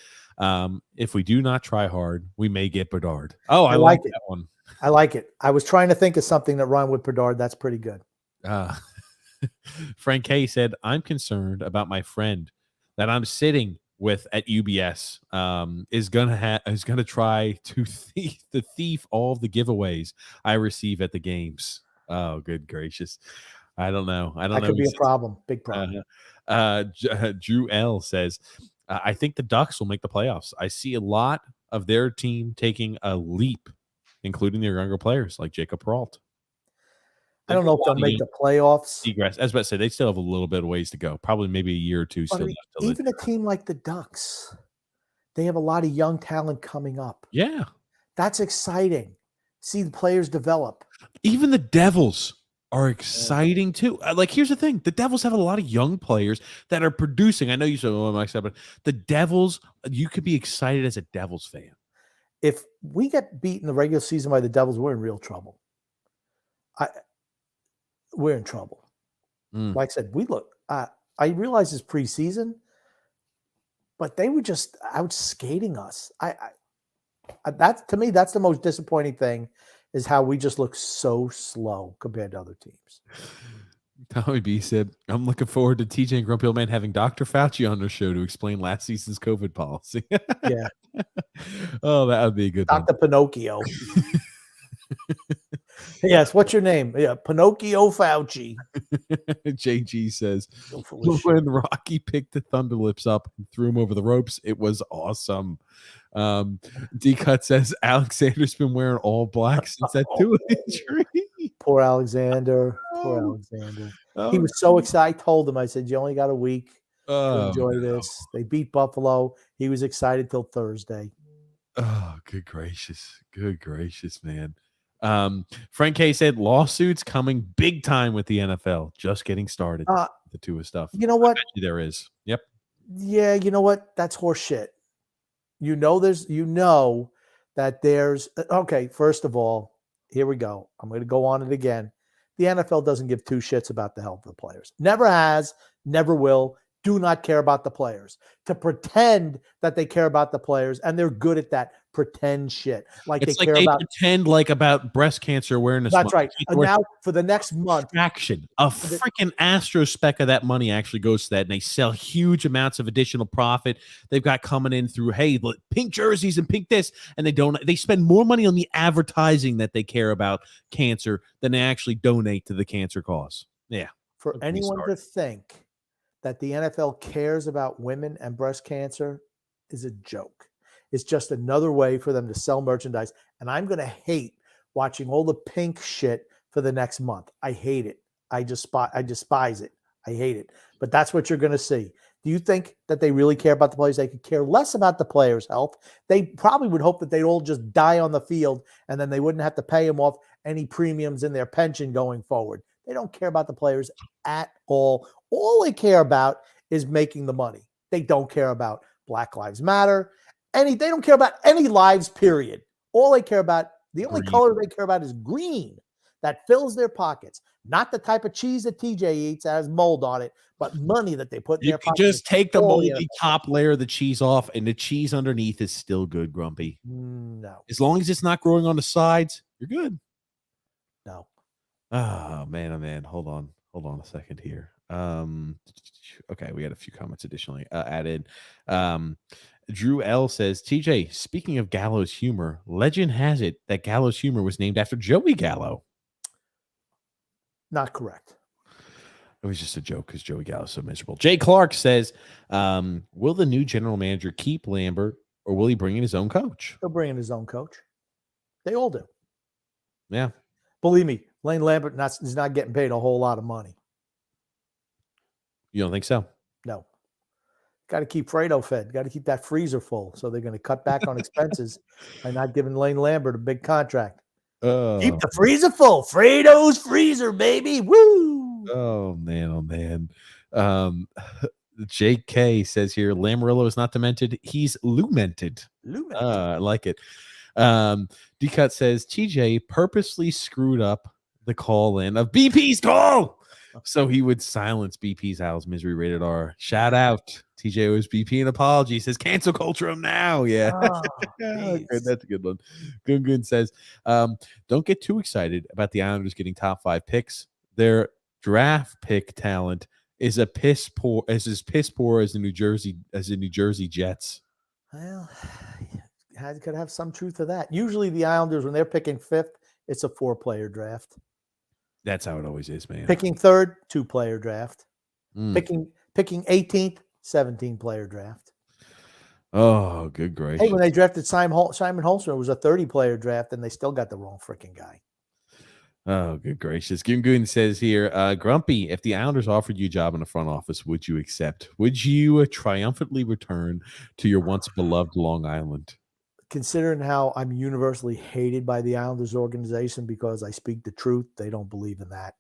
if we do not try hard, we may get Bedard. Oh, I like that one. I like it. I was trying to think of something that rhymed with Bedard. That's pretty good. Frank K said, I'm concerned about my friend that I'm sitting with at UBS is gonna try to thief all of the giveaways I receive at the games. Oh, good gracious. I don't know. That could be a problem. Big problem. Drew L says, I think the Ducks will make the playoffs. I see a lot of their team taking a leap, including their younger players like Jacob Peralt. I don't know if they'll make the playoffs. As I was about to say, they still have a little bit of ways to go. Probably maybe a year or two still left. Even a team like the Ducks, they have a lot of young talent coming up. Yeah. That's exciting. See the players develop. Even the Devils are exciting too. Like, here's the thing. The Devils have a lot of young players that are producing. I know you said, oh, I'm excited, but the Devils, you could be excited as a Devils fan. If we get beat in the regular season by the Devils, we're in real trouble. We're in trouble. Like I said, I realize it's preseason, but they were just out skating us. To me, that's the most disappointing thing, is how we just look so slow compared to other teams. Tommy B said, I'm looking forward to TJ and Grumpy Old Man having Dr. Fauci on their show to explain last season's COVID policy. Yeah. Oh, that would be a good Dr. Pinocchio. Yes, what's your name? Yeah, Pinocchio Fauci. one. JG says, So full of shit. when Rocky picked the Thunderlips up and threw him over the ropes, it was awesome. D-Cut says, Alexander's been wearing all black since that toe injury. Poor Alexander. Poor Oh. Alexander. Oh, He was so excited. I told him, I said, you only got a week to oh, enjoy no. this. They beat Buffalo. He was excited till Thursday. Oh, good gracious. Good gracious, man. Frank K said lawsuits coming big time with the NFL. Just getting started. The Tua stuff. You know what? I bet you there is. Yep. Yeah, you know what? That's horse shit. You know that there's okay, first of all, here we go. I'm going to go on it again. The NFL doesn't give two shits about the health of the players. Never has, never will. Do not care about the players. To pretend that they care about the players, and they're good at that pretend shit. Like It's they like care about pretend like about breast cancer awareness. That's month. right. Like And now for the next month, fraction, a freaking astrospec of that money actually goes to that, and they sell huge amounts of additional profit. They've got coming in through pink jerseys and pink this, and they spend more money on the advertising that they care about cancer than they actually donate to the cancer cause. Yeah. for anyone to think that the NFL cares about women and breast cancer is a joke. It's just another way for them to sell merchandise. And I'm going to hate watching all the pink shit for the next month. I hate it. I despise it. I hate it. But that's what you're going to see. Do you think that they really care about the players? They could care less about the players' health. They probably would hope that they'd all just die on the field, and then they wouldn't have to pay them off any premiums in their pension going forward. They don't care about the players at all. All they care about is making the money. They don't care about Black Lives Matter. They don't care about any lives, period. All they care about, the only color they care about is green. That fills their pockets. Not the type of cheese that TJ eats that has mold on it, but money that they put in their pockets. You just take the moldy top layer of the cheese off, and the cheese underneath is still good, Grumpy. No. As long as it's not growing on the sides, you're good. No. Oh, man. Hold on a second here. Okay, we had a few comments additionally added. Drew L says, TJ, speaking of Gallo's humor, legend has it that Gallo's humor was named after Joey Gallo. Not correct. It was just a joke because Joey Gallo's so miserable. Jay Clark says, will the new general manager keep Lambert, or will he bring in his own coach? He'll bring in his own coach. They all do. Yeah. Believe me, Lane Lambert is not getting paid a whole lot of money. You don't think so? No. Got to keep Fredo fed. Got to keep that freezer full. So they're going to cut back on expenses by not giving Lane Lambert a big contract. Keep the freezer full. Fredo's freezer, baby. Woo! Oh, man. JK says here, Lamorello is not demented. He's lumented. I like it. D-Cut says, TJ purposely screwed up the call-in of BP's call, so he would silence BP's Owl's Misery Rated R. Shout out. TJ owes BP an apology. Says, cancel culture him now. Yeah. Good. That's a good one. Gungun says, don't get too excited about the Islanders getting top 5 picks. Their draft pick talent is piss poor as the New Jersey Jets. Well, could have some truth to that. Usually the Islanders, when they're picking 5th, it's a 4-player draft. That's how it always is, man. Picking 3rd, 2-player draft. Picking 18th, 17-player draft. Oh, good gracious. Hey, when they drafted Simon Holmstrom, it was a 30-player draft, and they still got the wrong freaking guy. Oh, good gracious. Gungun says here, Grumpy, if the Islanders offered you a job in the front office, would you accept? Would you triumphantly return to your once beloved Long Island? Considering how I'm universally hated by the Islanders organization because I speak the truth, they don't believe in that.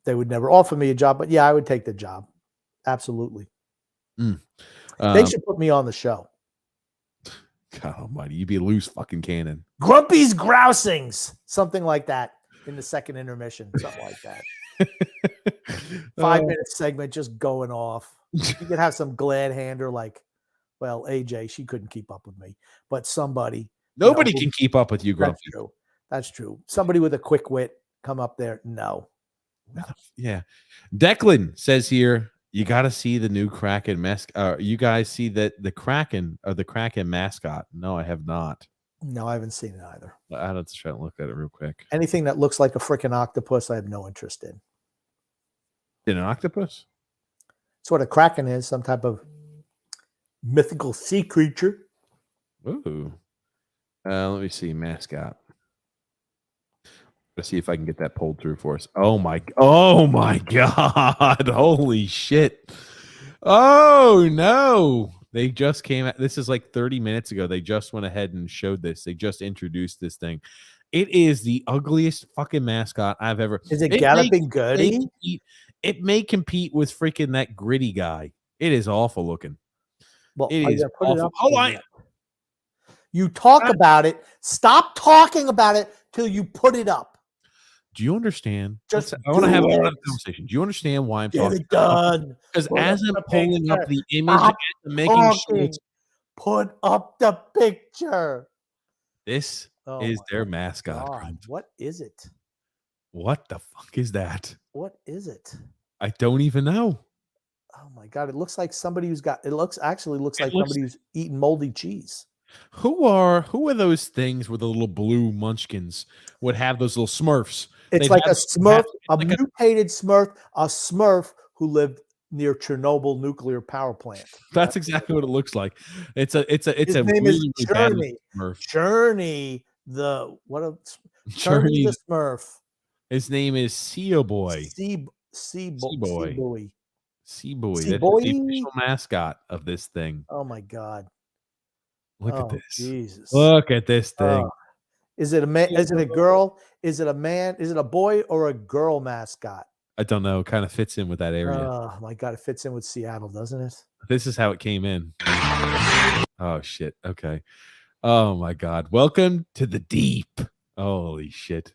They would never offer me a job, but yeah, I would take the job. Absolutely. They should put me on the show. God almighty, you'd be a loose fucking cannon. Grumpy's Grousings, something like that in the second intermission, something like that. 5-minute segment just going off. You could have some glad hander like, well, AJ, she couldn't keep up with me, but somebody. Nobody can keep up with you, Grumpy. That's true. Somebody with a quick wit come up there. No. Yeah. Declan says here, you got to see the new Kraken mascot. You guys see that the Kraken or the Kraken mascot? No, I have not. No, I haven't seen it either. I'll have to try to look at it real quick. Anything that looks like a freaking octopus, I have no interest in. An octopus? It's what a Kraken is, some type of mythical sea creature. Ooh. Let me see. Mascot. Let's see if I can get that pulled through for us. Oh my God. Holy shit. Oh no. They just came out. This is like 30 minutes ago. They just went ahead and showed this. They just introduced this thing. It is the ugliest fucking mascot I've ever. Is it Galloping Goody? It may compete with freaking that Gritty guy. It is awful looking. Well, it is put it up. You talk about it. Stop talking about it till you put it up. Do you understand? I want to have another conversation. Do you understand why I'm talking? Get it done. Because as I'm pulling up the image, and making sure put up the picture. This is their mascot. What is it? What the fuck is that? What is it? I don't even know. Oh my God! It looks like somebody who's got. It looks like somebody who's eating moldy cheese. Who are those things where the little blue munchkins would have those little Smurfs? It's like a Smurf, mutated Smurf, a Smurf who lived near Chernobyl nuclear power plant. That's exactly what it looks like. It's a His name really is bad Journey. Journey The Smurf. His name is Sea Boy. Sea Boy. Sea Boy. That's the official mascot of this thing. Oh my God. Look at this. Jesus. Look at this thing. Is it a man? Is it a girl? Is it a man? Is it a boy or a girl mascot? I don't know. It kind of fits in with that area. Oh my God. It fits in with Seattle, doesn't it? This is how it came in. Oh shit. Okay. Oh my God. Welcome to the deep. Holy shit.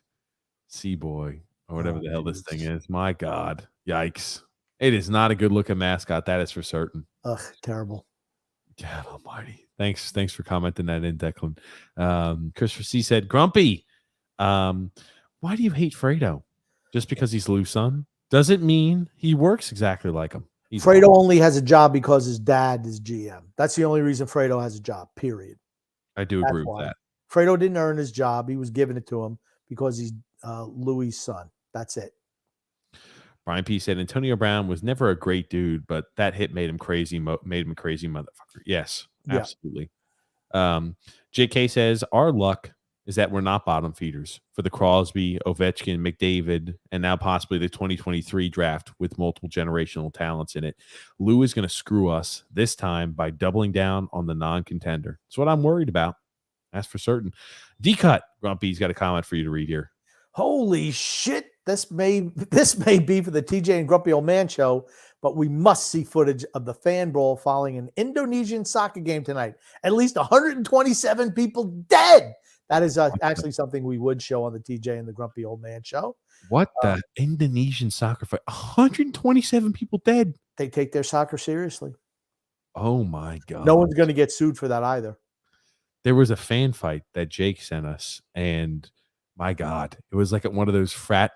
Sea Boy or whatever the hell this thing is. My God. Yikes. It is not a good looking mascot. That is for certain. Ugh, terrible. God almighty. Thanks for commenting that in, Declan. Christopher C said, Grumpy, why do you hate Fredo? Just because he's Lou's son? Doesn't mean he works exactly like him. Fredo only has a job because his dad is GM. That's the only reason Fredo has a job, period. I do agree with that. Fredo didn't earn his job. He was given it to him because he's Louis' son. That's it. Brian P said Antonio Brown was never a great dude, but that hit made him crazy. Made him a crazy motherfucker. Yes, absolutely. JK says our luck is that we're not bottom feeders for the Crosby, Ovechkin, McDavid, and now possibly the 2023 draft with multiple generational talents in it. Lou is going to screw us this time by doubling down on the non-contender. That's what I'm worried about. That's for certain. D-Cut, Grumpy's got a comment for you to read here. Holy shit. This may be for the TJ and Grumpy Old Man show, but we must see footage of the fan brawl following an Indonesian soccer game tonight. At least 127 people dead. That is actually something we would show on the TJ and the Grumpy Old Man show. What the Indonesian soccer fight? 127 people dead. They take their soccer seriously. Oh my God. No one's going to get sued for that either. There was a fan fight that Jake sent us, and my God, it was like at one of those frat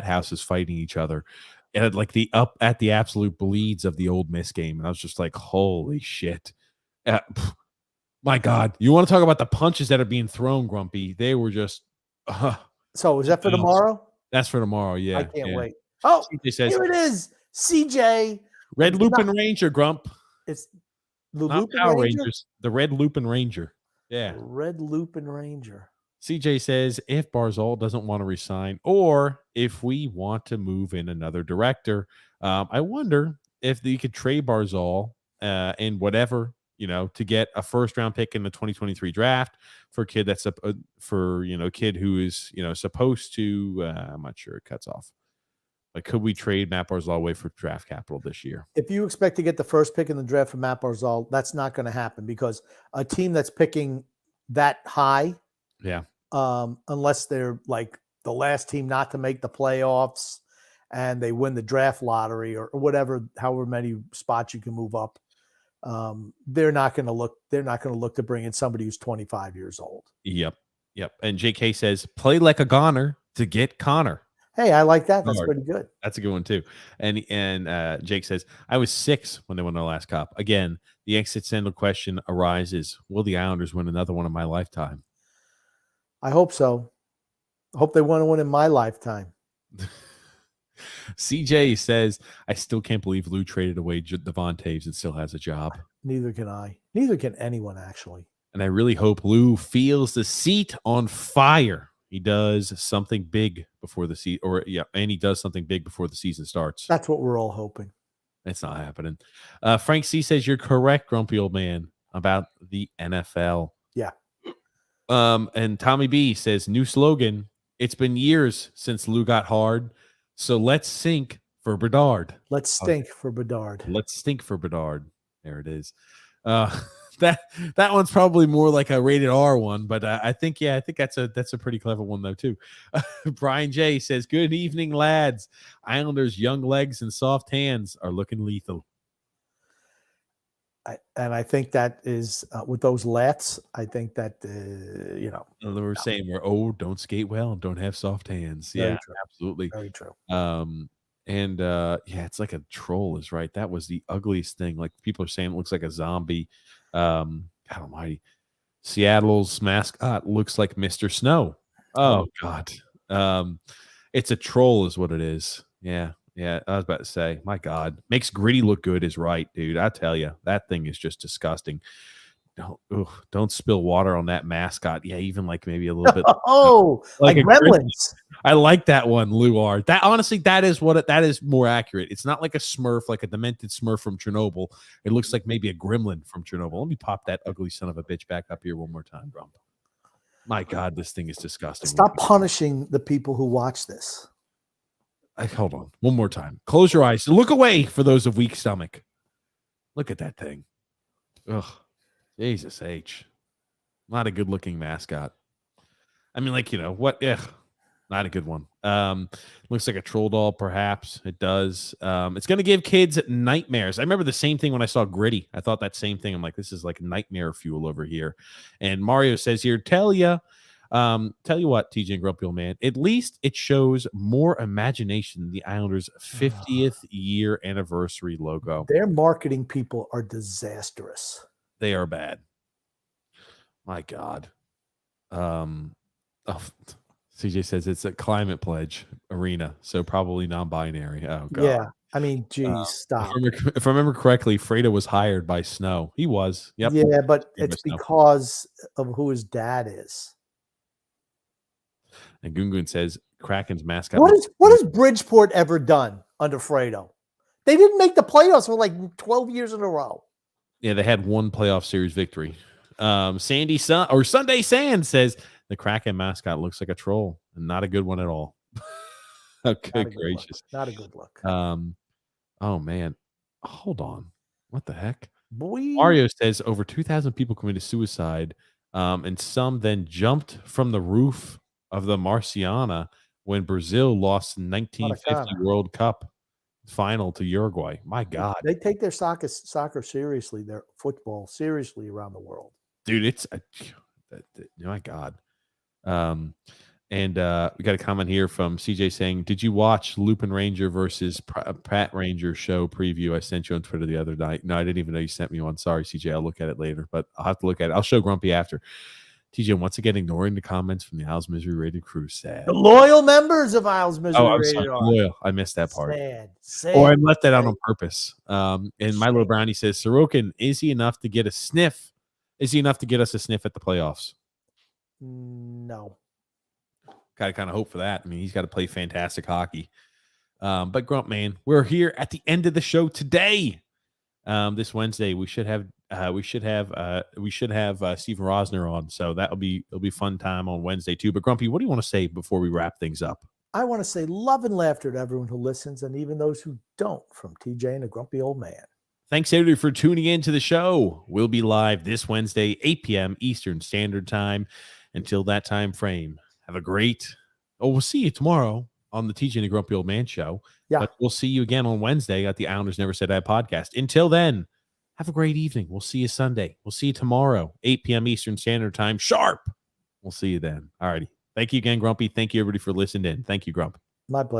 houses fighting each other, and like up at the absolute bleeds of the Ole Miss game. And I was just like, holy shit. My God, you want to talk about the punches that are being thrown, Grumpy? They were just. So is that for tomorrow? That's for tomorrow. Yeah, I can't wait. Oh, says, here it is. CJ, Red Lupin Ranger, Grump. It's the Lupin Power Rangers. The Red Lupin Ranger. Yeah, the Red Lupin Ranger. CJ says if Barzal doesn't want to resign, or if we want to move in another director, I wonder if you could trade Barzal and whatever. To get a first-round pick in the 2023 draft for a kid that's kid who is supposed to. I'm not sure it cuts off. Like, could we trade Matt Barzal away for draft capital this year? If you expect to get the first pick in the draft for Matt Barzal, that's not going to happen because a team that's picking that high, unless they're like the last team not to make the playoffs and they win the draft lottery or whatever, however many spots you can move up. They're not going to look to bring in somebody who's 25 years old. Yep. And JK says, play like a goner to get Connor. Hey, I like that. That's Hard. pretty good. That's a good one too. And Jake says, I was 6 when they won their last cup. Again, the existential question arises: will the Islanders win another one in my lifetime? I hope so. I hope they want to win in my lifetime. CJ says, I still can't believe Lou traded away Devon Taves and still has a job. Neither can I. Neither can anyone, actually. And I really hope Lou feels the seat on fire. He does something big before the season, and he does something big before the season starts. That's what we're all hoping. It's not happening. Frank C says, you're correct, grumpy old man, about the NFL. Yeah. And Tommy B says, new slogan, it's been years since Lou got hard, so let's sink for Bedard. Let's stink for Bedard. Let's stink for Bedard. There it is. That one's probably more like a rated R one, but I think that's a pretty clever one though too. Brian J says, good evening, lads. Islanders' young legs and soft hands are looking lethal. I think that is with those lats. I think that we're saying we're old, don't skate well, and don't have soft hands. Yeah, true. absolutely. Very true. It's like a troll is right. That was the ugliest thing. Like people are saying, it looks like a zombie. God almighty. Seattle's mascot looks like Mr. Snow. Oh God. It's a troll is what it is. Yeah. I was about to say, my God, makes Gritty look good is right, dude. I tell you, that thing is just disgusting. Don't spill water on that mascot. Yeah, even like maybe a little bit. Like Gremlins. I like that one, Luar. That honestly, that is more accurate. It's not like a Smurf, like a demented Smurf from Chernobyl. It looks like maybe a gremlin from Chernobyl. Let me pop that ugly son of a bitch back up here one more time, Grump. My God, this thing is disgusting. Stop punishing the people who watch this. Hold on, one more time. Close your eyes. Look away for those of weak stomach. Look at that thing. Ugh. Jesus H. Not a good looking mascot. I mean, what? Not a good one. Looks like a troll doll, perhaps. It does. It's going to give kids nightmares. I remember the same thing when I saw Gritty. I thought that same thing. I'm like, this is like nightmare fuel over here. And Mario says here, tell you what, TJ and Grumpy Old Man, at least it shows more imagination than the Islanders' 50th year anniversary logo. Their marketing people are disastrous. They are bad. My God. CJ says it's a climate pledge arena, so probably non-binary. Oh God. Yeah. I mean, geez, stop. If I remember correctly, Fredo was hired by Snow. He was. Yep. Yeah, but it's because of who his dad is. And Gungun says Kraken's mascot. What has Bridgeport ever done under Fredo? They didn't make the playoffs for like 12 years in a row. Yeah, they had one playoff series victory. Sunday Sand says the Kraken mascot looks like a troll and not a good one at all. Okay, gracious. Not a good look. Oh man. Hold on. What the heck? Boy. Mario says over 2,000 people committed suicide, and some then jumped from the roof of the Marciana when Brazil lost the 1950 World Cup final to Uruguay. My God. They take their soccer seriously, their football seriously around the world. Dude, it's my God. We got a comment here from CJ saying, did you watch Lupin Ranger versus Pat Ranger show preview I sent you on Twitter the other night? No, I didn't even know you sent me one. Sorry, CJ. I'll look at it later, but I'll have to look at it. I'll show Grumpy after. TJ, once again, ignoring the comments from the Isles Misery Rated crew. Sad. The loyal members of Isles Misery Rated. Loyal. I missed that part. Sad. Or I left that out on purpose. And Milo Brownie says, Sorokin, is he enough to get a sniff? Is he enough to get us a sniff at the playoffs? No. Got to kind of hope for that. I mean, he's got to play fantastic hockey. But Grump, man, we're here at the end of the show today. This Wednesday, we should have Steven Rosner on, so it'll be fun time on Wednesday too. But Grumpy, what do you want to say before we wrap things up? I want to say love and laughter to everyone who listens, and even those who don't, from TJ and a Grumpy Old Man. Thanks everybody for tuning in to the show. We'll be live this Wednesday, 8 p.m. Eastern Standard Time. Until that time frame, have a great. We'll see you tomorrow on the TJ and a Grumpy Old Man show. Yeah, but we'll see you again on Wednesday at the Islanders Never Said I podcast. Until then, have a great evening. We'll see you Sunday. We'll see you tomorrow, 8 p.m. Eastern Standard Time, sharp. We'll see you then. All righty. Thank you again, Grumpy. Thank you, everybody, for listening in. Thank you, Grump. My pleasure.